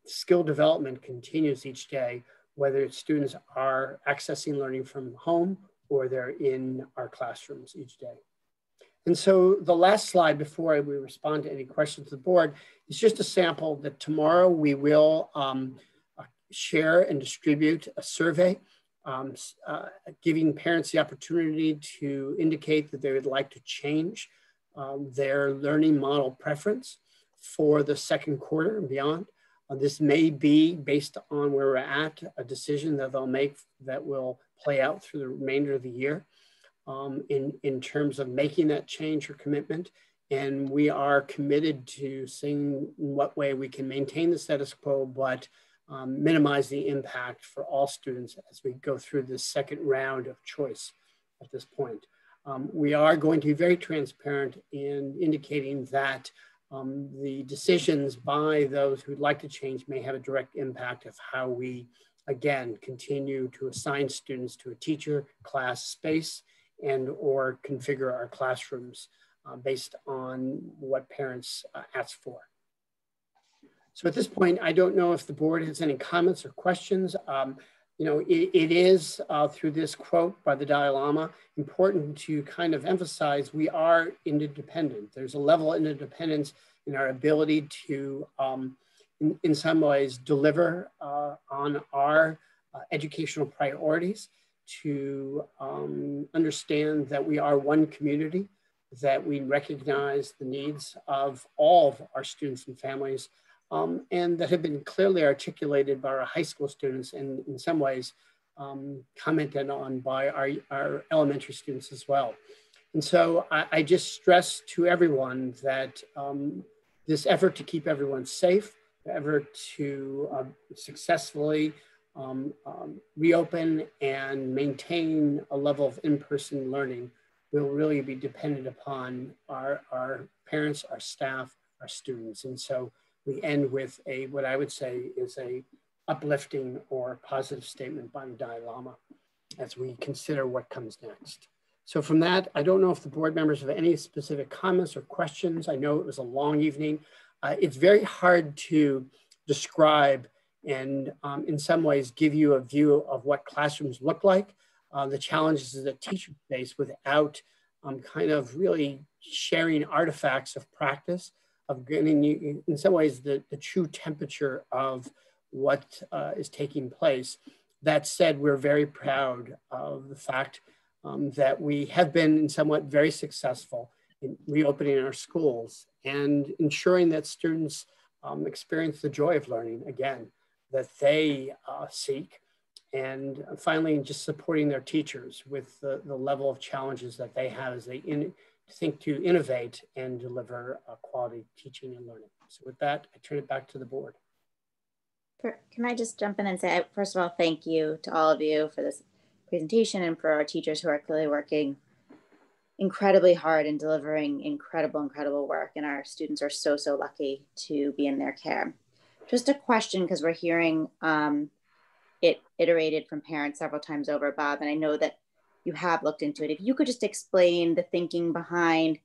skill development continues each day, whether students are accessing learning from home or they're in our classrooms each day. And so the last slide before we respond to any questions of the board is just a sample that tomorrow we will share and distribute a survey, giving parents the opportunity to indicate that they would like to change their learning model preference for the second quarter and beyond. This may be based on where we're at, a decision that they'll make that will play out through the remainder of the year. In terms of making that change or commitment. And we are committed to seeing in what way we can maintain the status quo, but minimize the impact for all students as we go through this second round of choice at this point. We are going to be very transparent in indicating that the decisions by those who'd like to change may have a direct impact of how we, again, continue to assign students to a teacher, class, space, and or configure our classrooms based on what parents ask for. So at this point, I don't know if the board has any comments or questions. It is through this quote by the Dalai Lama important to kind of emphasize we are interdependent. There's a level of interdependence in our ability to, in some ways, deliver on our educational priorities, to understand that we are one community, that we recognize the needs of all of our students and families, and that have been clearly articulated by our high school students and in some ways commented on by our elementary students as well. And so I just stress to everyone that this effort to keep everyone safe, the effort to successfully reopen and maintain a level of in-person learning will really be dependent upon our parents, our staff, our students. And so we end with what I would say is a uplifting or positive statement by the Dalai Lama as we consider what comes next. So from that, I don't know if the board members have any specific comments or questions. I know it was a long evening. It's very hard to describe and in some ways give you a view of what classrooms look like, the challenges that teachers face without kind of really sharing artifacts of practice, of getting you, in some ways, the true temperature of what is taking place. That said, we're very proud of the fact that we have been somewhat very successful in reopening our schools and ensuring that students experience the joy of learning again, that they seek. And finally, just supporting their teachers with the level of challenges that they have as they think to innovate and deliver quality teaching and learning. So with that, I turn it back to the board. Can I just jump in and say, first of all, thank you to all of you for this presentation and for our teachers who are clearly working incredibly hard and delivering incredible work. And our students are so lucky to be in their care. Just a question, because we're hearing it iterated from parents several times over, Bob, and I know that you have looked into it. If you could just explain the thinking behind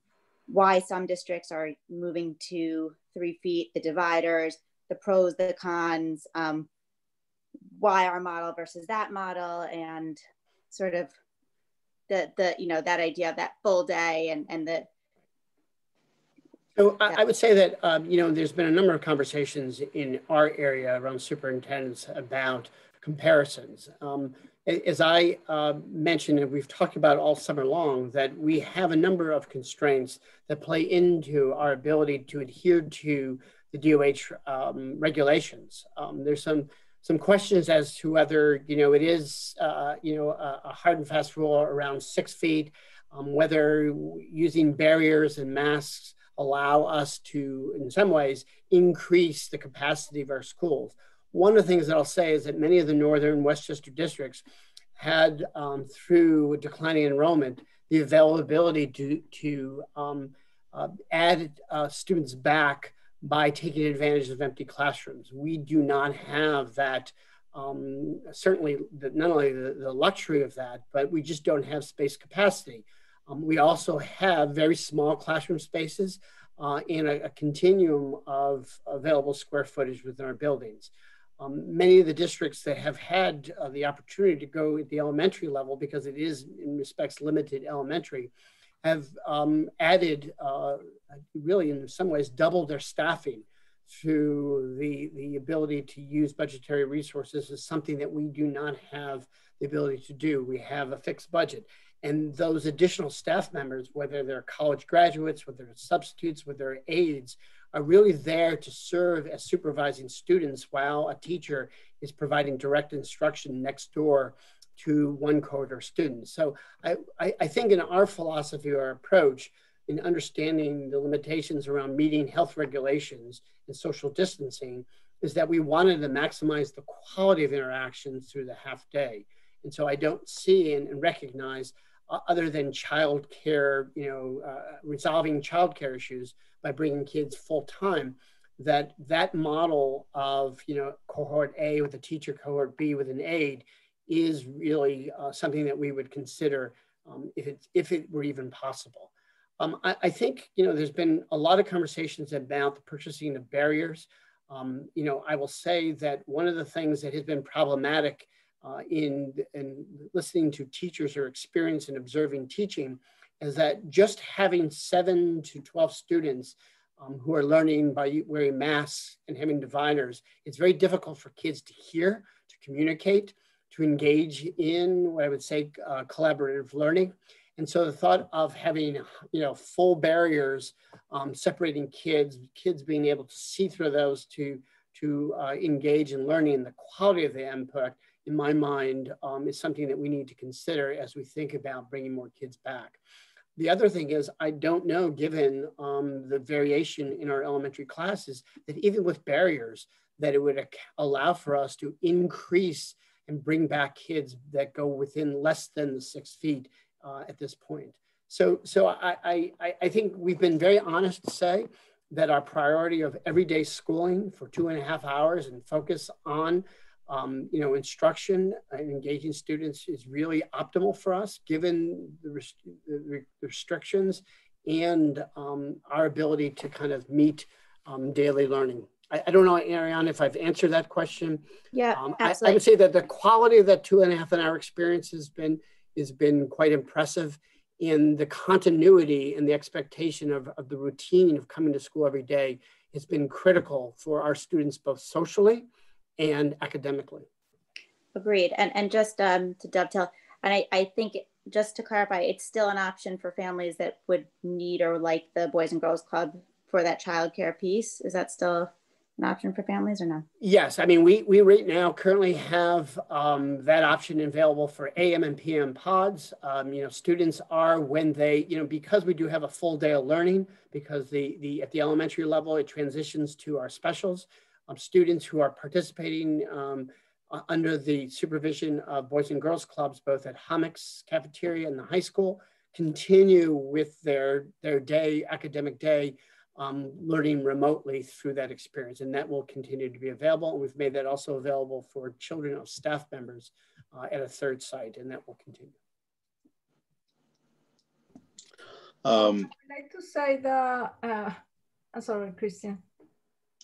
why some districts are moving to 3 feet, the dividers, the pros, the cons, why our model versus that model, and sort of the you know, that idea of that full day and the. So I would say that, you know, there's been a number of conversations in our area around superintendents about comparisons. As I mentioned, and we've talked about all summer long, that we have a number of constraints that play into our ability to adhere to the DOH regulations. There's some questions as to whether, you know, it is, you know, a hard and fast rule around 6 feet, whether using barriers and masks allow us to, in some ways, increase the capacity of our schools. One of the things that I'll say is that many of the Northern Westchester districts had, through declining enrollment, the availability to add students back by taking advantage of empty classrooms. We do not have that, certainly not only the luxury of that, but we just don't have space capacity. We also have very small classroom spaces and a continuum of available square footage within our buildings. Many of the districts that have had the opportunity to go at the elementary level, because it is in respects limited elementary, have added, really in some ways, doubled their staffing through the ability to use budgetary resources is something that we do not have the ability to do. We have a fixed budget. And those additional staff members, whether they're college graduates, whether they're substitutes, whether they're aides, are really there to serve as supervising students while a teacher is providing direct instruction next door to one cohort of students. So I think in our philosophy or approach in understanding the limitations around meeting health regulations and social distancing is that we wanted to maximize the quality of interactions through the half day. And so I don't see and recognize, other than childcare, you know, resolving childcare issues by bringing kids full time, that model of, you know, cohort A with a teacher, cohort B with an aide is really something that we would consider if it were even possible. I think, you know, there's been a lot of conversations about the purchasing of barriers. You know, I will say that one of the things that has been problematic in listening to teachers or experience in observing teaching is that just having 7 to 12 students who are learning by wearing masks and having dividers, it's very difficult for kids to hear, to communicate, to engage in what I would say collaborative learning. And so the thought of having, you know, full barriers separating kids being able to see through those to engage in learning, and the quality of the input, in my mind, is something that we need to consider as we think about bringing more kids back. The other thing is, I don't know, given the variation in our elementary classes, that even with barriers, that it would allow for us to increase and bring back kids that go within less than the 6 feet at this point. So I think we've been very honest to say that our priority of everyday schooling for 2.5 hours and focus on you know, instruction and engaging students is really optimal for us, given the restrictions and our ability to kind of meet daily learning. I don't know, Ariane, if I've answered that question. Yeah, I would say that the quality of that 2.5 hour experience has been quite impressive, in the continuity and the expectation of the routine of coming to school every day has been critical for our students, both socially and academically. Agreed. And just to dovetail, and I think just to clarify, it's still an option for families that would need or like the Boys and Girls Club for that childcare piece. Is that still an option for families or no? Yes, I mean, we right now currently have that option available for AM and PM pods. You know, students are, when they, you know, because we do have a full day of learning, because at the elementary level, it transitions to our specials. Students who are participating under the supervision of Boys and Girls Clubs, both at Hommick's cafeteria and the high school, continue with their day, academic day, learning remotely through that experience. And that will continue to be available. And we've made that also available for children of staff members at a third site, and that will continue. I'd like to say that, I'm sorry, Christian.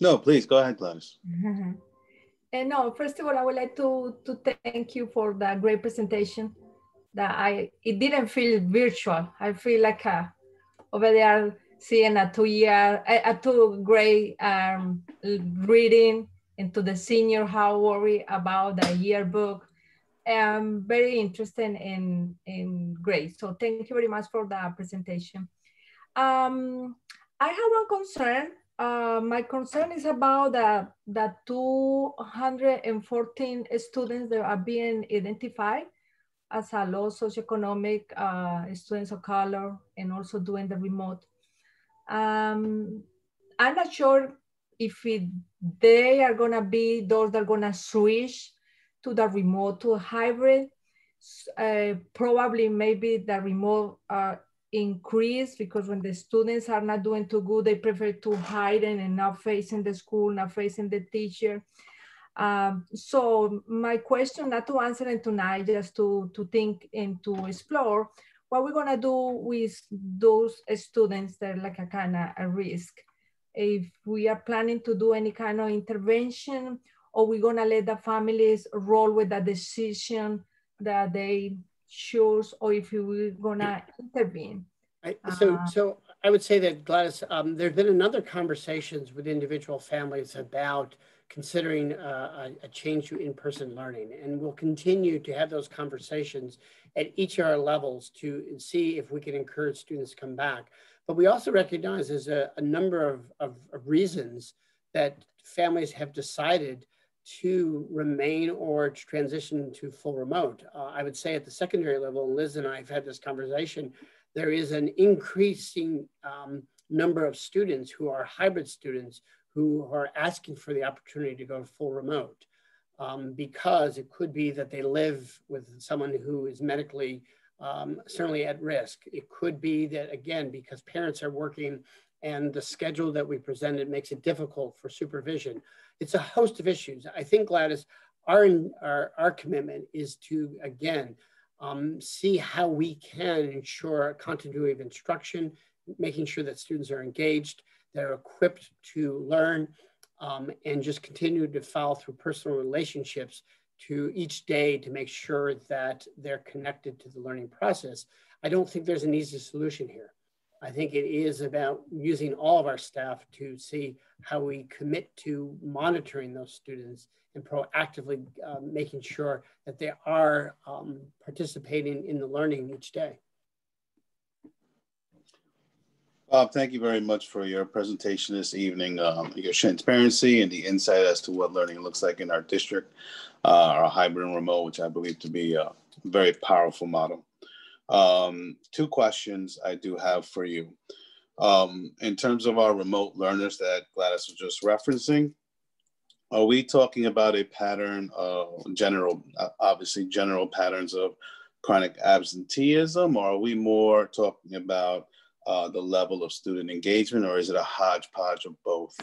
No, please, go ahead, Gladys. And no, first of all, I would like to thank you for the great presentation. It didn't feel virtual. I feel like over there seeing a 2 grade reading into the senior, how worry about the yearbook. I'm very interested in grades. So thank you very much for the presentation. I have one concern. My concern is about the 214 students that are being identified as a low socioeconomic students of color and also doing the remote. I'm not sure if they are gonna be those that are gonna switch to the remote to a hybrid. Probably maybe the remote increase because when the students are not doing too good, they prefer to hide and not facing the school, not facing the teacher. So my question, not to answer it tonight, just to think and to explore what we're gonna do with those students that are like a kind of a risk. If we are planning to do any kind of intervention, or we're gonna let the families roll with the decision that they choose, or if we're gonna intervene. So I would say that, Gladys, there's been another conversations with individual families about considering a change to in-person learning. And we'll continue to have those conversations at each of our levels to see if we can encourage students to come back. But we also recognize there's a number of reasons that families have decided to remain or to transition to full remote. I would say at the secondary level, and Liz and I have had this conversation, there is an increasing number of students who are hybrid students who are asking for the opportunity to go full remote because it could be that they live with someone who is medically certainly at risk. It could be that, again, because parents are working and the schedule that we presented makes it difficult for supervision. It's a host of issues. I think, Gladys, our commitment is to, again, see how we can ensure continuity of instruction, making sure that students are engaged, they're equipped to learn, and just continue to follow through personal relationships to each day to make sure that they're connected to the learning process. I don't think there's an easy solution here. I think it is about using all of our staff to see how we commit to monitoring those students and proactively making sure that they are participating in the learning each day. Bob, thank you very much for your presentation this evening, your transparency and the insight as to what learning looks like in our district, our hybrid and remote, which I believe to be a very powerful model. 2 questions I do have for you. In terms of our remote learners that Gladys was just referencing, are we talking about a pattern of obviously general patterns of chronic absenteeism, or are we more talking about the level of student engagement, or is it a hodgepodge of both?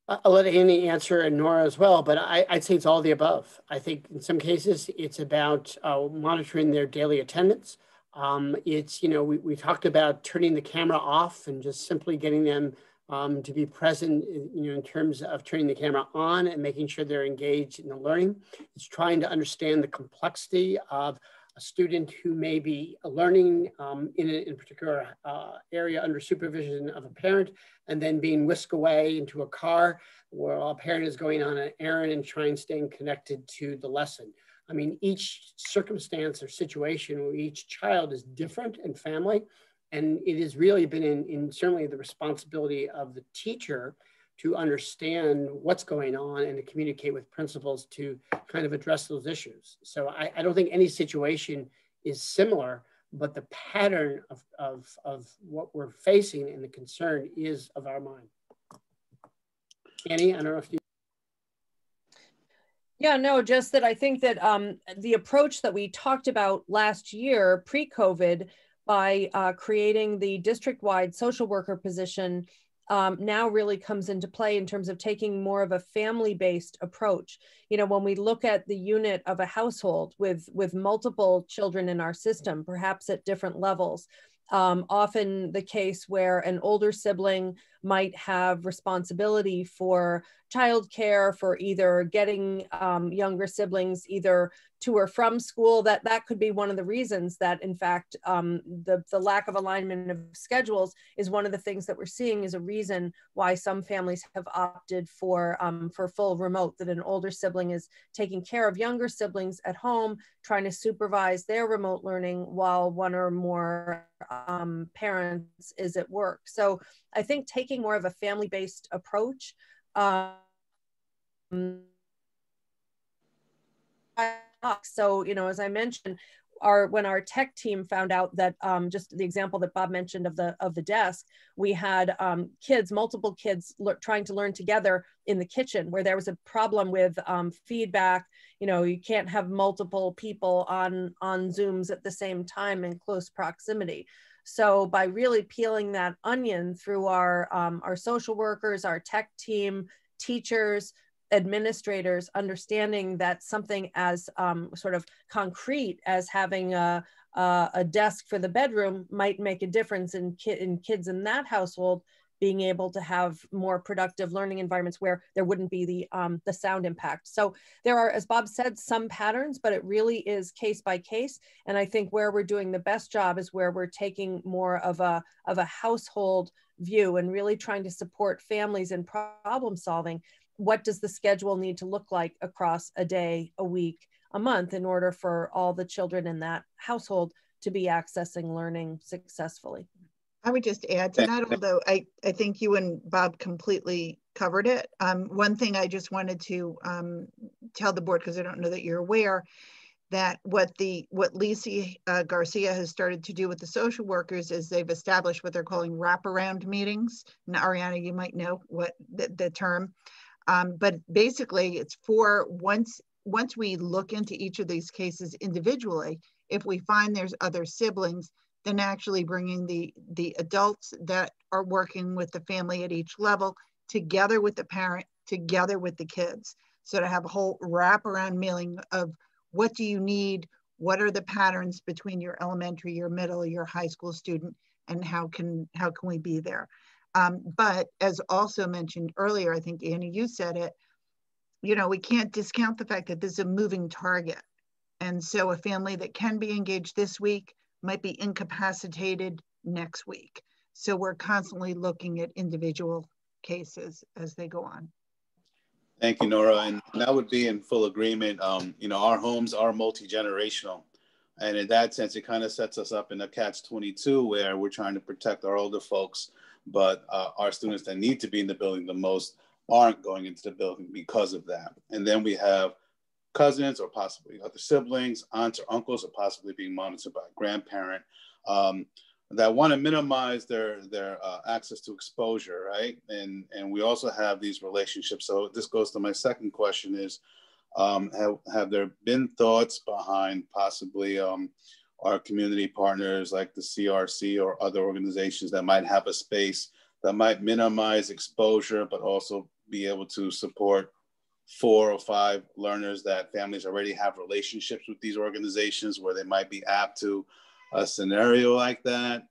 I'll let Annie answer and Nora as well, but I'd say it's all the above. I think in some cases it's about monitoring their daily attendance. It's, we talked about turning the camera off and just simply getting them to be present, in terms of turning the camera on and making sure they're engaged in the learning. It's trying to understand the complexity of a student who may be learning in a particular area under supervision of a parent and then being whisked away into a car where a parent is going on an errand and trying to stay connected to the lesson. I mean, each circumstance or situation or each child is different in family. And it has really been in certainly the responsibility of the teacher to understand what's going on and to communicate with principals to kind of address those issues. So I don't think any situation is similar, but the pattern of what we're facing and the concern is of our mind. Annie, I don't know if you... Yeah, no, just that I think that the approach that we talked about last year, pre-COVID, by creating the district-wide social worker position now really comes into play in terms of taking more of a family-based approach. When we look at the unit of a household with multiple children in our system, perhaps at different levels, often the case where an older sibling might have responsibility for childcare, for either getting younger siblings either to or from school. That could be one of the reasons that, in fact, the lack of alignment of schedules is one of the things that we're seeing is a reason why some families have opted for full remote, that an older sibling is taking care of younger siblings at home, trying to supervise their remote learning while one or more parents is at work. So I think taking more of a family-based approach, so, you know, as I mentioned, when our tech team found out that just the example that Bob mentioned of the desk, we had multiple kids trying to learn together in the kitchen, where there was a problem with feedback. You know, you can't have multiple people on Zooms at the same time in close proximity. So by really peeling that onion through our social workers, our tech team, teachers, administrators, understanding that something as sort of concrete as having a desk for the bedroom might make a difference in kids in that household being able to have more productive learning environments where there wouldn't be the sound impact. So there are, as Bob said, some patterns, but it really is case by case. And I think where we're doing the best job is where we're taking more of a household view and really trying to support families in problem solving. What does the schedule need to look like across a day, a week, a month in order for all the children in that household to be accessing learning successfully? I would just add to that, although I think you and Bob completely covered it. One thing I just wanted to tell the board, because I don't know that you're aware, that what Lisa Garcia has started to do with the social workers is they've established what they're calling wraparound meetings. Now, Ariana, you might know what the term. But basically it's for once we look into each of these cases individually, if we find there's other siblings, then actually bringing the adults that are working with the family at each level together with the parent, together with the kids. So to have a whole wraparound meeting of what do you need, what are the patterns between your elementary, your middle, your high school student, and how can we be there? But as also mentioned earlier, I think Annie, you said it, you know, we can't discount the fact that this is a moving target. And so a family that can be engaged this week might be incapacitated next week. So we're constantly looking at individual cases as they go on. Thank you, Nora. And that would be in full agreement. You know, our homes are multi-generational. And in that sense, it kind of sets us up in a catch-22 where we're trying to protect our older folks, but our students that need to be in the building the most aren't going into the building because of that. And then we have cousins or possibly other siblings, aunts or uncles, or possibly being monitored by a grandparent that want to minimize their access to exposure, right? And we also have these relationships. So this goes to my second question is, have there been thoughts behind possibly our community partners like the CRC or other organizations that might have a space that might minimize exposure, but also be able to support 4 or 5 learners that families already have relationships with these organizations where they might be apt to a scenario like that?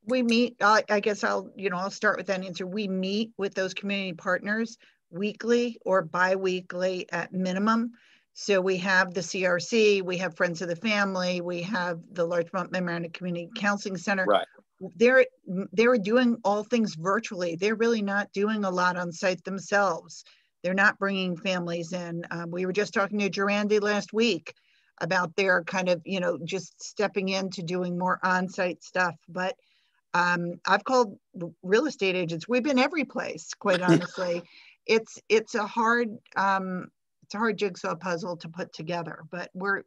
We meet, I guess I'll start with that answer. We meet with those community partners weekly or bi-weekly at minimum. So we have the CRC, we have Friends of the Family, we have the Larchmont Mamaroneck Community Counseling Center. Right. They're doing all things virtually. They're really not doing a lot on site themselves. They're not bringing families in. We were just talking to Durandi last week about their kind of, just stepping into doing more on-site stuff. But I've called real estate agents. We've been every place, quite honestly. It's a hard jigsaw puzzle to put together, but we're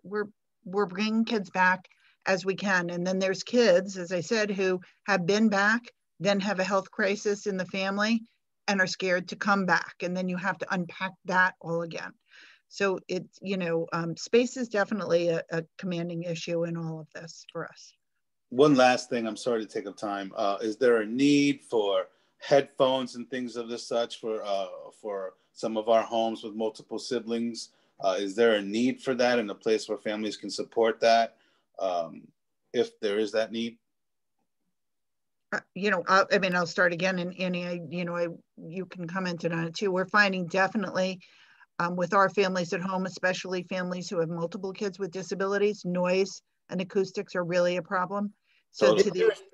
bringing kids back as we can. And then there's kids, as I said, who have been back, then have a health crisis in the family and are scared to come back. And then you have to unpack that all again. So it's, space is definitely a commanding issue in all of this for us. One last thing, I'm sorry to take up time. Is there a need for headphones and things of this such for some of our homes with multiple siblings? Is there a need for that in a place where families can support that, if there is that need? you know, I mean, I'll start again, and Annie, you can comment on it too. We're finding definitely with our families at home, especially families who have multiple kids with disabilities, noise and acoustics are really a problem. So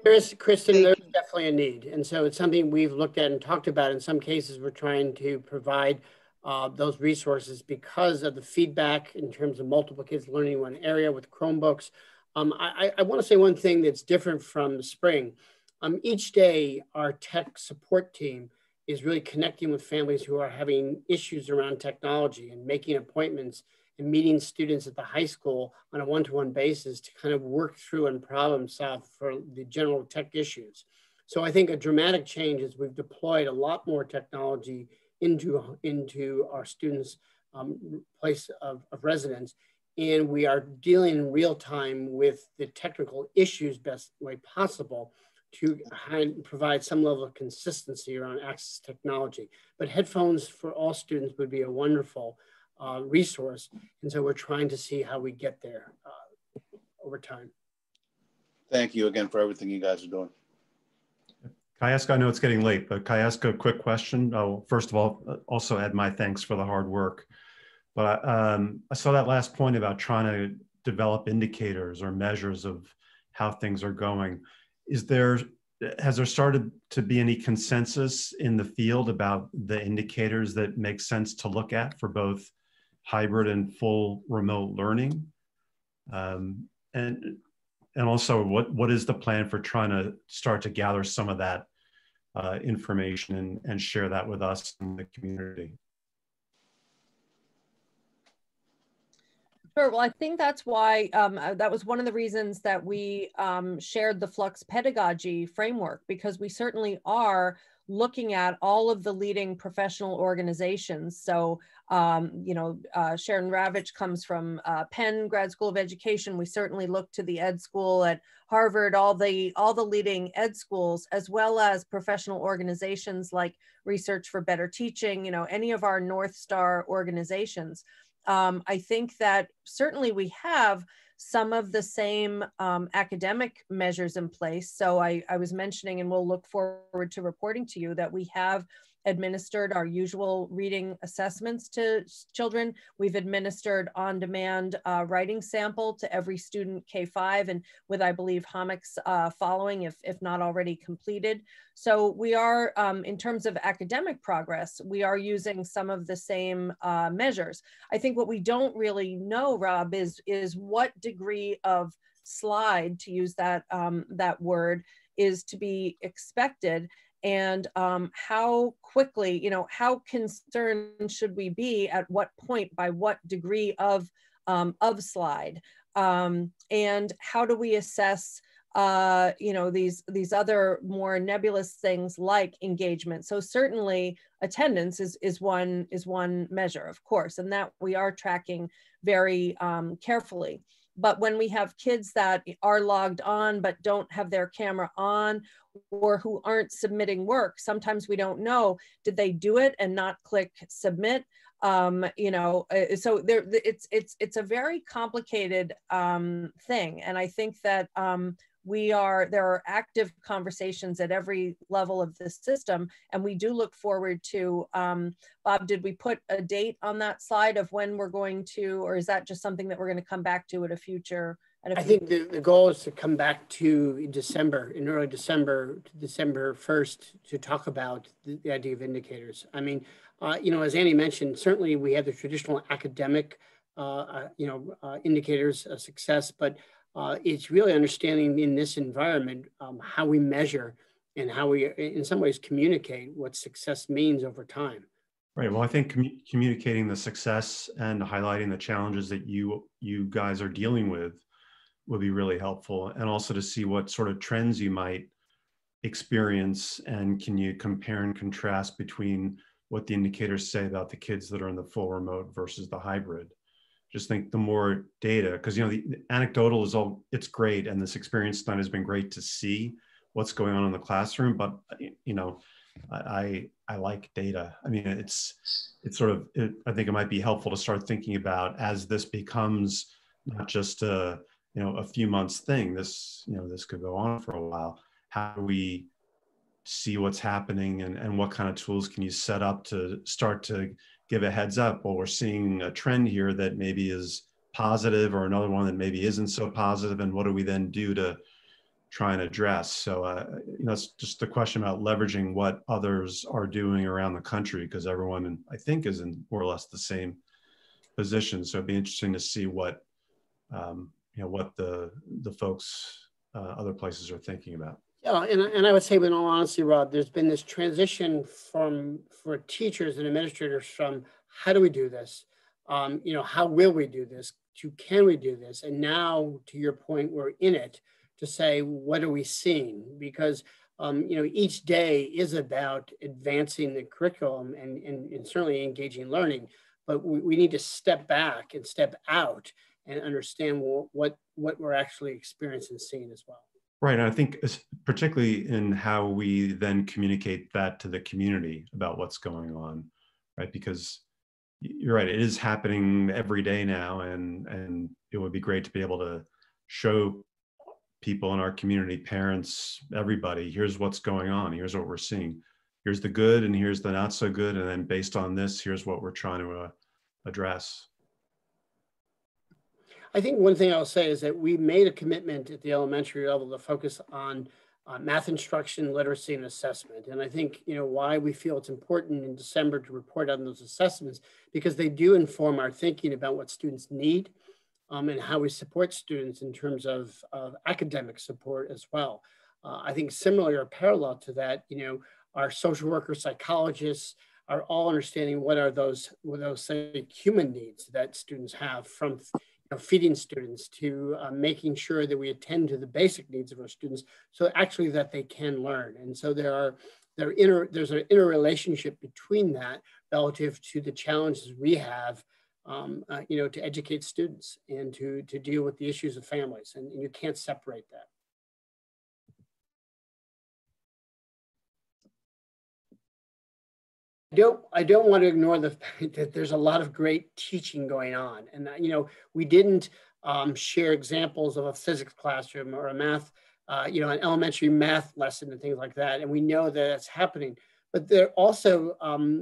there's Kristen, there's definitely a need. And so it's something we've looked at and talked about. In some cases, we're trying to provide those resources because of the feedback in terms of multiple kids learning in one area with Chromebooks. I want to say one thing that's different from the spring. Each day, our tech support team is really connecting with families who are having issues around technology and making appointments and meeting students at the high school on a one-to-one basis to kind of work through and problem solve for the general tech issues. So I think a dramatic change is we've deployed a lot more technology into our students' place of residence. And we are dealing in real time with the technical issues best way possible to provide some level of consistency around access to technology. But headphones for all students would be a wonderful resource. And so we're trying to see how we get there over time. Thank you again for everything you guys are doing. Can I ask, I know it's getting late, but can I ask a quick question? Oh, first of all, also add my thanks for the hard work. But I saw that last point about trying to develop indicators or measures of how things are going. Has there started to be any consensus in the field about the indicators that make sense to look at for both hybrid and full remote learning? And also, what is the plan for trying to start to gather some of that information and share that with us in the community? Sure. Well, I think that's why that was one of the reasons that we shared the Flux Pedagogy framework, because we certainly are looking at all of the leading professional organizations. So, Sharon Ravitch comes from Penn Grad School of Education. We certainly look to the Ed School at Harvard, all the leading ed schools, as well as professional organizations like Research for Better Teaching, any of our North Star organizations. I think that certainly we have some of the same academic measures in place. So I was mentioning, and we'll look forward to reporting to you, that we have administered our usual reading assessments to children. We've administered on-demand writing sample to every student K-5, and with, I believe, HOMICS following, if not already completed. So we are, in terms of academic progress, we are using some of the same measures. I think what we don't really know, Rob, is what degree of slide, to use that, that word, is to be expected, and how quickly, how concerned should we be at what point, by what degree of slide, and how do we assess these other more nebulous things like engagement. So certainly attendance is one measure, of course, and that we are tracking very carefully. But when we have kids that are logged on but don't have their camera on, or who aren't submitting work, sometimes we don't know, did they do it and not click submit? So it's a very complicated thing. And I think that there are active conversations at every level of the system, and we do look forward to, Bob, did we put a date on that slide of when we're going to, or is that just something that we're going to come back to at a future? I think the goal is to come back to December, in early December, December 1st, to talk about the idea of indicators. I mean, as Annie mentioned, certainly we have the traditional academic, indicators of success, but it's really understanding in this environment how we measure and how we, in some ways, communicate what success means over time. Right. Well, I think communicating the success and highlighting the challenges that you guys are dealing with would be really helpful, and also to see what sort of trends you might experience, and can you compare and contrast between what the indicators say about the kids that are in the full remote versus the hybrid. Just think the more data, because the anecdotal it's great, and this experience tonight has been great to see what's going on in the classroom, but I like data. I mean, it's sort of, I think it might be helpful to start thinking about, as this becomes not just a few months thing, this could go on for a while. how do we see what's happening, and what kind of tools can you set up to start to give a heads up? Well, we're seeing a trend here that maybe is positive, or another one that maybe isn't so positive, and what do we then do to try and address? So it's just the question about leveraging what others are doing around the country, because everyone, I think, is in more or less the same position. So it'd be interesting to see what what the folks other places are thinking about. Yeah, and I would say, in all honesty, Rob, there's been this transition for teachers and administrators from how do we do this, how will we do this, to can we do this, and now, to your point, we're in it to say, what are we seeing? Because each day is about advancing the curriculum and certainly engaging learning, but we need to step back and step out and understand what we're actually experiencing and seeing as well. Right, and I think particularly in how we then communicate that to the community about what's going on, right? Because you're right, it is happening every day now, and it would be great to be able to show people in our community, parents, everybody, here's what's going on, here's what we're seeing, here's the good and here's the not so good, and then based on this, here's what we're trying to address. I think one thing I'll say is that we made a commitment at the elementary level to focus on math instruction, literacy, and assessment. And I think, why we feel it's important in December to report on those assessments, because they do inform our thinking about what students need and how we support students in terms of academic support as well. I think similarly or parallel to that, our social workers, psychologists are all understanding what are those human needs that students have, from feeding students to making sure that we attend to the basic needs of our students, so actually that they can learn. And so there's an interrelationship between that relative to the challenges we have, to educate students and to deal with the issues of families, and you can't separate that. I don't want to ignore the fact that there's a lot of great teaching going on. And, we didn't share examples of a physics classroom or a math, an elementary math lesson and things like that. And we know that that's happening. But there are also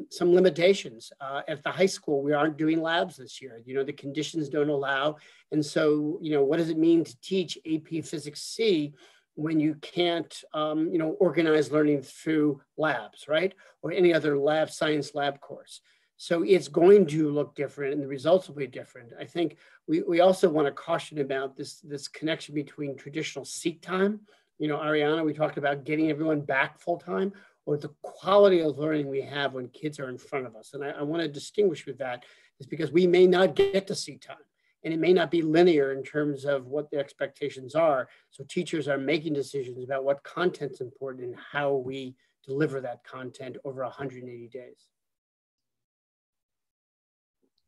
some limitations. At the high school, we aren't doing labs this year. The conditions don't allow. And so, what does it mean to teach AP Physics C when you can't, organize learning through labs, right? Or any other science lab course. So it's going to look different and the results will be different. I think we also want to caution about this connection between traditional seat time. Ariana, we talked about getting everyone back full time, or the quality of learning we have when kids are in front of us. And I want to distinguish with that, is because we may not get to seat time. And it may not be linear in terms of what the expectations are. So teachers are making decisions about what content's important and how we deliver that content over 180 days.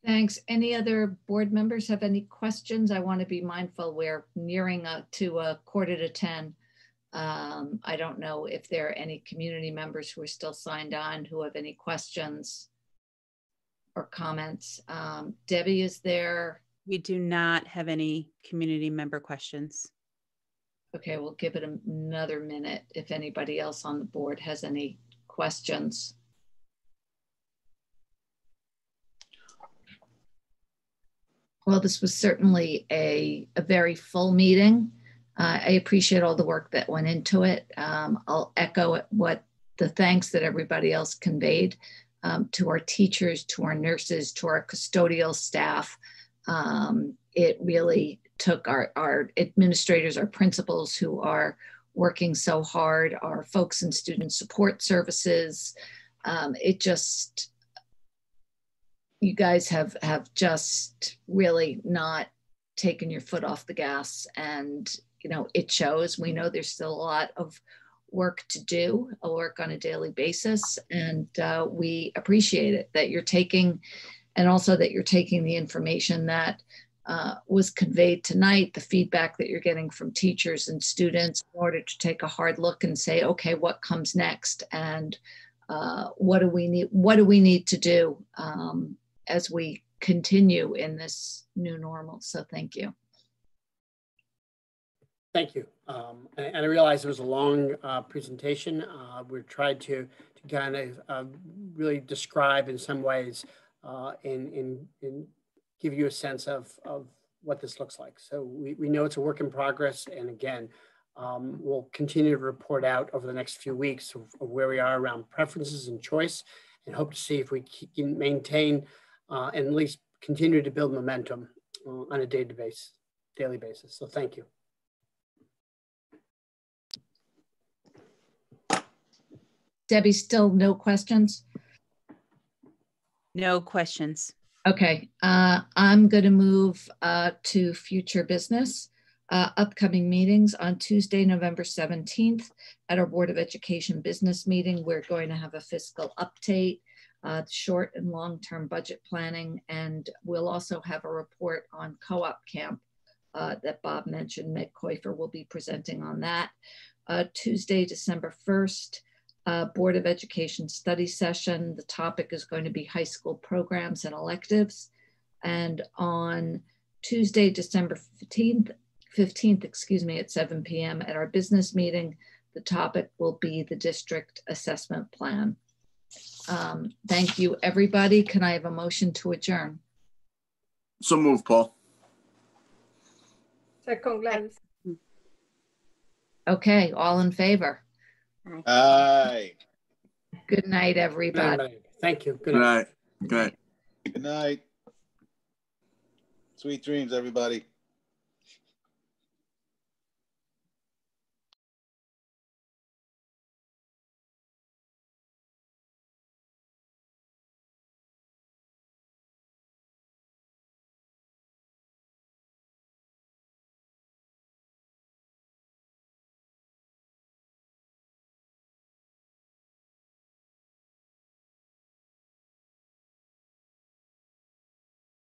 Thanks. Any other board members have any questions? I want to be mindful we're nearing to 9:45. I don't know if there are any community members who are still signed on who have any questions or comments. Debbie, is there? We do not have any community member questions. Okay, we'll give it another minute if anybody else on the board has any questions. Well, this was certainly a very full meeting. I appreciate all the work that went into it. I'll echo what the thanks that everybody else conveyed to our teachers, to our nurses, to our custodial staff. It really took our administrators, our principals who are working so hard, our folks in student support services. You guys have just really not taken your foot off the gas, and it shows. We know there's still a lot of work to do, work on a daily basis, and we appreciate it that you're taking, and also that you're taking the information that was conveyed tonight, the feedback that you're getting from teachers and students, in order to take a hard look and say, okay, what comes next, and what do we need to do as we continue in this new normal. So thank you. Thank you. And I realize it was a long presentation. We tried to kind of really describe in some ways and give you a sense of what this looks like. So we know it's a work in progress. And again, we'll continue to report out over the next few weeks of where we are around preferences and choice, and hope to see if we can maintain and at least continue to build momentum on a daily basis. So thank you. Debbie, still no questions? No questions. Okay, I'm going to move to future business. Upcoming meetings on Tuesday, November 17th at our Board of Education business meeting. We're going to have a fiscal update, short and long-term budget planning, and we'll also have a report on co-op camp that Bob mentioned. Meg Koifer will be presenting on that. Tuesday, December 1st, Board of Education study session. The topic is going to be high school programs and electives. And on Tuesday, December 15th, excuse me, at 7 p.m. at our business meeting, the topic will be the district assessment plan. Thank you, everybody. Can I have a motion to adjourn? So move, Paul. Second, Gladys. Okay, all in favor? Aye. Good night, everybody. Thank you. Good night. Good night. Good night. Sweet dreams, everybody.